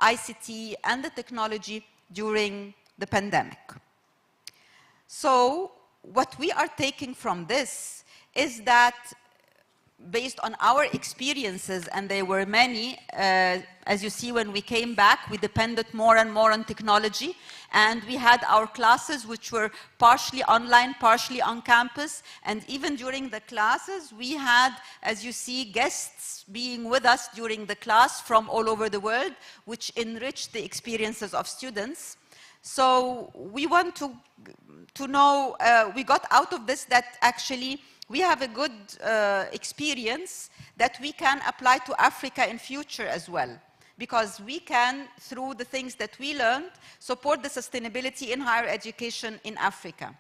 ICT and the technology during the pandemic. So what we are taking from this is that, based on our experiences, and there were many, as you see, when we came back, we depended more and more on technology, and we had our classes which were partially online, partially on campus, and even during the classes, we had, as you see, guests being with us during the class from all over the world, which enriched the experiences of students. So we want to know, we got out of this that actually we have a good experience that we can apply to Africa in future as well, because we can, through the things that we learned, support the sustainability in higher education in Africa.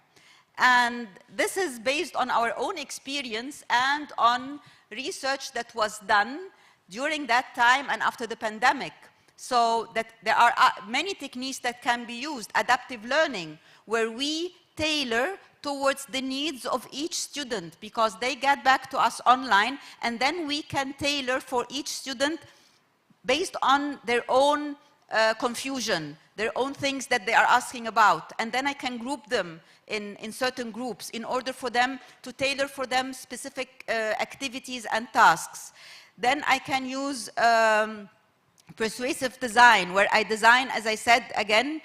And this is based on our own experience and on research that was done during that time and after the pandemic. So that there are many techniques that can be used, adaptive learning, where we tailor towards the needs of each student, because they get back to us online, and then we can tailor for each student based on their own confusion, their own things that they are asking about. And then I can group them in certain groups in order for them to tailor for them specific activities and tasks. Then I can use persuasive design, where I design, as I said, again,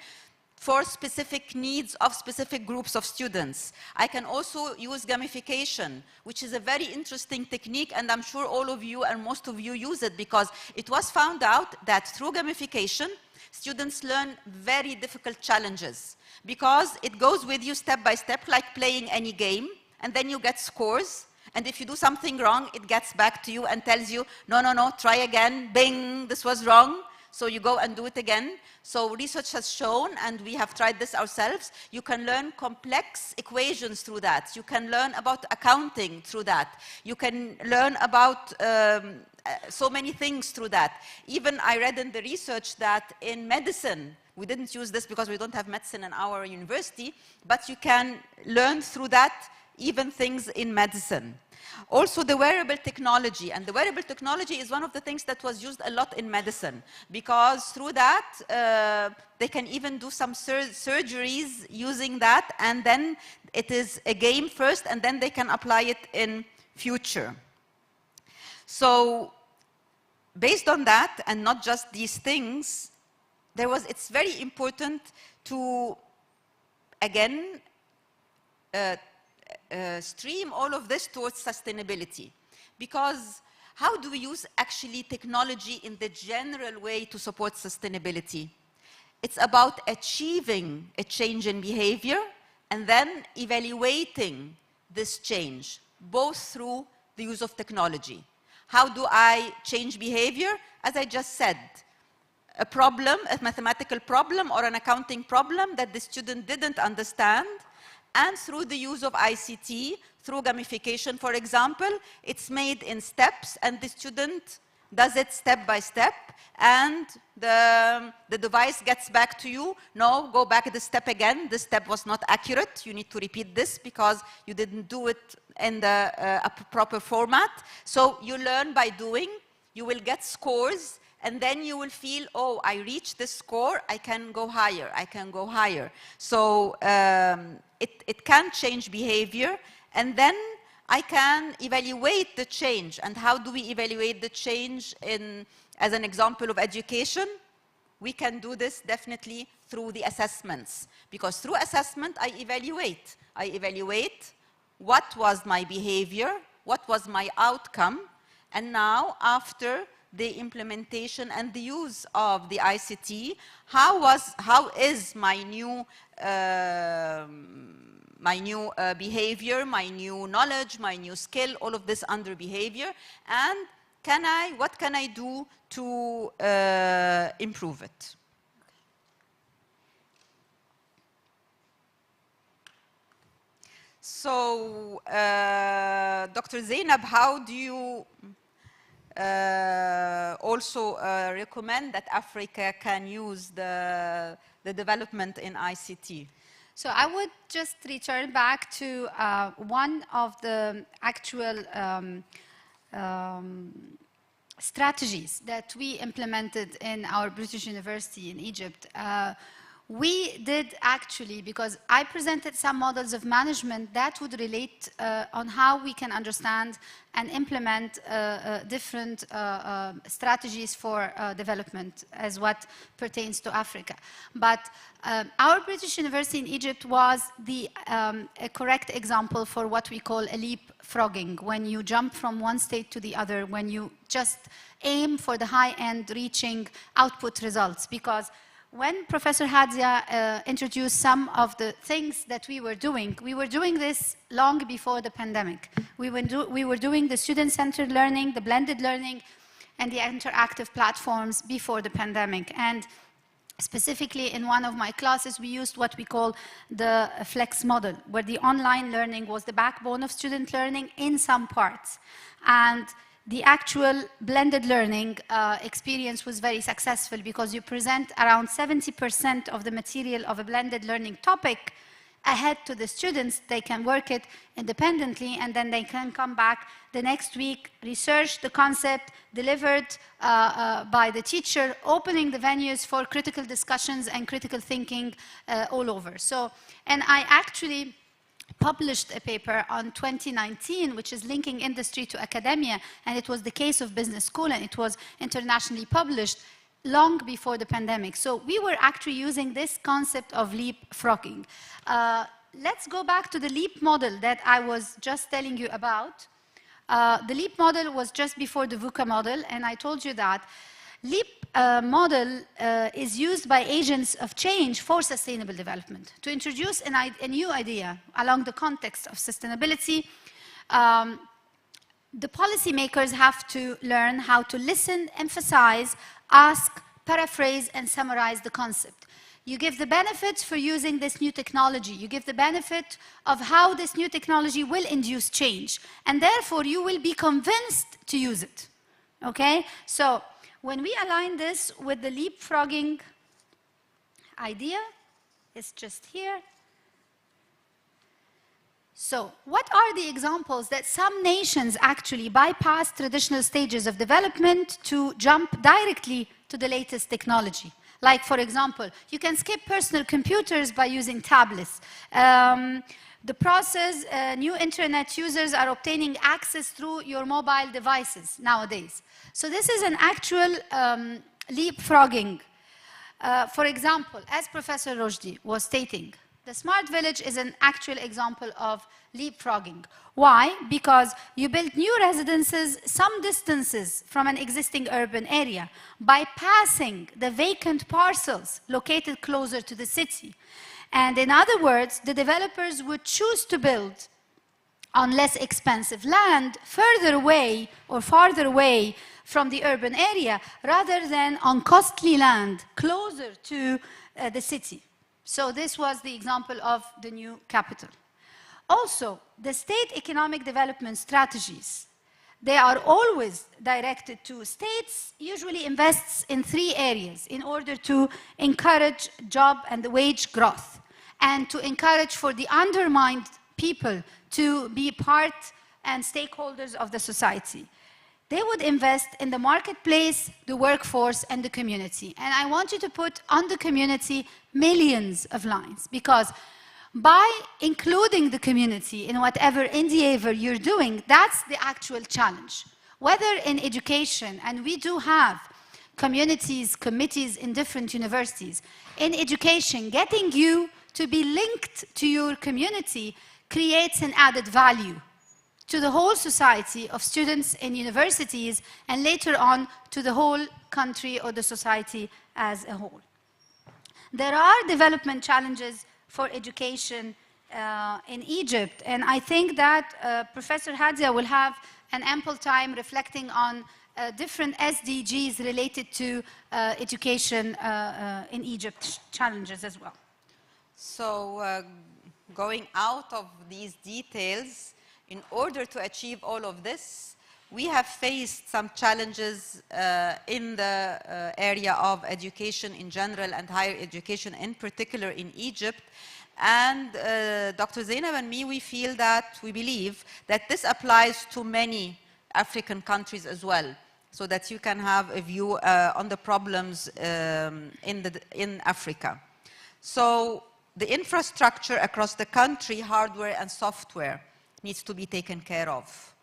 for specific needs of specific groups of students. I can also use gamification, which is a very interesting technique, and I'm sure all of you and most of you use it, because it was found out that through gamification, students learn very difficult challenges, because it goes with you step by step, like playing any game, and then you get scores. And if you do something wrong, it gets back to you and tells you, no, no, no, try again, bing, this was wrong. So you go and do it again. So research has shown, and we have tried this ourselves, you can learn complex equations through that. You can learn about accounting through that. You can learn about so many things through that. Even I read in the research that in medicine, we didn't use this because we don't have medicine in our university, but you can learn through that even things in medicine. Also the wearable technology, and the wearable technology is one of the things that was used a lot in medicine, because through that they can even do some surgeries using that, and then it is a game first, and then they can apply it in future. So based on that, and not just these things, it's very important to, again, stream all of this towards sustainability. Because how do we use actually technology in the general way to support sustainability? It's about achieving a change in behavior and then evaluating this change, both through the use of technology. How do I change behavior? As I just said, a problem, a mathematical problem or an accounting problem that the student didn't understand, and through the use of ICT, through gamification, for example, it's made in steps, and the student does it step by step, and the device gets back to you, no, go back this step again, this step was not accurate, you need to repeat this because you didn't do it in the proper format. So you learn by doing, you will get scores, and then you will feel, oh, I reached this score, I can go higher, I can go higher. So it can change behavior, and then I can evaluate the change. And how do we evaluate the change as an example of education? We can do this definitely through the assessments, because through assessment I evaluate. I evaluate what was my behavior, what was my outcome, and now after the implementation and the use of the ICT, how is my new behavior, my new knowledge, my new skill, all of this under behavior, and what can I do to improve it? So, Dr. Zainab, how do you also recommend that Africa can use the development in ICT? So I would just return back to one of the actual strategies that we implemented in our British University in Egypt. We did actually, because I presented some models of management that would relate on how we can understand and implement different strategies for development as what pertains to Africa. But our British University in Egypt was a correct example for what we call a leapfrogging, when you jump from one state to the other, when you just aim for the high end reaching output results. Because when Professor Hadia introduced some of the things that we were doing this long before the pandemic. We were doing the student-centered learning, the blended learning, and the interactive platforms before the pandemic. And specifically in one of my classes, we used what we call the flex model, where the online learning was the backbone of student learning in some parts. And the actual blended learning experience was very successful because you present around 70% of the material of a blended learning topic ahead to the students. They can work it independently, and then they can come back the next week, research the concept, delivered by the teacher, opening the venues for critical discussions and critical thinking all over. So, and I actually published a paper on 2019, which is linking industry to academia, and it was the case of business school, and it was internationally published long before the pandemic. So we were actually using this concept of leapfrogging. Let's go back to the LEAP model that I was just telling you about. The LEAP model was just before the VUCA model, and I told you that LEAP model is used by agents of change for sustainable development to introduce a new idea along the context of sustainability. The policymakers have to learn how to listen, emphasize, ask, paraphrase, and summarize the concept. You give the benefits for using this new technology. You give the benefit of how this new technology will induce change. And therefore, you will be convinced to use it. Okay? So, when we align this with the leapfrogging idea, it's just here. So, what are the examples that some nations actually bypass traditional stages of development to jump directly to the latest technology? Like, for example, you can skip personal computers by using tablets. The process, new internet users are obtaining access through your mobile devices nowadays. So this is an actual leapfrogging. For example, as Professor Roushdy was stating, the smart village is an actual example of leapfrogging. Why? Because you build new residences some distances from an existing urban area, bypassing the vacant parcels located closer to the city. And in other words, the developers would choose to build on less expensive land further away or farther away from the urban area rather than on costly land closer to the city. So this was the example of the new capital. Also, the state economic development strategies, they are always directed to states, usually invests in 3 areas in order to encourage job and wage growth and to encourage for the undermined people to be part and stakeholders of the society. They would invest in the marketplace, the workforce, and the community. And I want you to put on the community millions of lines, because by including the community in whatever endeavor you're doing, that's the actual challenge. Whether in education, and we do have communities, committees in different universities, in education, getting you to be linked to your community creates an added value to the whole society of students in universities, and later on to the whole country or the society as a whole. There are development challenges for education in Egypt, and I think that Professor Hadia will have an ample time reflecting on different SDGs related to education in Egypt challenges as well. So going out of these details, in order to achieve all of this, we have faced some challenges in the area of education in general and higher education in particular in Egypt. And Dr. Zainab and me, we feel that, we believe that this applies to many African countries as well, so that you can have a view on the problems in Africa. So the infrastructure across the country, hardware and software, needs to be taken care of,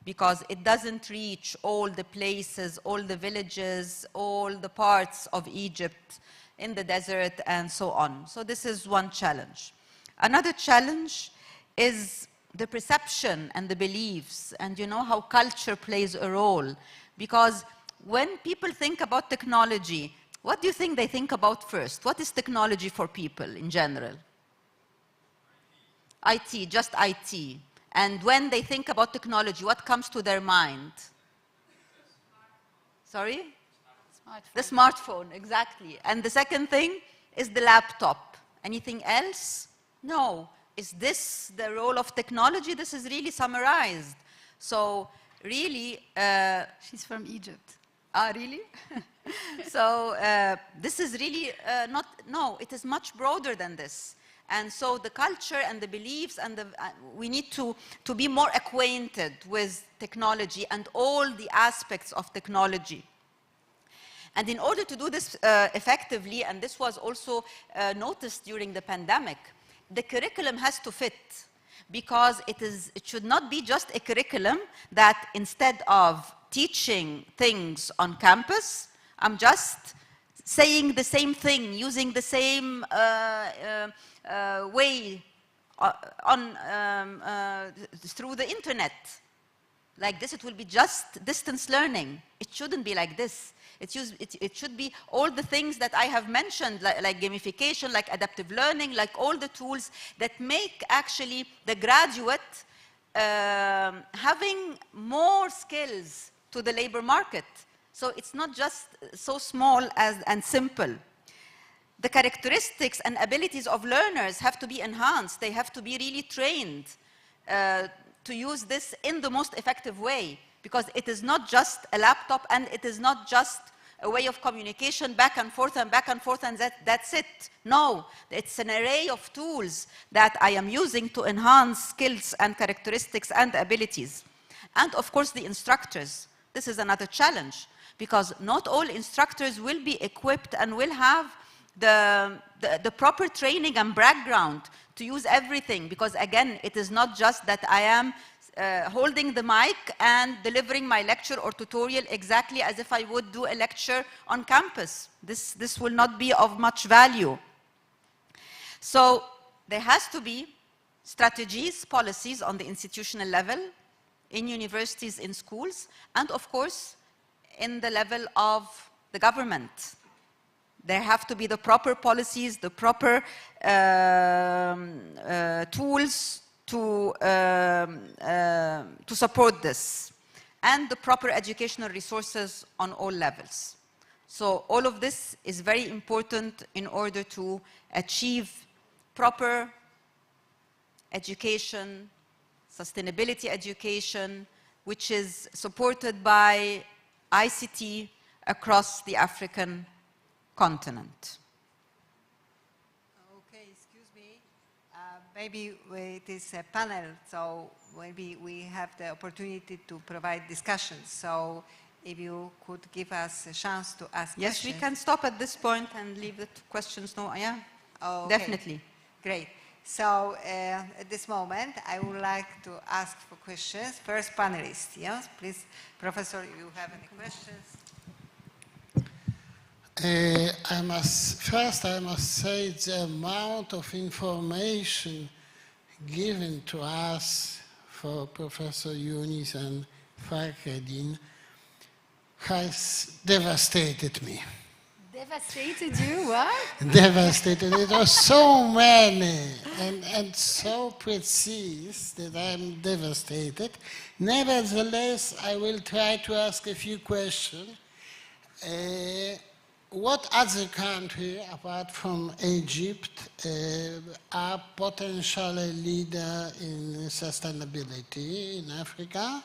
because it doesn't reach all the places, all the villages, all the parts of Egypt in the desert and so on. So this is one challenge. Another challenge is the perception and the beliefs, and you know how culture plays a role, because when people think about technology, what do you think they think about first? What is technology for people in general? IT, just IT. And when they think about technology, what comes to their mind? Sorry? Smartphone. The smartphone, exactly. And the second thing is the laptop. Anything else? No. Is this the role of technology? This is really summarized. So really... She's from Egypt. Ah, really? So this is really no, it is much broader than this. And so the culture and the beliefs and we need to be more acquainted with technology and all the aspects of technology. And in order to do this effectively, and this was also noticed during the pandemic, the curriculum has to fit, because it should not be just a curriculum that instead of teaching things on campus, I'm just saying the same thing, using the same way through the internet. Like this, it will be just distance learning. It shouldn't be like this. It should be all the things that I have mentioned, like gamification, like adaptive learning, like all the tools that make actually the graduate having more skills to the labor market. So it's not just so small and simple. The characteristics and abilities of learners have to be enhanced. They have to be really trained to use this in the most effective way, because it is not just a laptop and it is not just a way of communication back and forth and that's it. No, it's an array of tools that I am using to enhance skills and characteristics and abilities. And of course the instructors. This is another challenge, because not all instructors will be equipped and will have the proper training and background to use everything, because again, it is not just that I am holding the mic and delivering my lecture or tutorial exactly as if I would do a lecture on campus. This will not be of much value. So there has to be strategies, policies on the institutional level, in universities, in schools, and of course, in the level of the government. There have to be the proper policies, the proper tools to support this, and the proper educational resources on all levels. So all of this is very important in order to achieve proper education, sustainability education, which is supported by ICT across the African continent. Okay, excuse me. Maybe it is a panel, so maybe we have the opportunity to provide discussions. So if you could give us a chance to ask yes, questions. we can stop at this point and leave the questions. No, yeah, oh, okay. Definitely. Great. So at this moment, I would like to ask for questions. First panelist, yes, please. Professor, if you have any questions. I must say the amount of information given to us for Professor Yunus and FakhrElDin has devastated me. Devastated you? What? Devastated. It was so many and so precise that I'm devastated. Nevertheless, I will try to ask a few questions. What other country, apart from Egypt, are potentially leader in sustainability in Africa?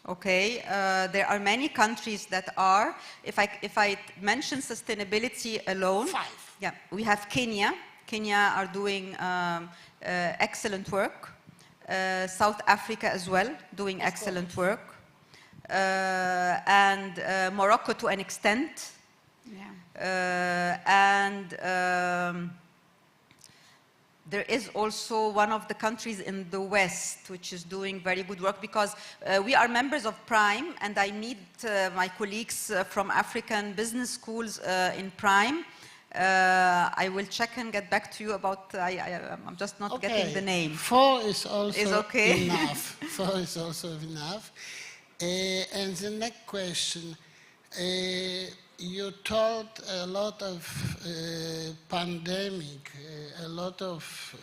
Okay, there are many countries that are. If I mention sustainability alone, 5. Yeah, we have Kenya. Kenya are doing excellent work. South Africa as well, doing excellent work. And Morocco to an extent. Yeah. And there is also one of the countries in the West which is doing very good work, because we are members of PRIME, and I meet my colleagues from African business schools in PRIME. I will check and get back to you about, I'm just not getting the name. 4 is also okay. enough. 4 is also enough. And the next question, you told a lot of pandemic, a lot of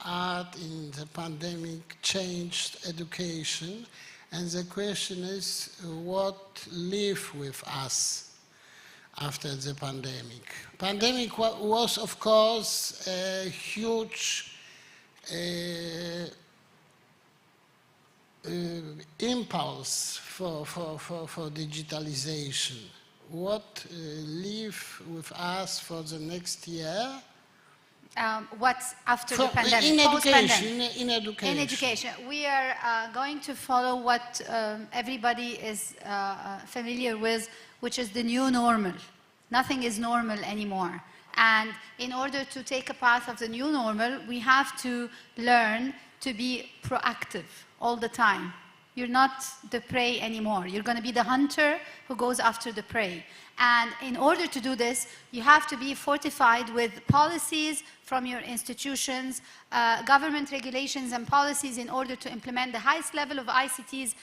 art in the pandemic changed education, and the question is what live with us after the pandemic. Pandemic was of course a huge impulse for digitalization? What live with us for the next year? What's after the pandemic? In education, in education. We are going to follow what everybody is familiar with, which is the new normal. Nothing is normal anymore. And in order to take a path of the new normal, we have to learn to be proactive all the time. You're not the prey anymore. You're going to be the hunter who goes after the prey. And in order to do this, you have to be fortified with policies from your institutions, government regulations and policies in order to implement the highest level of ICTs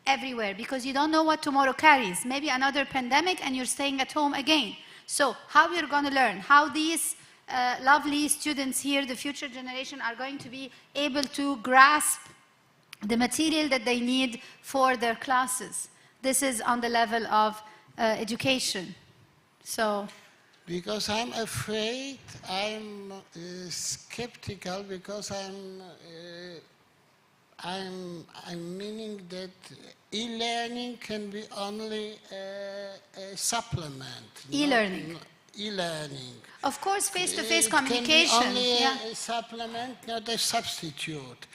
everywhere, because you don't know what tomorrow carries. Maybe another pandemic and you're staying at home again. So how we're going to learn, how these lovely students here, the future generation, are going to be able to grasp the material that they need for their classes. This is on the level of education. So, because I'm afraid, I'm skeptical, because I'm meaning that e-learning can be only a supplement. E-learning. E-learning. Of course, face-to-face communication. Can be only a supplement, not a substitute.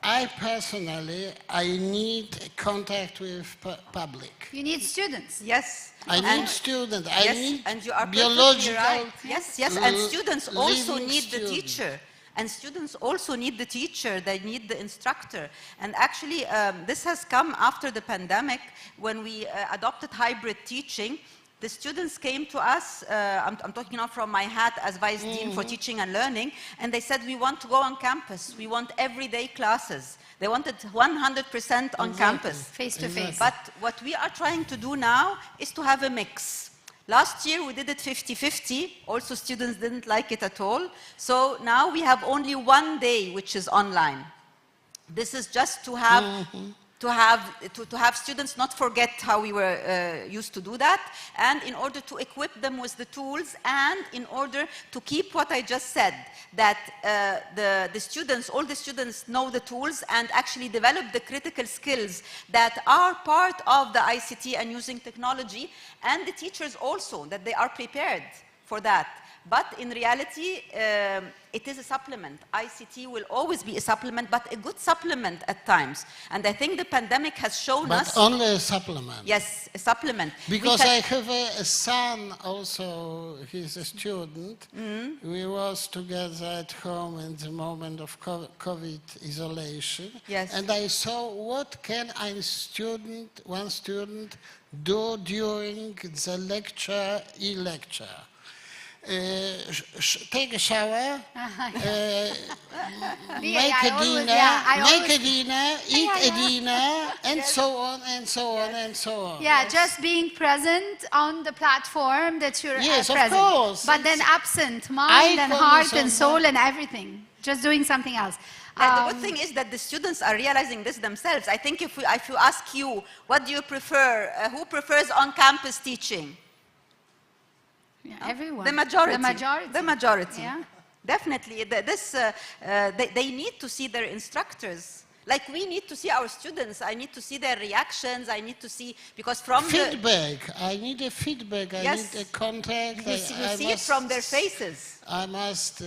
I personally, I need contact with public. You need students. Yes. I need students. I need and you are biological. Right. Yes, yes. And students also need the teacher. And students also need the teacher. They need the instructor. And actually, this has come after the pandemic when we adopted hybrid teaching. The students came to us, I'm talking now from my hat as Vice Dean for Teaching and Learning, and they said, we want to go on campus. We want everyday classes. They wanted 100% on campus. Face-to-face. But what we are trying to do now is to have a mix. Last year we did it 50-50. Also students didn't like it at all. So now we have only one day which is online. This is just to have to have students not forget how we were used to do that, and in order to equip them with the tools, and in order to keep what I just said, that the students, all the students know the tools and actually develop the critical skills that are part of the ICT and using technology, and the teachers also, that they are prepared for that. But in reality, it is a supplement. ICT will always be a supplement, but a good supplement at times. And I think the pandemic has shown us... But only a supplement. Yes, a supplement. Because I have a son also, he's a student. We was together at home in the moment of COVID isolation. Yes. And I saw what can one student do during the lecture, e-lecture. Take a shower, make a dinner, eat a dinner, and so on, and so on, and so on. Yeah, just being present on the platform that you're yes, present. Of course. But then absent, mind and heart and soul and everything. Just doing something else. The good thing is that the students are realizing this themselves. I think if you ask you, what do you prefer? Who prefers on-campus teaching? Yeah, everyone. The majority. The majority. The majority. Yeah. Definitely. They need to see their instructors. Like we need to see our students. I need to see their reactions. I need to see, because from feedback. I need a feedback. I need a contact. You see it from their faces. I must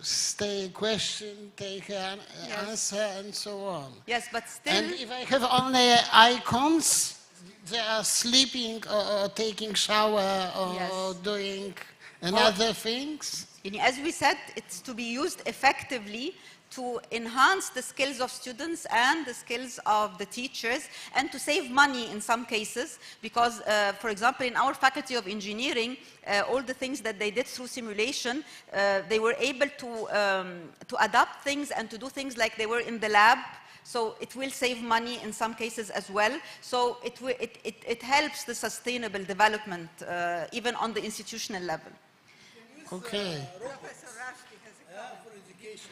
stay a question, take an answer, and so on. Yes, but still. And if I have only icons, they are sleeping or taking shower or doing other things. As we said, it's to be used effectively to enhance the skills of students and the skills of the teachers, and to save money in some cases, because, for example, in our Faculty of Engineering, all the things that they did through simulation, they were able to adapt things and to do things like they were in the lab. So it will save money in some cases as well. So it helps the sustainable development, even on the institutional level. Okay. Professor Roushdy has a call for education.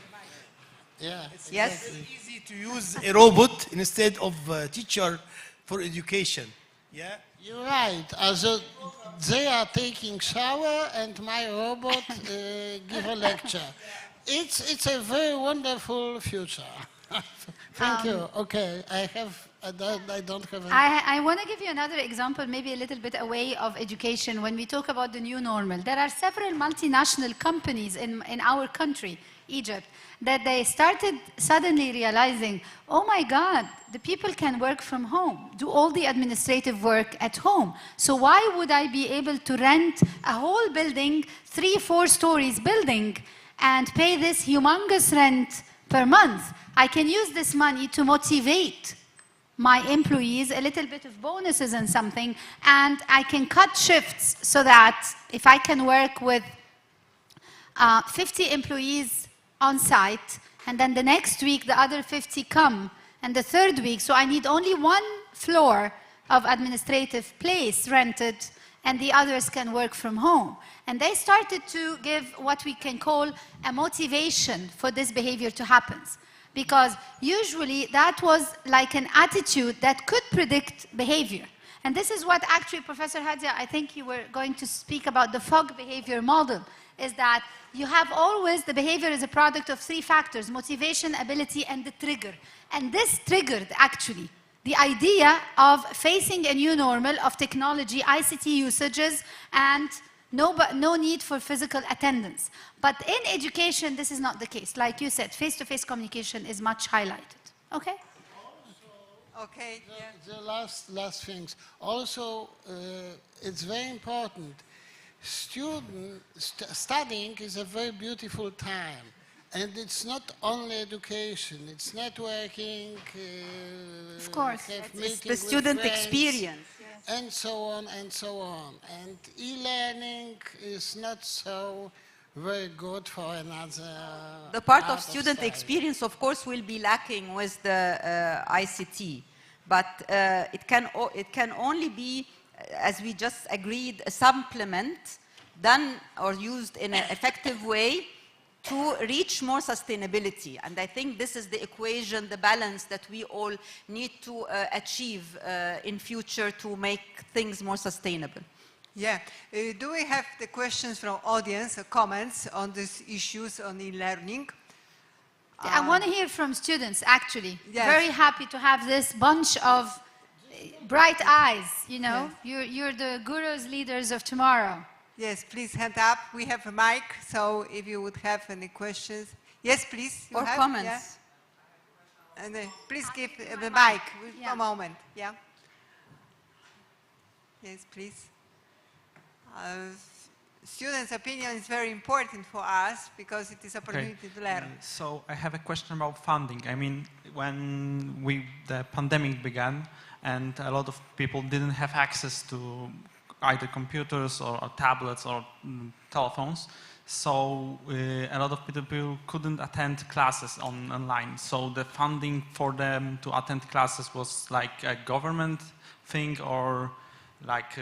Yeah. Yes. It's easy to use a robot instead of a teacher for education. Yeah. You're right. Also, they are taking shower and my robot give a lecture. It's a very wonderful future. Thank you. Okay, I don't have any. I want to give you another example, maybe a little bit away of education. When we talk about the new normal, there are several multinational companies in our country, Egypt, that they started suddenly realizing, oh my God, the people can work from home, do all the administrative work at home. So why would I be able to rent a whole building, 3-4 stories building, and pay this humongous rent per month? I can use this money to motivate my employees, a little bit of bonuses and something, and I can cut shifts so that if I can work with 50 employees on site, and then the next week the other 50 come, and the third week, so I need only 1 floor of administrative place rented, and the others can work from home. And they started to give what we can call a motivation for this behavior to happen. Because usually that was like an attitude that could predict behavior. And this is what actually, Professor Hadia, I think you were going to speak about the fog behavior model, is that you have always, the behavior is a product of 3 factors: motivation, ability, and the trigger. And this triggered actually the idea of facing a new normal of technology, ICT usages, and no need for physical attendance. But in education, this is not the case. Like you said, face-to-face communication is much highlighted. Okay? Okay. The last things. Also, it's very important. Studying is a very beautiful time. And it's not only education, it's networking, of course, it's the student experience. And so on and so on. And e-learning is not so very good for another. The part of student experience, of course, will be lacking with the ICT, but it can only be, as we just agreed, a supplement done or used in an effective way to reach more sustainability. And I think this is the equation, the balance that we all need to achieve in future to make things more sustainable. Yeah. Do we have the questions from audience or comments on these issues on e-learning? I want to hear from students, actually. Yes. Very happy to have this bunch of bright eyes, you know. Yes. You're the gurus, leaders of tomorrow. Yes, please hand up. We have a mic, so if you would have any questions. Yes, please. Or comments. Yeah? And please give the mic for a moment. Yeah. Yes, please. Students' opinion is very important for us because it is an opportunity to learn. So I have a question about funding. I mean, when the pandemic began and a lot of people didn't have access to either computers or tablets or telephones, so a lot of people couldn't attend classes online. So the funding for them to attend classes was like a government thing, or like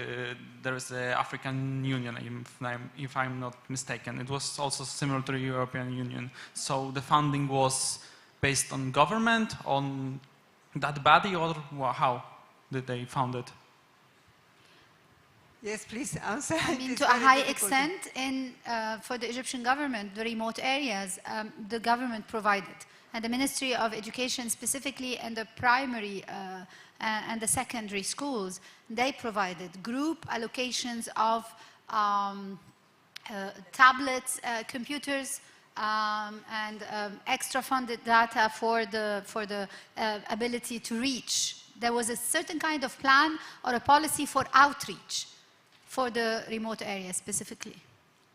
there is the African Union, if I'm not mistaken. It was also similar to the European Union. So the funding was based on government, on that body, or how did they fund it? Yes, please answer. I mean, to a high extent, for the Egyptian government, the remote areas, the government provided. And the Ministry of Education specifically, and the primary and the secondary schools, they provided group allocations of tablets, computers, and extra funded data for the ability to reach. There was a certain kind of plan or a policy for outreach for the remote areas specifically.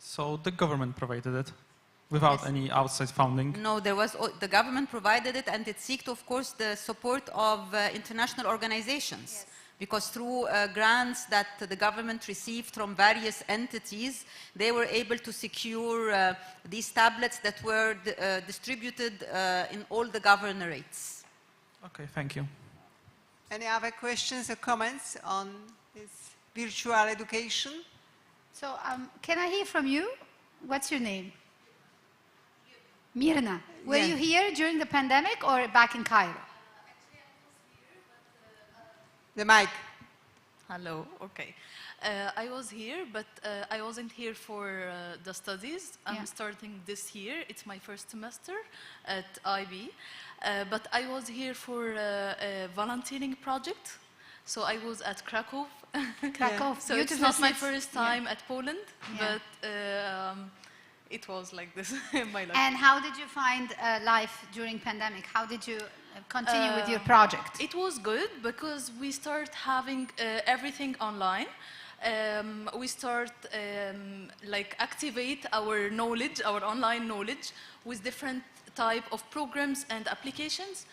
So the government provided it without any outside funding? No, the government provided it, and it seeked, of course, the support of international organizations. Yes. Because through grants that the government received from various entities, they were able to secure these tablets that were distributed in all the governorates. Okay, thank you. Any other questions or comments on this virtual education? So can I hear from you? What's your name? Mirna. Were you here during the pandemic or back in Cairo? The mic. Hello, okay. I was here, but I wasn't here for the studies. I'm starting this year. It's my first semester at IB. But I was here for a volunteering project. So I was at Krakow. Krakow, So it's not my first time at Poland, but it was like this in my life. And how did you find life during pandemic? How did you continue with your project? It was good because we start having everything online. We start like activate our knowledge, our online knowledge, with different type of programs and applications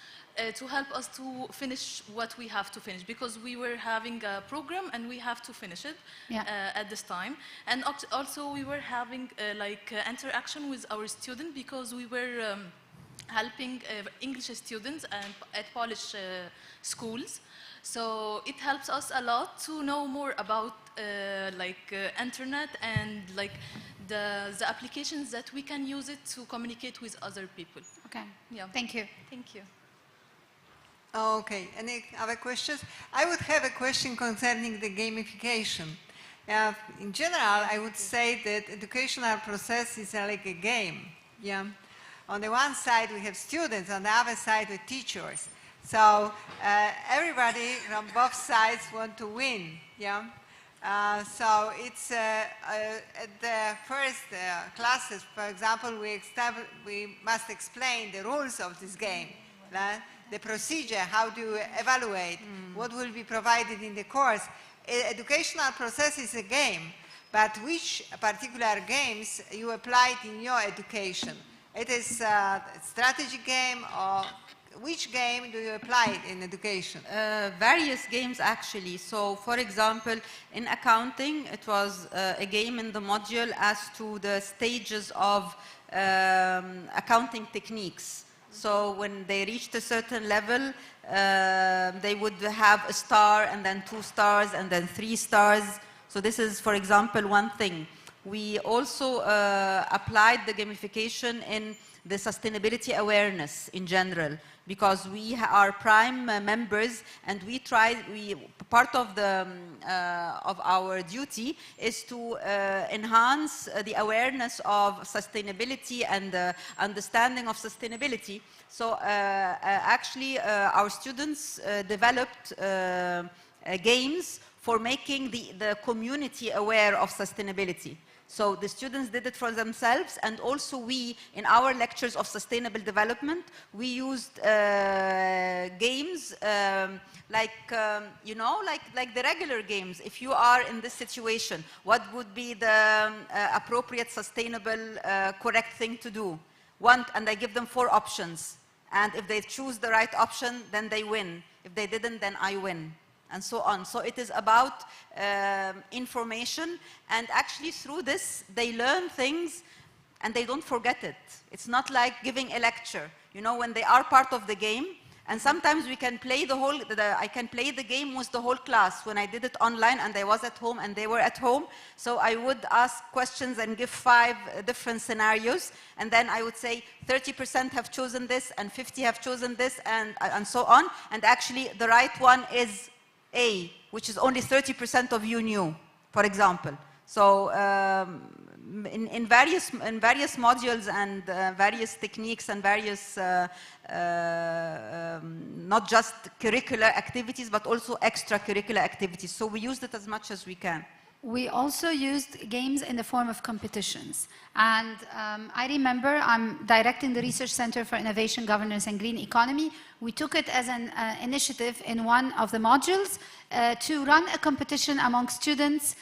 to help us to finish what we have to finish, because we were having a program and we have to finish it at this time. And also we were having like interaction with our students, because we were helping English students at Polish schools. So it helps us a lot to know more about internet and like the applications that we can use it to communicate with other people. Okay. Yeah. Thank you. Thank you. Okay. Any other questions? I would have a question concerning the gamification. In general, I would say that educational process is like a game. Yeah. On the one side, we have students. On the other side, we have teachers. So everybody from both sides want to win. Yeah. So it's at the first classes, for example, we must explain the rules of this game, the procedure, how to evaluate, what will be provided in the course. Educational process is a game, but which particular games you applied in your education? It is a strategy game, or which game do you apply in education? Various games, actually. So, for example, in accounting, it was a game in the module as to the stages of accounting techniques. So, when they reached a certain level, they would have a star, and then 2 stars, and then 3 stars. So, this is, for example, one thing. We also applied the gamification in the sustainability awareness in general, because we are prime members, and part of our duty is to enhance the awareness of sustainability and the understanding of sustainability. So actually our students developed games for making the community aware of sustainability. So the students did it for themselves, and also we, in our lectures of sustainable development, we used games like the regular games. If you are in this situation, what would be the appropriate, sustainable, correct thing to do? And I give them 4 options. And if they choose the right option, then they win. If they didn't, then I win. And so on. So it is about information, and actually through this they learn things and they don't forget it. It's not like giving a lecture, you know, when they are part of the game. And sometimes we can play I can play the game with the whole class. When I did it online and I was at home and they were at home, so I would ask questions and give 5 different scenarios, and then I would say 30% have chosen this and 50 have chosen this, and so on. And actually the right one is A, which is only 30% of you knew, for example. So in various modules and various techniques and various not just curricular activities, but also extracurricular activities. So we used it as much as we can. We also used games in the form of competitions. And I remember I'm directing the Research Center for Innovation, Governance and Green Economy. We took it as an initiative in one of the modules to run a competition among students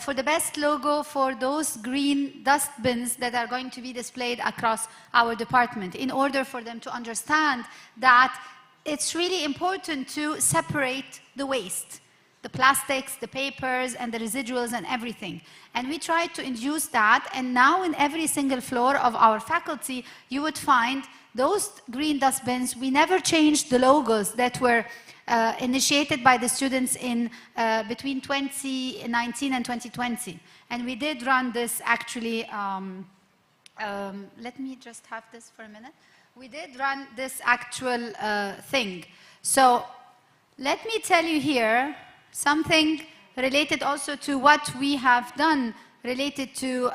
for the best logo for those green dustbins that are going to be displayed across our department, in order for them to understand that it's really important to separate the waste. The plastics, the papers, and the residuals and everything. And we tried to induce that, and now in every single floor of our faculty, you would find those green dustbins. We never changed the logos that were initiated by the students in between 2019 and 2020. And we did run this actually, let me just have this for a minute. We did run this actual thing. So let me tell you here something related also to what we have done related to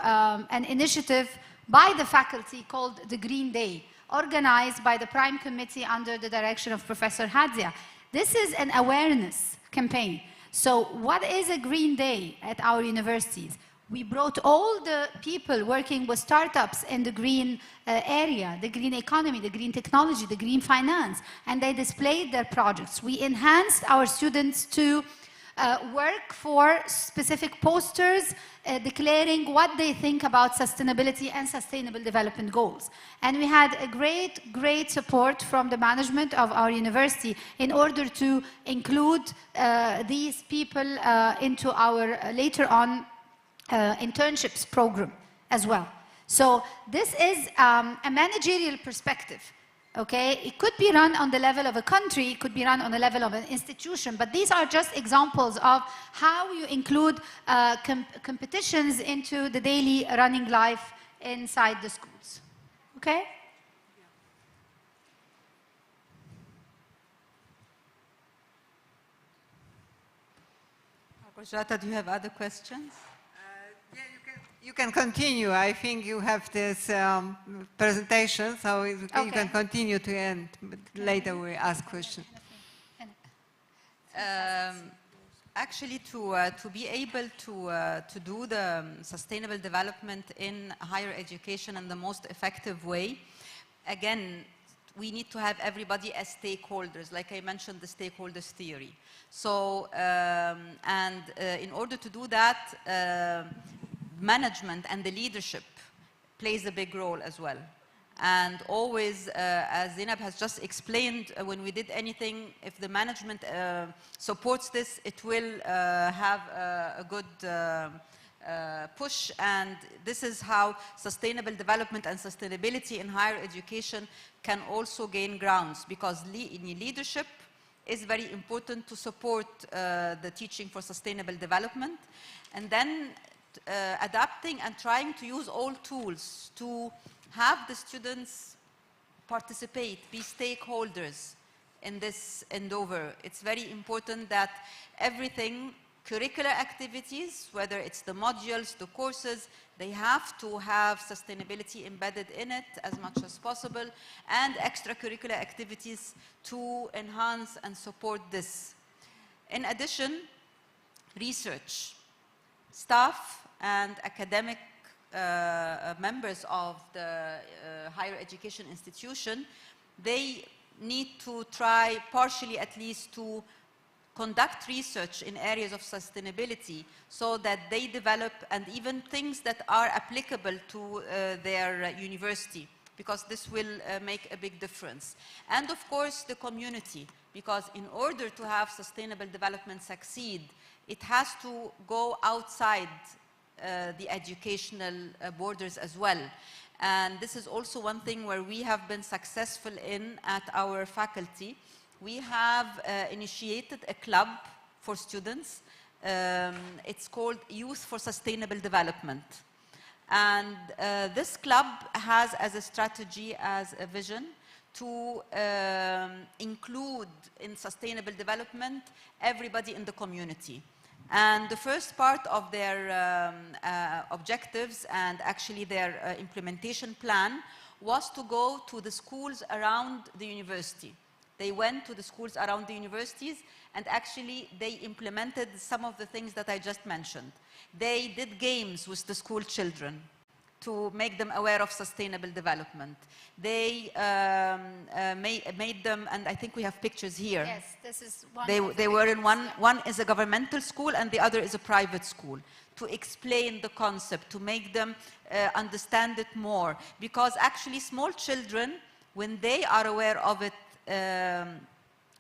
an initiative by the faculty called the Green Day, organized by the Prime Committee under the direction of Professor Hadia. This is an awareness campaign. So what is a Green Day at our universities? We brought all the people working with startups in the green area, the green economy, the green technology, the green finance, and they displayed their projects. We enhanced our students to work for specific posters declaring what they think about sustainability and sustainable development goals. And we had a great support from the management of our university in order to include these people into our later on internships program as well. So this is a managerial perspective. Okay, it could be run on the level of a country, it could be run on the level of an institution, but these are just examples of how you include competitions into the daily running life inside the schools. Okay? Rojata, do you have other questions? You can continue. I think you have this presentation, so you can continue to end. But later we ask questions. Actually, to be able to do the sustainable development in higher education in the most effective way, again, we need to have everybody as stakeholders, like I mentioned, the stakeholders theory. So, in order to do that, management and the leadership plays a big role as well. And always, as Zainab has just explained, when we did anything, if the management supports this, it will have a good push. And this is how sustainable development and sustainability in higher education can also gain grounds, because leadership is very important to support the teaching for sustainable development. And then adapting and trying to use all tools to have the students participate, be stakeholders in this endeavor. It's very important that everything, curricular activities, whether it's the modules, the courses, they have to have sustainability embedded in it as much as possible, and extracurricular activities to enhance and support this. In addition, research. Staff and academic members of the higher education institution, they need to try partially at least to conduct research in areas of sustainability so that they develop, and even things that are applicable to their university, because this will make a big difference. And of course the community, because in order to have sustainable development succeed, it has to go outside the educational borders as well. And this is also one thing where we have been successful in at our faculty. We have initiated a club for students. It's called Youth for Sustainable Development. And this club has as a strategy, as a vision, to include in sustainable development everybody in the community. And the first part of their objectives and actually their implementation plan was to go to the schools around the university. They went to the schools around the universities, and actually they implemented some of the things that I just mentioned. They did games with the school children to make them aware of sustainable development. They made them, and I think we have pictures here. Yes, this is one. They were in one is a governmental school and the other is a private school, to explain the concept, to make them understand it more. Because actually small children, when they are aware of it,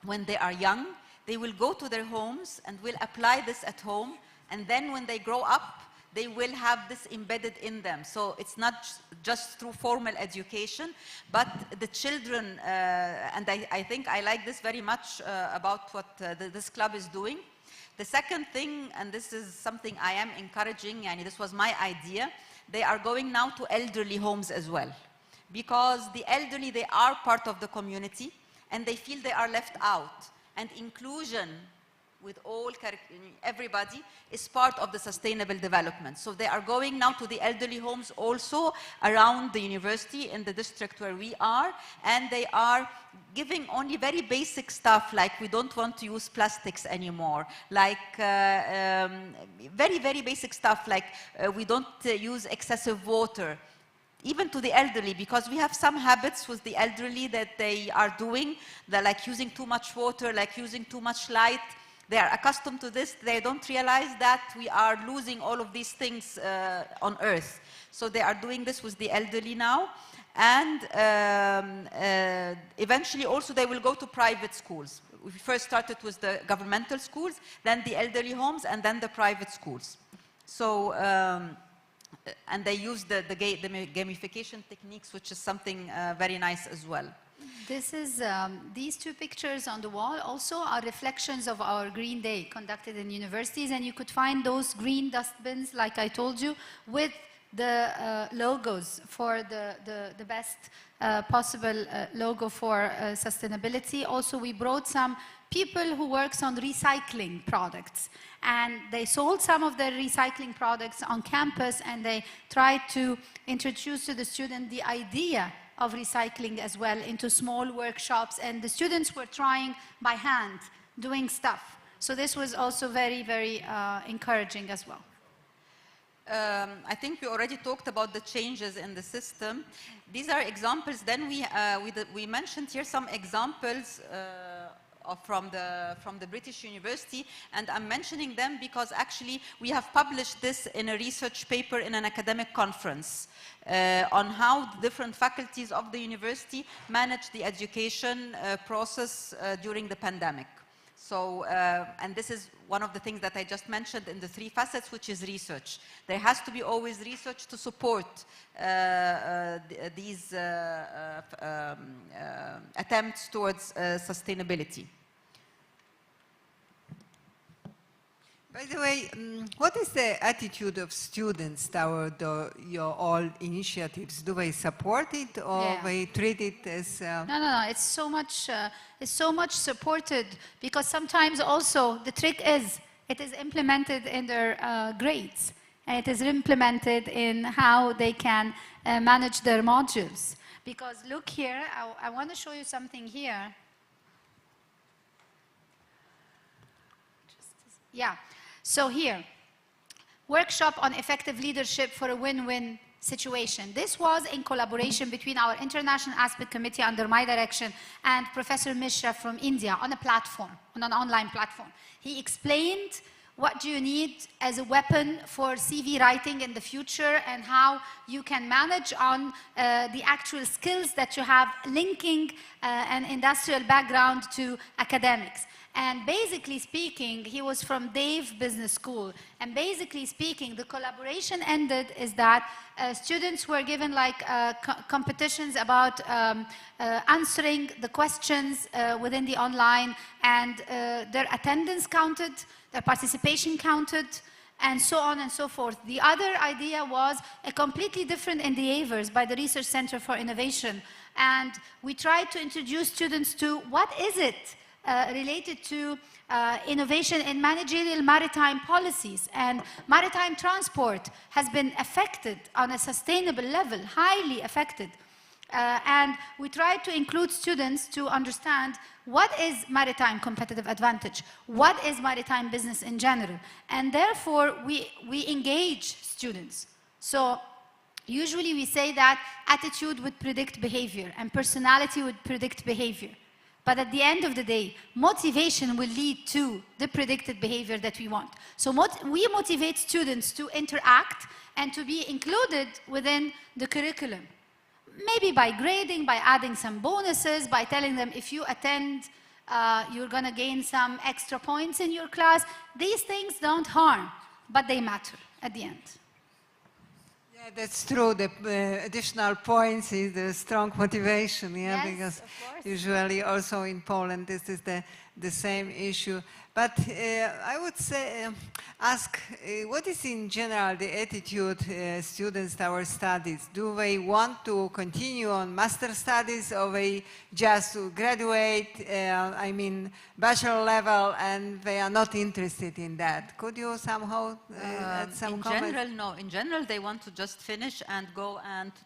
when they are young, they will go to their homes and will apply this at home. And then when they grow up, they will have this embedded in them. So it's not just through formal education, but the children, and I think I like this very much about what this club is doing. The second thing, and this is something I am encouraging, and this was my idea, they are going now to elderly homes as well. Because the elderly, they are part of the community, and they feel they are left out. And inclusion with everybody is part of the sustainable development. So they are going now to the elderly homes also around the university in the district where we are, and they are giving only very basic stuff like we don't want to use plastics anymore, like very, very basic stuff like we don't use excessive water. Even to the elderly, because we have some habits with the elderly that they are doing, they're like using too much water, like using too much light. They are accustomed to this. They don't realize that we are losing all of these things on Earth. So they are doing this with the elderly now. And eventually also they will go to private schools. We first started with the governmental schools, then the elderly homes, and then the private schools. So, and they use the gamification techniques, which is something very nice as well. This is, these two pictures on the wall also are reflections of our Green Day conducted in universities, and you could find those green dustbins, like I told you, with the logos for the best possible logo for sustainability. Also, we brought some people who works on recycling products, and they sold some of their recycling products on campus, and they tried to introduce to the student the idea of recycling as well into small workshops, and the students were trying by hand, doing stuff. So this was also very, very encouraging as well. I think we already talked about the changes in the system. These are examples. Then we mentioned here some examples from the British University, and I'm mentioning them because actually we have published this in a research paper in an academic conference on how different faculties of the university manage the education process during the pandemic. So, and this is one of the things that I just mentioned in the three facets, which is research. There has to be always research to support these attempts towards sustainability. By the way, what is the attitude of students toward your all initiatives? Do they support it, or they treat it as... No. It's so much supported, because sometimes also the trick is it is implemented in their grades, and it is implemented in how they can manage their modules. Because look here, I want to show you something here. Yeah. So here, workshop on effective leadership for a win-win situation. This was in collaboration between our International Aspect Committee under my direction and Professor Mishra from India on a platform, on an online platform. He explained what do you need as a weapon for CV writing in the future, and how you can manage on the actual skills that you have, linking an industrial background to academics. And basically speaking, he was from Dave Business School. And basically speaking, the collaboration ended is that students were given like competitions about answering the questions within the online, and their attendance counted, their participation counted, and so on and so forth. The other idea was a completely different endeavors by the Research Center for Innovation. And we tried to introduce students to what is it related to innovation in managerial maritime policies, and maritime transport has been affected on a sustainable level, highly affected. And we tried to include students to understand what is maritime competitive advantage, what is maritime business in general, and therefore we engage students. So usually we say that attitude would predict behavior and personality would predict behavior. But at the end of the day, motivation will lead to the predicted behavior that we want. So we motivate students to interact and to be included within the curriculum. Maybe by grading, by adding some bonuses, by telling them if you attend, you're going to gain some extra points in your class. These things don't harm, but they matter at the end. Yeah, that's true. The additional points is the strong motivation, Yes, because of course. usually also in Poland this is the the same issue. But I would say, ask, what is in general the attitude students towards studies? Do they want to continue on master studies, or they just graduate, I mean, bachelor level, and they are not interested in that? Could you somehow add some comment? In general, no. In general, they want to just finish and go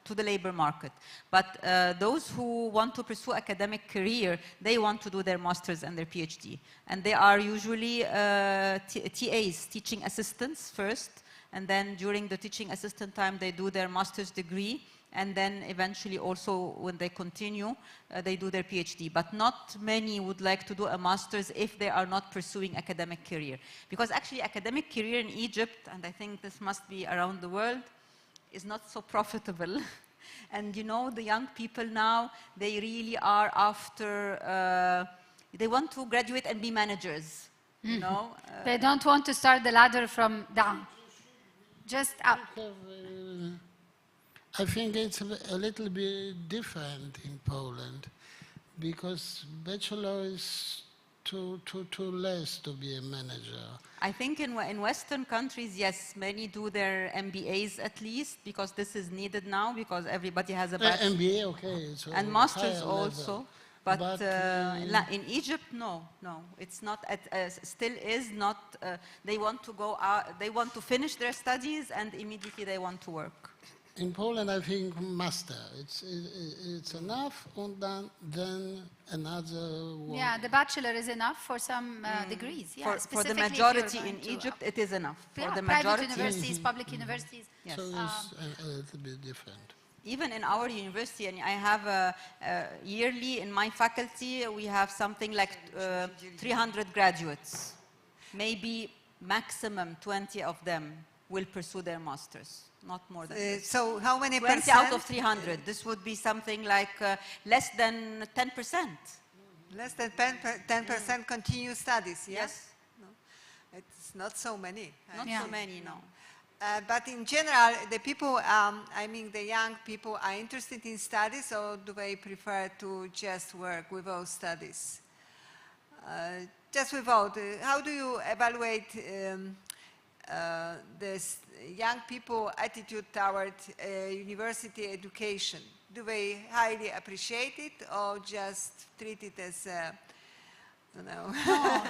to the labor market. But those who want to pursue academic career, they want to do their masters and their PhD. And they are usually TAs, teaching assistants first, and then during the teaching assistant time, they do their master's degree, and then eventually also when they continue, they do their PhD. But not many would like to do a master's if they are not pursuing academic career. Because actually academic career in Egypt, and I think this must be around the world, is not so profitable. And you know, the young people now, they really are after, they want to graduate and be managers, you know. They don't want to start the ladder from down, just up. I think it's a little bit different in Poland, because bachelor is too less to be a manager. I think in Western countries, yes, many do their MBAs at least, because this is needed now, because everybody has a bachelor. MBA, okay. So and masters also. Level. But in Egypt, no, it's not. Still is not. They want to go out. They want to finish their studies, and immediately they want to work. In Poland, I think master. It's enough, and then another one. Yeah, the bachelor is enough for some degrees. Yeah, for the majority in Egypt, it is enough. For the majority, private universities, public universities. Yes. So it's a little bit different. Even in our university, and I have yearly in my faculty, we have something like 300 graduates. Maybe maximum 20 of them will pursue their masters, not more than this. So how many 20 percent? out of 300. This would be something like less than 10%. Less than 10% continue studies, yes? No. It's not so many. Not so many, no. But in general, the people, I mean the young people, are interested in studies, or do they prefer to just work without studies? Just without. How do you evaluate this young people attitude toward university education? Do they highly appreciate it, or just treat it as no,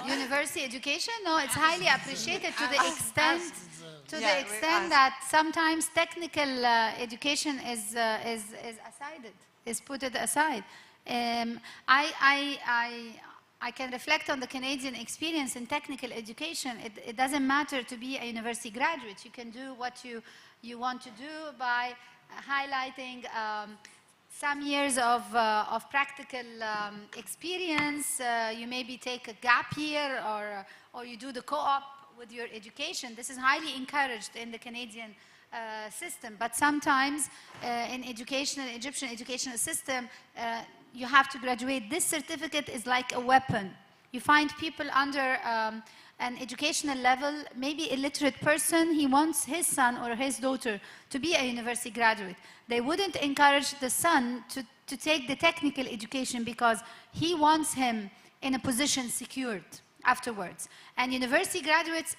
university education? No, it's highly appreciated to the extent that sometimes technical education is put aside. I can reflect on the Canadian experience in technical education. It doesn't matter to be a university graduate. You can do what you want to do by highlighting some years of practical experience. You maybe take a gap year, or you do the co-op with your education. This is highly encouraged in the Canadian system. But sometimes in Egyptian educational system, you have to graduate. This certificate is like a weapon. You find people under an educational level, maybe illiterate person, he wants his son or his daughter to be a university graduate. They wouldn't encourage the son to take the technical education because he wants him in a position secured afterwards. And university graduates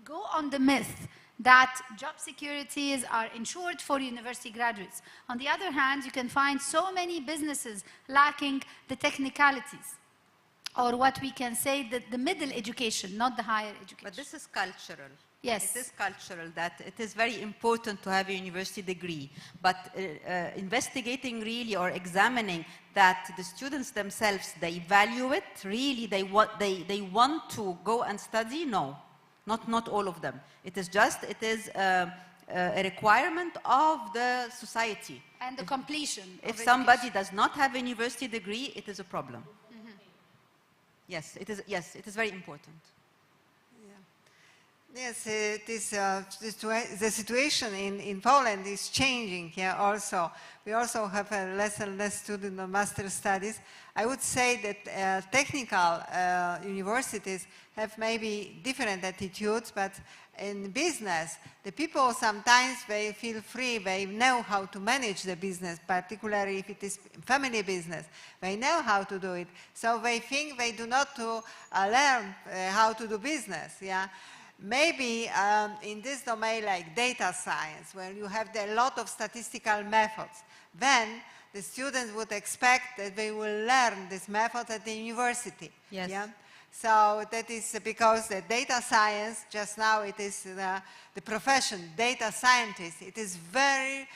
go on the myth that job securities are ensured for university graduates. On the other hand, you can find so many businesses lacking the technicalities, or what we can say the middle education, not the higher education. But this is cultural. Yes. It is cultural that it is very important to have a university degree. But investigating really or examining that the students themselves, they value it, really they want to go and study, no. Not all of them. It is a requirement of the society. And the completion. If somebody does not have a university degree, it is a problem. Yes, it is very important. Yeah. Yes, the situation in Poland is changing, yeah, also. We also have less and less students on master studies. I would say that technical universities have maybe different attitudes, but in business, the people sometimes they feel free, they know how to manage the business, particularly if it is family business. They know how to do it. So they think they do not learn how to do business, yeah. Maybe in this domain like data science, where you have a lot of statistical methods, then the students would expect that they will learn this method at the university. Yes. Yeah? So that is because the data science, just now it is the profession, data scientist, it is very,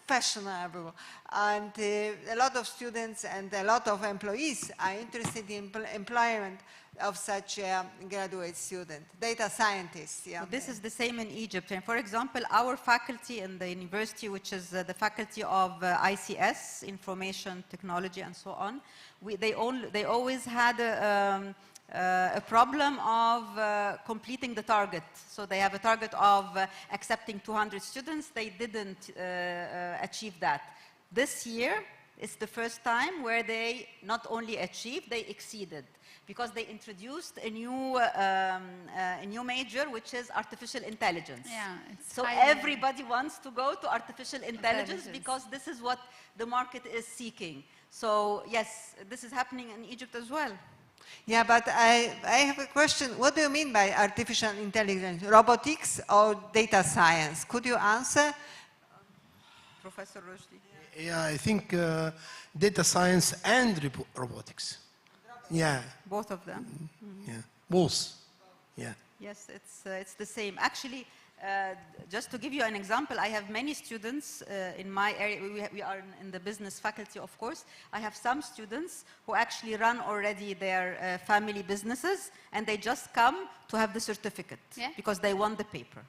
fashionable. And a lot of students and a lot of employees are interested in employment of such a graduate student, data scientists. Yeah. So this is the same in Egypt. And for example, our faculty in the university, which is the faculty of ICS, Information Technology and so on, they always had a problem of completing the target. So they have a target of accepting 200 students. They didn't achieve that. This year is the first time where they not only achieved, they exceeded, because they introduced a new major, which is artificial intelligence. Yeah, so everybody wants to go to artificial intelligence because this is what the market is seeking. So yes, this is happening in Egypt as well. Yeah, but I have a question. What do you mean by artificial intelligence? Robotics or data science? Could you answer? Professor Roushdy. Yeah, I think data science and robotics. Yeah. Both of them. Yeah. Both. Yeah. Yes, it's the same. Actually, just to give you an example, I have many students in my area. We are in the business faculty, of course. I have some students who actually run already their family businesses, and they just come to have the certificate because they won the paper.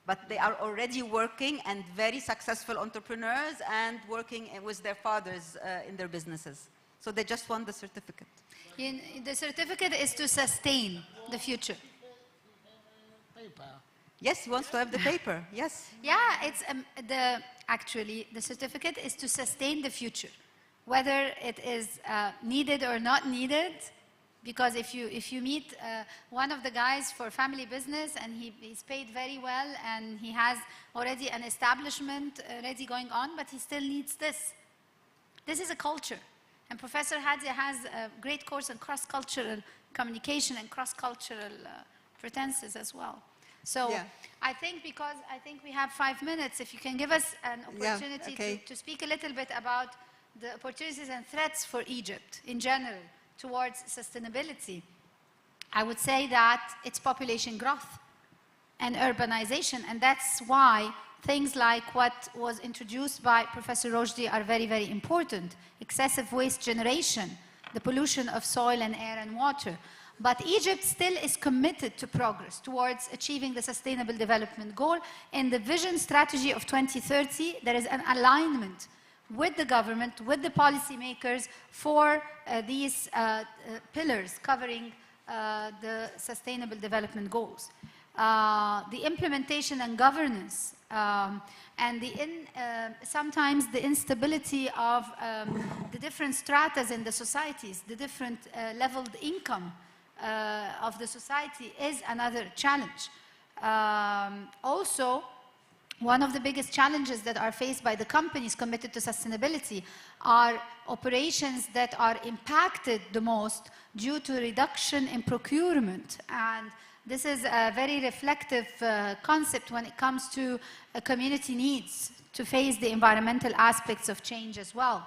But they are already working and very successful entrepreneurs and working with their fathers in their businesses. So they just want the certificate. The certificate is to sustain the future. Paper. Yes, he wants to have the paper, yes. Yeah, it's actually, the certificate is to sustain the future. Whether it is needed or not needed, because if you meet one of the guys for family business and he's paid very well and he has already an establishment already going on, but he still needs this. This is a culture. And Professor Hadia has a great course on cross-cultural communication and cross-cultural pretenses as well. So I think we have 5 minutes, if you can give us an opportunity to speak a little bit about the opportunities and threats for Egypt in general towards sustainability. I would say that it's population growth and urbanization, and that's why things like what was introduced by Professor Roushdy are very, very important. Excessive waste generation, the pollution of soil and air and water. But Egypt still is committed to progress towards achieving the Sustainable Development Goal. In the Vision Strategy of 2030, there is an alignment with the government, with the policymakers for these pillars covering the Sustainable Development Goals. The implementation and governance and sometimes the instability of the different stratas in the societies, the different leveled income of the society is another challenge. Also, one of the biggest challenges that are faced by the companies committed to sustainability are operations that are impacted the most due to reduction in procurement. And this is a very reflective concept when it comes to community needs to face the environmental aspects of change as well.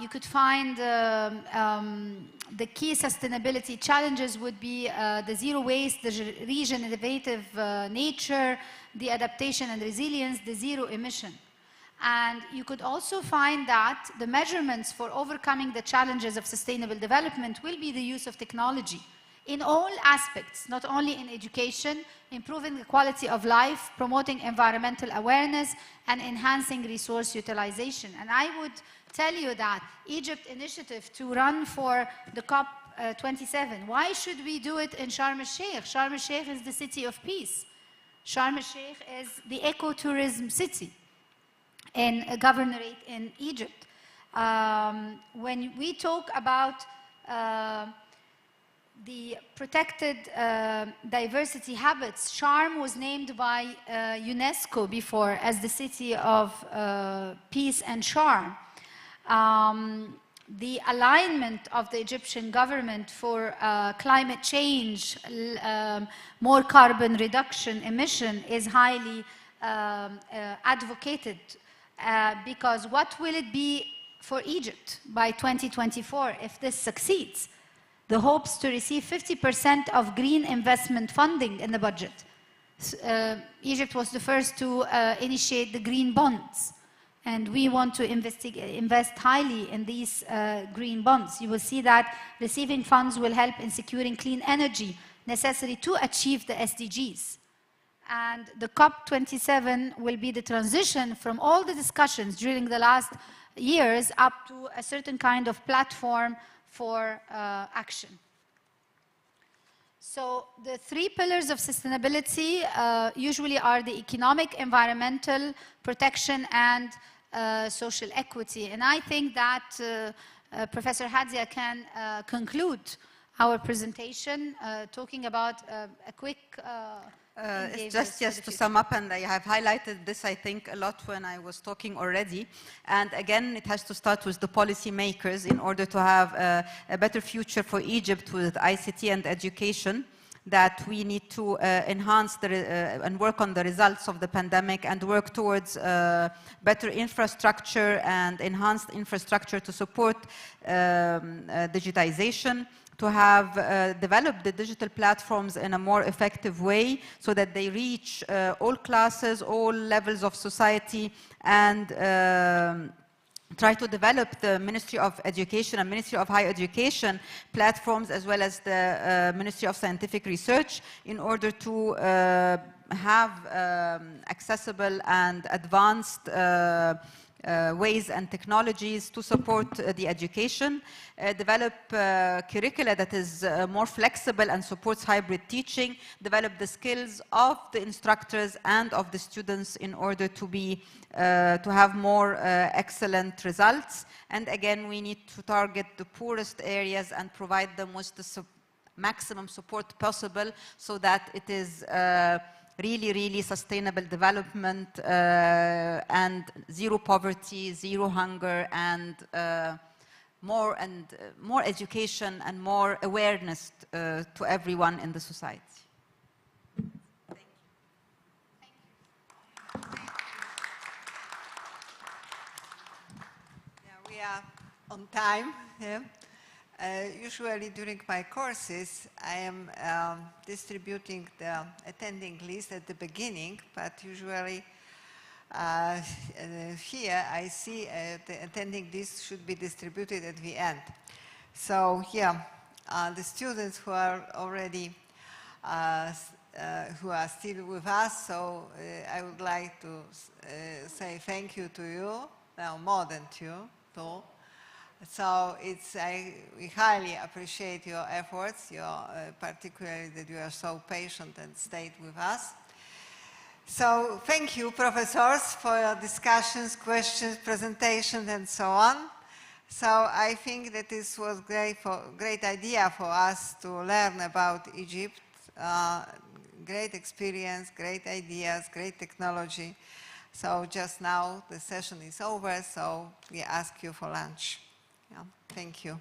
You could find the key sustainability challenges would be the zero waste, the regenerative nature, the adaptation and resilience, the zero emission. And you could also find that the measurements for overcoming the challenges of sustainable development will be the use of technology in all aspects, not only in education, improving the quality of life, promoting environmental awareness, and enhancing resource utilization. And I would tell you that Egypt initiative to run for the COP 27. Why should we do it in Sharm el-Sheikh? Sharm el-Sheikh is the city of peace. Sharm el-Sheikh is the ecotourism city in a governorate in Egypt. When we talk about the protected diversity habits, Sharm was named by UNESCO before as the city of peace and charm. The alignment of the Egyptian government for climate change, more carbon reduction emission is highly advocated because what will it be for Egypt by 2024 if this succeeds? The hopes to receive 50% of green investment funding in the budget. Egypt was the first to initiate the green bonds. And we want to invest highly in these green bonds. You will see that receiving funds will help in securing clean energy necessary to achieve the SDGs. And the COP27 will be the transition from all the discussions during the last years up to a certain kind of platform for action. So the 3 pillars of sustainability usually are the economic, environmental, protection, and social equity. And I think that Professor Hadia can conclude our presentation talking about a quick It's just to sum up, and I have highlighted this, I think, a lot when I was talking already. And again, it has to start with the policy makers in order to have a better future for Egypt with ICT and education, that we need to enhance and work on the results of the pandemic and work towards better infrastructure and enhanced infrastructure to support digitization, to have developed the digital platforms in a more effective way so that they reach all classes, all levels of society, and try to develop the Ministry of Education and Ministry of Higher Education platforms, as well as the Ministry of Scientific Research, in order to have accessible and advanced ways and technologies to support the education, develop curricula that is more flexible and supports hybrid teaching, develop the skills of the instructors and of the students in order to be to have more excellent results. And again, we need to target the poorest areas and provide them with the maximum support possible so that it is really sustainable development and zero poverty, zero hunger, and more education and more awareness to everyone in the society. Thank you. Yeah, we are on time. Yeah. Usually during my courses, I am distributing the attending list at the beginning, but usually here I see the attending list should be distributed at the end. So here, the students who are already, who are still with us, so I would like to say thank you to you, now more than two. So we highly appreciate your efforts, particularly that you are so patient and stayed with us. So thank you, professors, for your discussions, questions, presentations, and so on. So I think that this was great idea for us to learn about Egypt. Great experience, great ideas, great technology. So just now the session is over, so we ask you for lunch. Yeah, thank you.